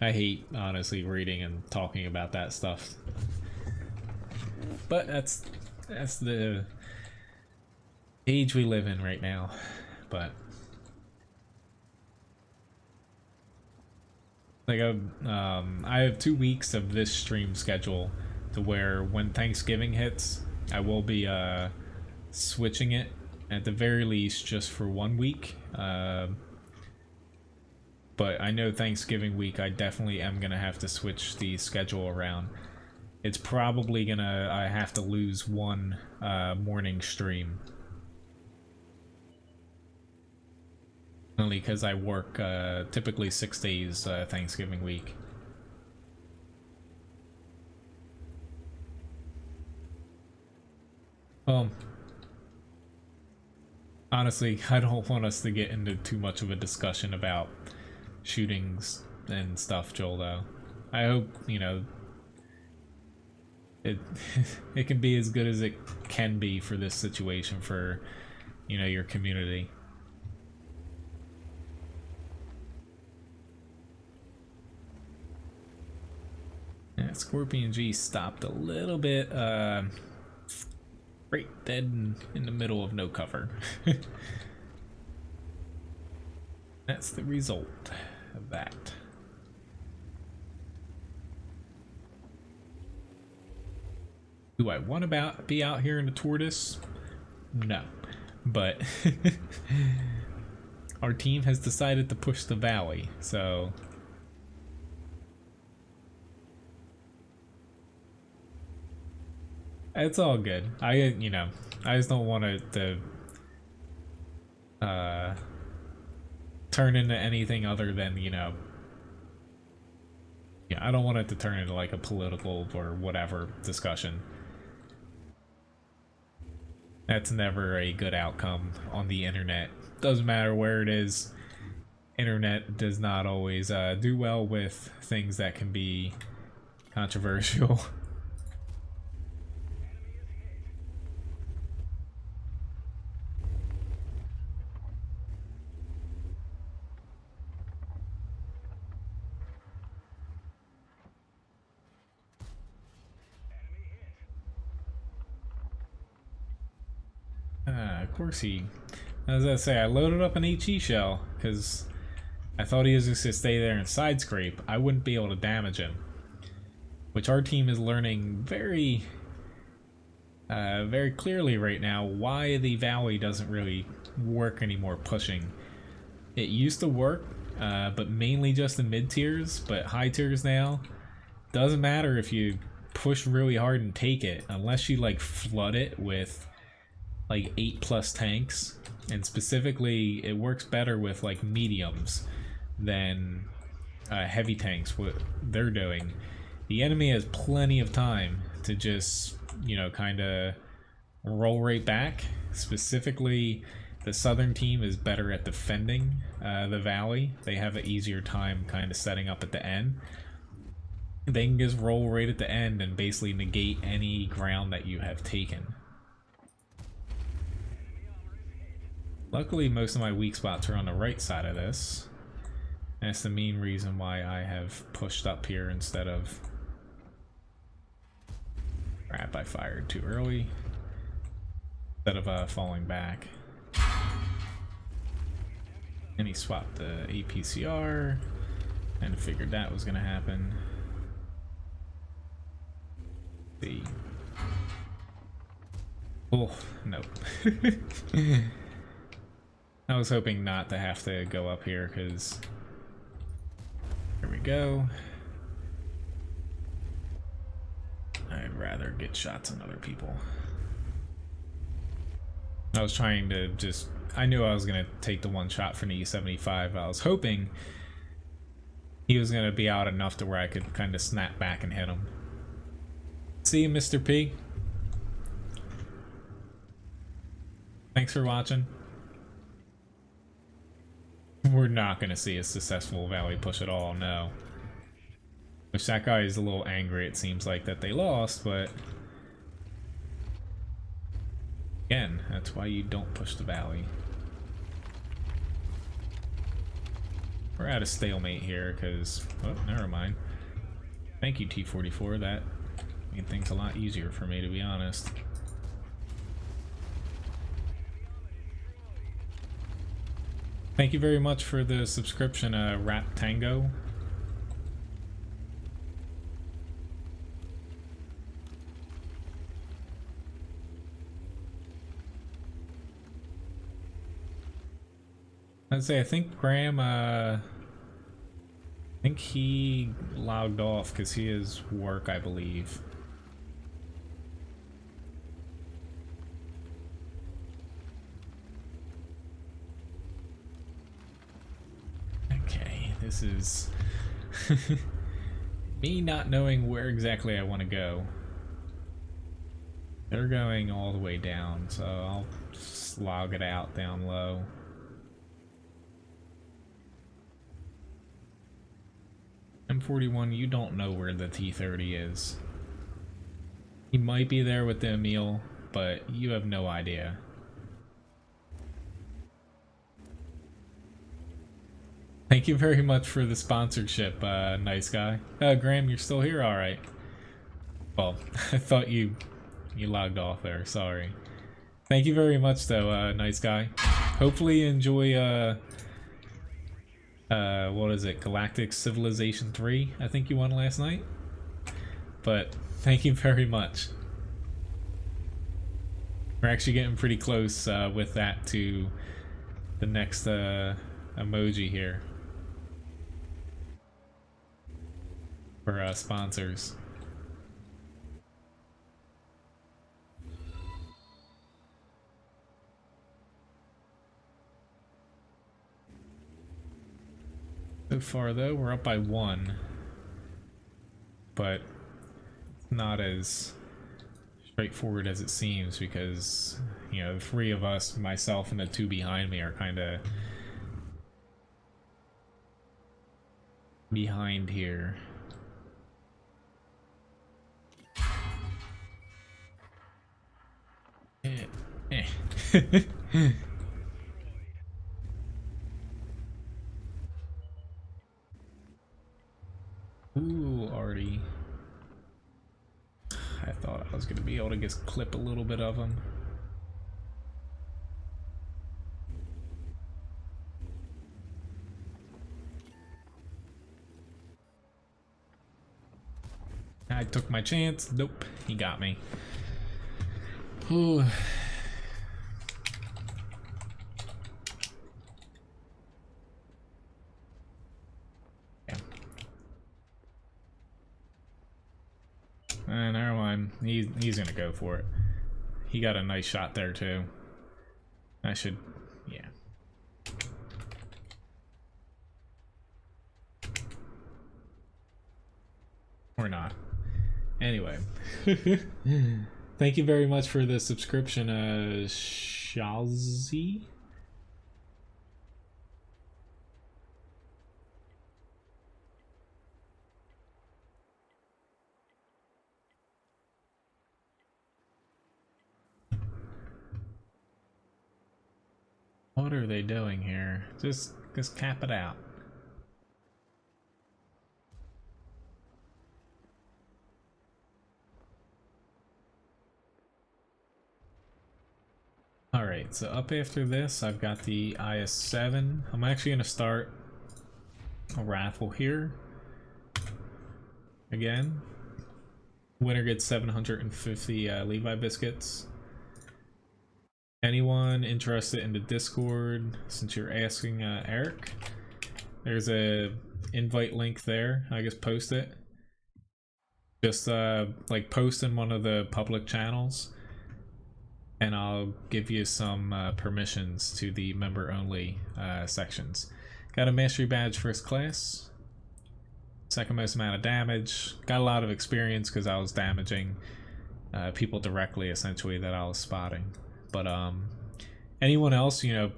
I hate honestly reading and talking about that stuff, but that's the age we live in right now. But like I have 2 weeks of this stream schedule to where when Thanksgiving hits, I will be switching it at the very least just for 1 week. But I know Thanksgiving week I definitely am gonna have to switch the schedule around. It's probably gonna I have to lose one morning stream. Only because I work typically 6 days Thanksgiving week. Honestly, I don't want us to get into too much of a discussion about shootings and stuff, Joel, though. I hope, you know, it it can be as good as it can be for this situation for, you know, your community. Yeah, Scorpion G stopped a little bit right dead in the middle of no cover. That's the result of that. Do I want to be out here in the tortoise? No. But our team has decided to push the valley, so it's all good. I just don't want it to turn into anything other than, you know, yeah, I don't want it to turn into like a political or whatever discussion. That's never a good outcome on the internet. Doesn't matter where it is. Internet does not always do well with things that can be controversial. Of course he... As I say, I loaded up an HE shell because I thought he was just going to stay there and side scrape. I wouldn't be able to damage him. Which our team is learning very clearly right now why the Valley doesn't really work anymore pushing. It used to work, but mainly just in mid tiers, but high tiers now. Doesn't matter if you push really hard and take it, unless you like flood it with like 8+ tanks, and specifically it works better with like mediums than heavy tanks, what they're doing. The enemy has plenty of time to just, you know, kind of roll right back. Specifically, the southern team is better at defending the valley. They have an easier time kind of setting up at the end. They can just roll right at the end and basically negate any ground that you have taken. Luckily, most of my weak spots are on the right side of this. And that's the main reason why I have pushed up here instead of... Crap, I fired too early. Instead of falling back. And he swapped the APCR. And figured that was going to happen. See. Oh, nope. I was hoping not to have to go up here, because... Here we go. I'd rather get shots on other people. I was trying to just... I knew I was going to take the one shot from the E75. I was hoping he was going to be out enough to where I could kind of snap back and hit him. See you, Mr. P. Thanks for watching. We're not going to see a successful Valley push at all, no. Which that guy is a little angry, it seems like, that they lost, but... Again, that's why you don't push the Valley. We're at a stalemate here, because... Oh, never mind. Thank you, T44, that made things a lot easier for me, to be honest. Thank you very much for the subscription, Rap Tango. I'd say I think Graham, I think he logged off because he has work, I believe. Okay, this is me not knowing where exactly I want to go. They're going all the way down, so I'll just log it out down low. M41, you don't know where the T30 is. He might be there with the Emil, but you have no idea. Thank you very much for the sponsorship, nice guy. Graham, you're still here? Alright. Well, I thought you logged off there, sorry. Thank you very much though, nice guy. Hopefully you enjoy, what is it, Galactic Civilization 3, I think you won last night. But thank you very much. We're actually getting pretty close with that to the next emoji here for sponsors. So far though, we're up by 1, but it's not as straightforward as it seems because, you know, the 3 of us, myself and the 2 behind me, are kind of behind here. Ooh, already. I thought I was going to be able to just clip a little bit of them. I took my chance. Nope, he got me. Ooh. Never mind. He's gonna go for it. He got a nice shot there too. I should, yeah. Or not. Anyway. Thank you very much for the subscription, Shazi. What are they doing here? Just cap it out. Alright, so up after this, I've got the IS-7. I'm actually going to start a raffle here. Again. Winner gets 750 Levi biscuits. Anyone interested in the Discord, since you're asking, Eric, there's a invite link there. I guess post it. Just like post in one of the public channels, and I'll give you some permissions to the member only sections. Got a mastery badge first class, second most amount of damage. Got a lot of experience because I was damaging people directly, essentially, that I was spotting. But anyone else, you know,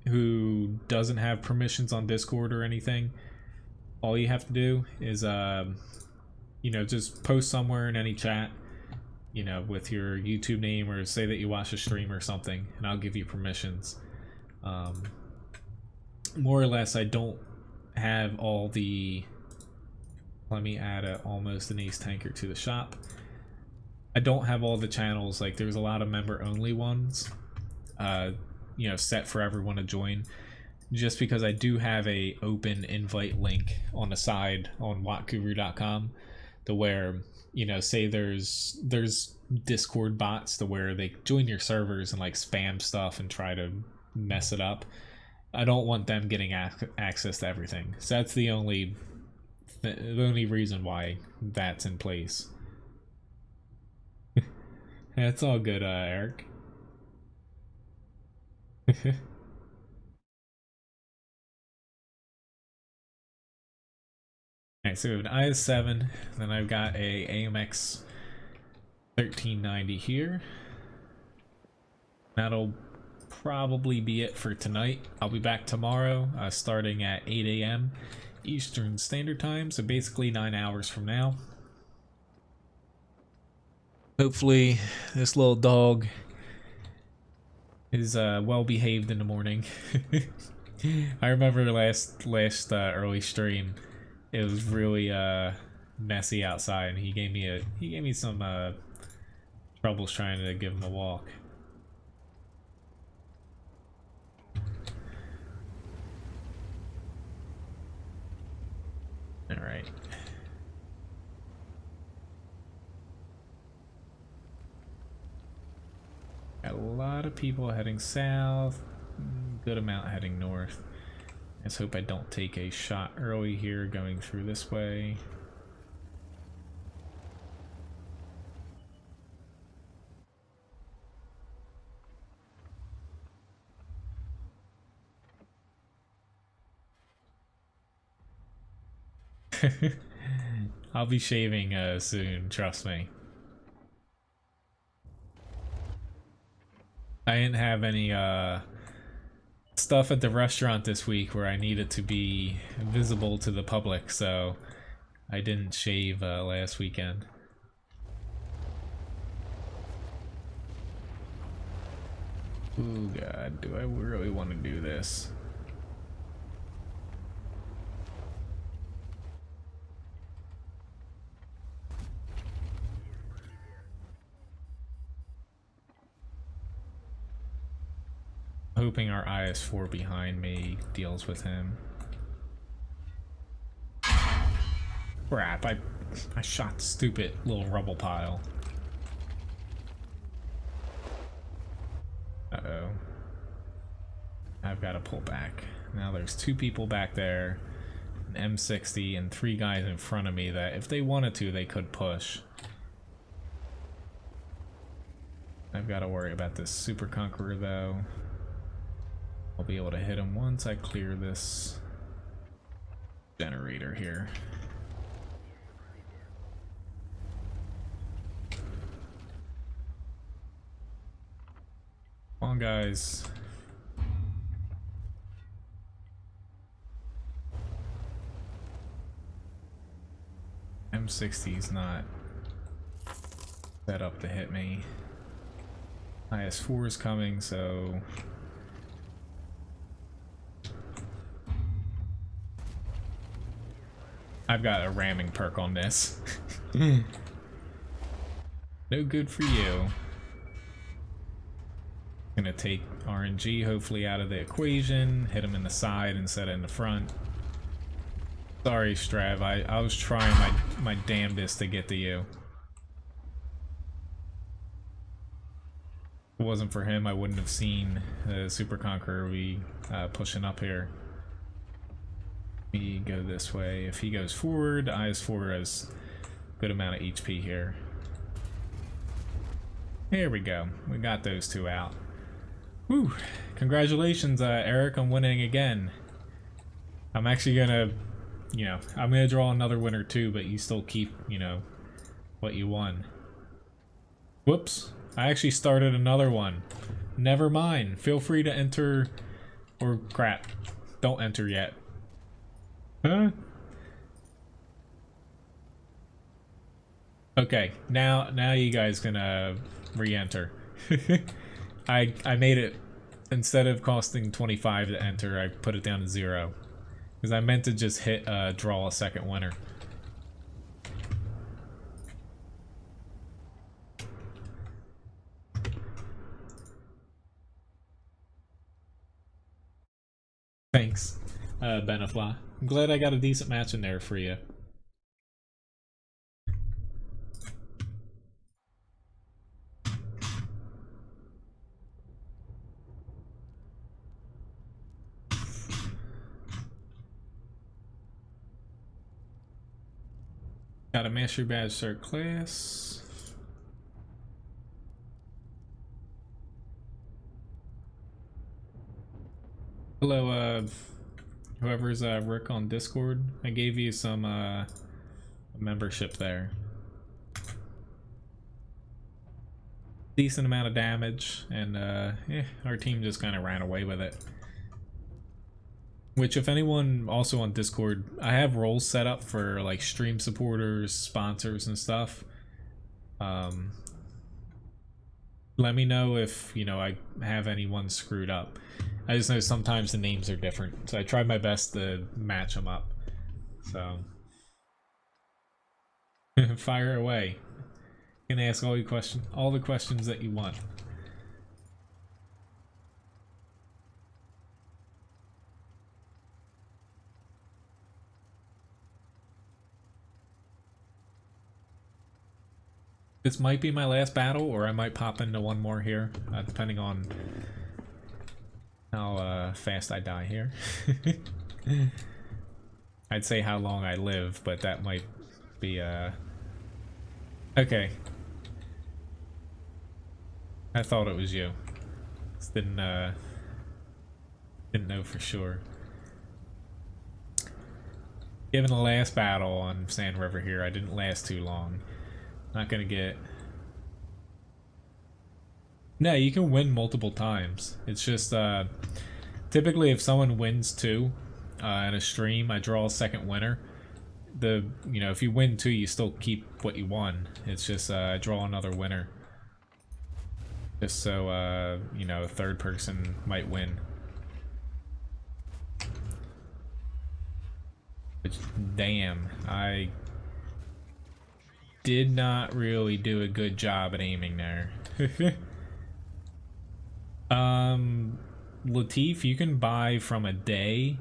who doesn't have permissions on Discord or anything, all you have to do is you know, just post somewhere in any chat, you know, with your YouTube name, or say that you watch a stream or something, and I'll give you permissions. More or less, I don't have all the... Let me add almost an ace tanker to the shop. I don't have all the channels. Like, there's a lot of member only ones, you know, set for everyone to join, just because I do have a open invite link on the side on WoTguru.com, to where, you know, say there's Discord bots to where they join your servers and like spam stuff and try to mess it up. I don't want them getting access to everything. So that's the only reason why that's in place. That's all good, Eric. Alright, so we have an IS-7, then I've got a AMX 1390 here. That'll probably be it for tonight. I'll be back tomorrow, starting at 8 a.m. Eastern Standard Time, so basically 9 hours from now. Hopefully this little dog is well behaved in the morning. I remember last early stream, it was really messy outside, and he gave me some troubles trying to give him a walk. All right. Got a lot of people heading south, good amount heading north. Let's hope I don't take a shot early here going through this way. I'll be shaving soon, trust me. I didn't have any stuff at the restaurant this week where I needed to be visible to the public, so I didn't shave last weekend. Oh god, do I really want to do this? Hoping our IS-4 behind me deals with him. Crap, I shot the stupid little rubble pile. Uh-oh. I've got to pull back. Now there's 2 people back there, an M60, and 3 guys in front of me that if they wanted to, they could push. I've got to worry about this Super Conqueror though. I'll be able to hit him once I clear this generator here. Come on, guys. M60's not set up to hit me. IS-4 is coming, so I've got a ramming perk on this. No good for you. Gonna take RNG hopefully out of the equation, hit him in the side instead of in the front. Sorry, Strav, I was trying my damnedest to get to you. If it wasn't for him, I wouldn't have seen the Super Conqueror be pushing up here. We go this way. If he goes forward, IS4 has a good amount of HP here. Here we go. We got those two out. Whew. Congratulations, Eric, on winning again. I'm actually gonna, you know, I'm gonna draw another winner too, but you still keep, you know, what you won. Whoops. I actually started another one. Never mind. Feel free to enter, or crap. Don't enter yet. Huh? Okay, now you guys can re-enter. I made it, instead of costing 25 to enter, I put it down to 0. Because I meant to just hit draw a second winner. Thanks, Benefla. I'm glad I got a decent match in there for you. Got a mastery badge third class. Hello, whoever's Rick on Discord. I gave you some membership there. Decent amount of damage, and yeah, our team just kind of ran away with it. Which, if anyone also on Discord, I have roles set up for like stream supporters, sponsors, and stuff. Let me know if, you know, I have anyone screwed up. I just know sometimes the names are different, so I try my best to match them up. So fire away. You can ask all the questions that you want. This might be my last battle, or I might pop into one more here, depending on how fast I die here. I'd say how long I live, but that might be okay. I thought it was you. Just didn't know for sure. Given the last battle on Sand River here, I didn't last too long. Not gonna get... No, you can win multiple times. It's just, typically if someone wins 2 in a stream, I draw a second winner. You know, if you win 2, you still keep what you won. It's just, I draw another winner. Just so, you know, a third person might win. Which, damn, I did not really do a good job at aiming there. Latif, you can buy from a day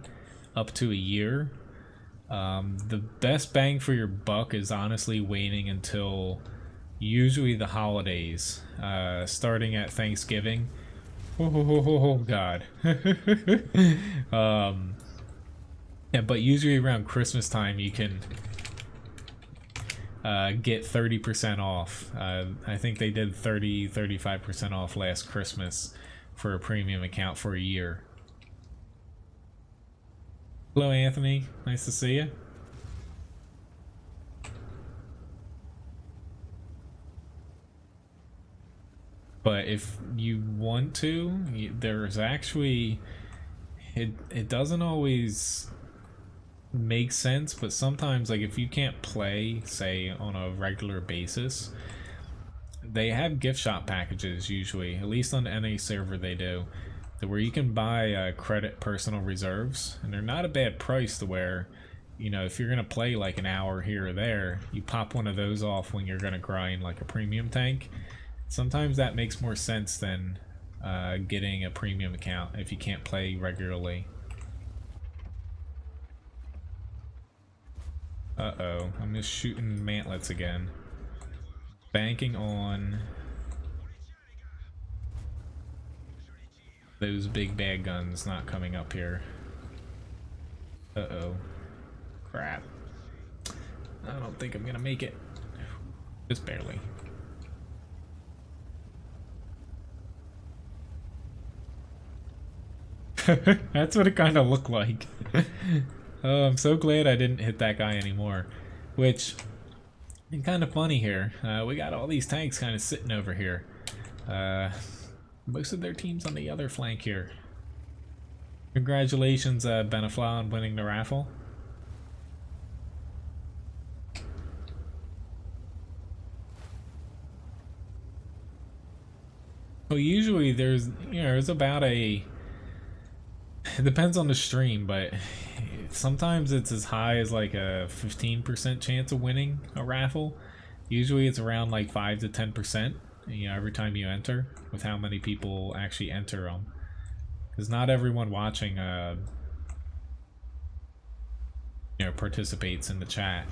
up to a year. The best bang for your buck is honestly waiting until usually the holidays, starting at Thanksgiving. Oh God. Yeah, but usually around Christmas time you can get 30% off. I think they did 35% off last Christmas for a premium account for a year. Hello, Anthony. Nice to see you. But if you want to, there's actually... It doesn't always make sense, but sometimes, like, if you can't play, say, on a regular basis, they have gift shop packages usually, at least on the NA server they do, where you can buy credit personal reserves, and they're not a bad price to where you know, if you're gonna play like an hour here or there, you pop one of those off when you're gonna grind like a premium tank. Sometimes that makes more sense than getting a premium account if you can't play regularly. Uh-oh, I'm just shooting mantlets again. Banking on those big bad guns not coming up here. Uh-oh. Crap. I don't think I'm gonna make it. Just barely. That's what it kind of looked like. Oh, I'm so glad I didn't hit that guy anymore. Which, it's kind of funny here. We got all these tanks kind of sitting over here. Most of their team's on the other flank here. Congratulations, Benefla, on winning the raffle. Well, usually there's, you know, there's about a... It depends on the stream, but sometimes it's as high as like a 15% chance of winning a raffle. Usually it's around like 5 to 10%, you know, every time you enter, with how many people actually enter them. Because not everyone watching, you know, participates in the chat.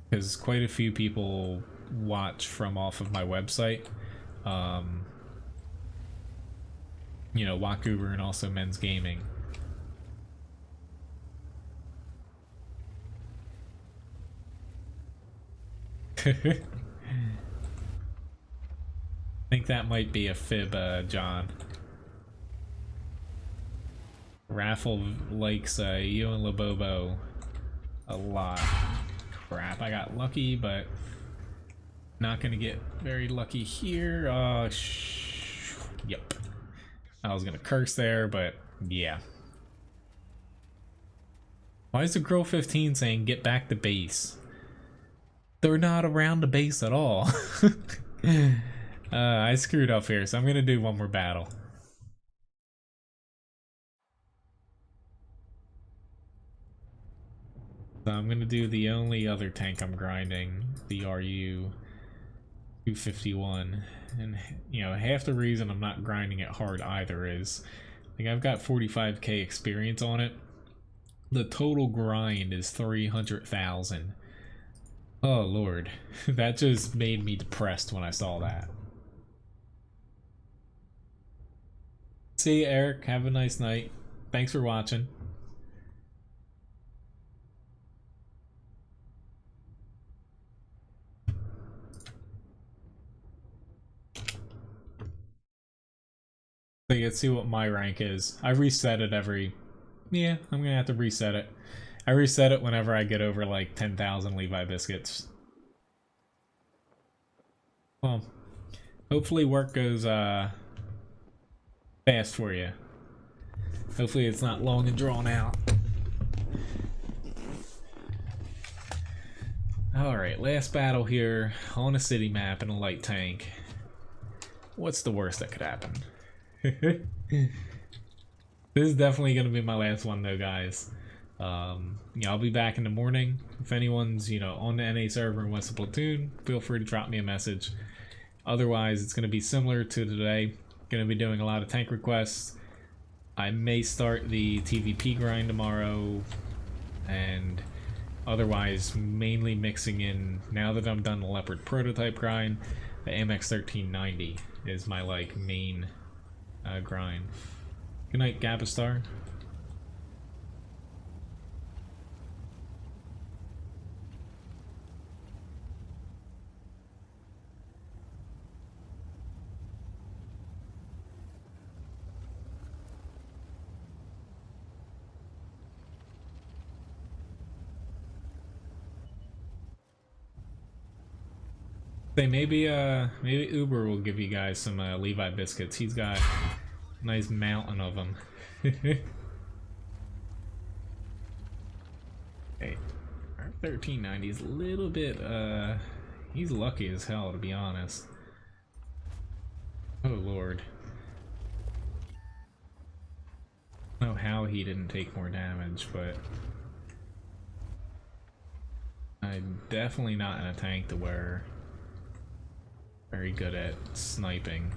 Because quite a few people watch from off of my website. You know, WoT and also Menz Gaming. I think that might be a fib, John. Raffle likes you and Labobo a lot. Crap, I got lucky, but not gonna get very lucky here. Yep. I was gonna curse there, but yeah. Why is the Girl 15 saying get back to base? They're not around the base at all. I screwed up here, so I'm gonna do one more battle. So I'm gonna do the only other tank I'm grinding, the RU 251, and you know, half the reason I'm not grinding it hard either is like I've got 45k experience on it. The total grind is 300,000. Oh lord, that just made me depressed when I saw that. See you, Eric, have a nice night. Thanks for watching. So let's see what my rank is. I reset it every... Yeah, I'm gonna have to reset it. I reset it whenever I get over like 10,000 Levi biscuits. Well, hopefully work goes fast for you. Hopefully it's not long and drawn out. Alright, last battle here on a city map in a light tank. What's the worst that could happen? This is definitely going to be my last one though, guys. Yeah, I'll be back in the morning. If anyone's, you know, on the NA server and wants to platoon, feel free to drop me a message. Otherwise, it's going to be similar to today. Going to be doing a lot of tank requests. I may start the TVP grind tomorrow, and otherwise mainly mixing in, now that I'm done the Leopard prototype grind, the MX 1390 is my like main grind. Good night, Gabastar. Say maybe maybe Uber will give you guys some Levi biscuits. He's got a nice mountain of them. Hey, our 1390 is a little bit he's lucky as hell, to be honest. Oh lord. I don't know how he didn't take more damage, but I'm definitely not in a tank to where very good at sniping.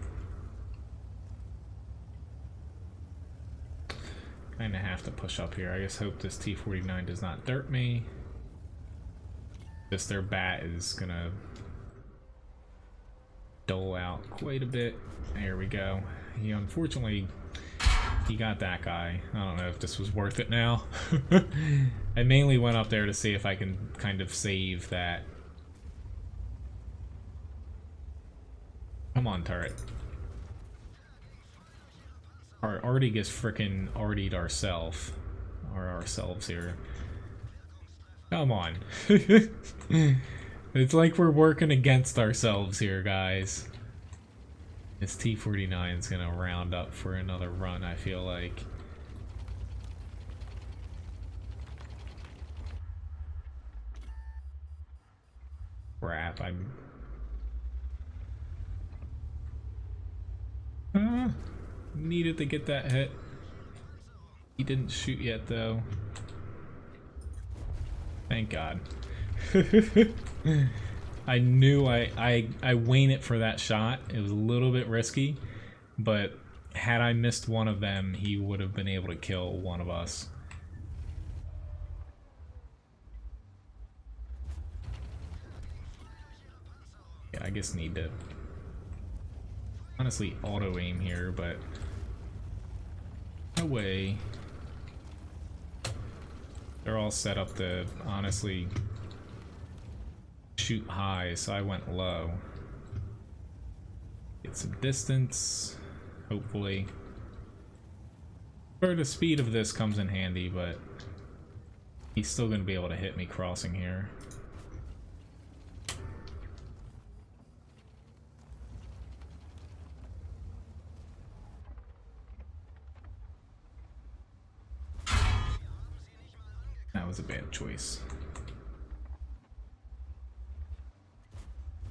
Kinda have to push up here. I just hope this T-49 does not dirt me. Just their bat is gonna dole out quite a bit. There we go. He unfortunately, he got that guy. I don't know if this was worth it now. I mainly went up there to see if I can kind of save that. Come on, turret. Already gets frickin' already'd ourselves here. Come on. It's like we're working against ourselves here, guys. This T-49 is gonna round up for another run, I feel like. Crap, I'm... needed to get that hit. He didn't shoot yet, though. Thank God. I knew I winged it for that shot. It was a little bit risky, but had I missed one of them, he would have been able to kill one of us. Yeah, I just need to honestly auto aim here, but no way. They're all set up to honestly shoot high, so I went low. Get some distance, hopefully. Where the speed of this comes in handy, but he's still going to be able to hit me crossing here. That was a bad choice.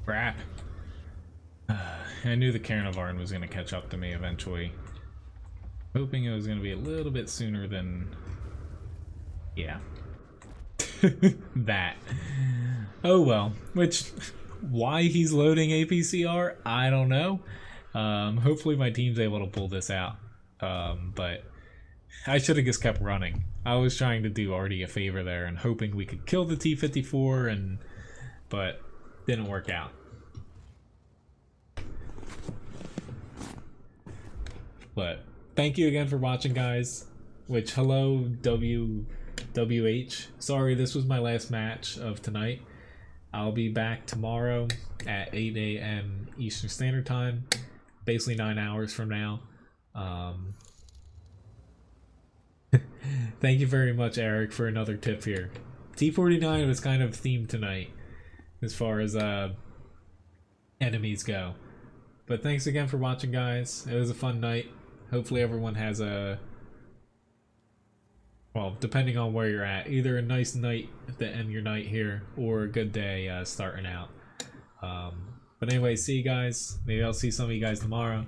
Crap. I knew the Carnivarn was going to catch up to me eventually. Hoping it was going to be a little bit sooner than... yeah. That. Oh well. Which... why he's loading APCR, I don't know. Hopefully my team's able to pull this out. But... I should have just kept running. I was trying to do Artie a favor there and hoping we could kill the T-54, and but didn't work out. But thank you again for watching, guys. Which, hello WH. Sorry, this was my last match of tonight. I'll be back tomorrow at 8 a.m. Eastern Standard Time. Basically 9 hours from now. Thank you very much, Eric, for another tip here. T-49 was kind of themed tonight as far as enemies go. But thanks again for watching, guys. It was a fun night. Hopefully everyone has a... well, depending on where you're at, either a nice night to end your night here or a good day starting out. But anyway, see you guys. Maybe I'll see some of you guys tomorrow.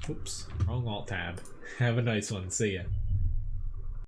Oops, wrong alt tab. Have a nice one. See ya.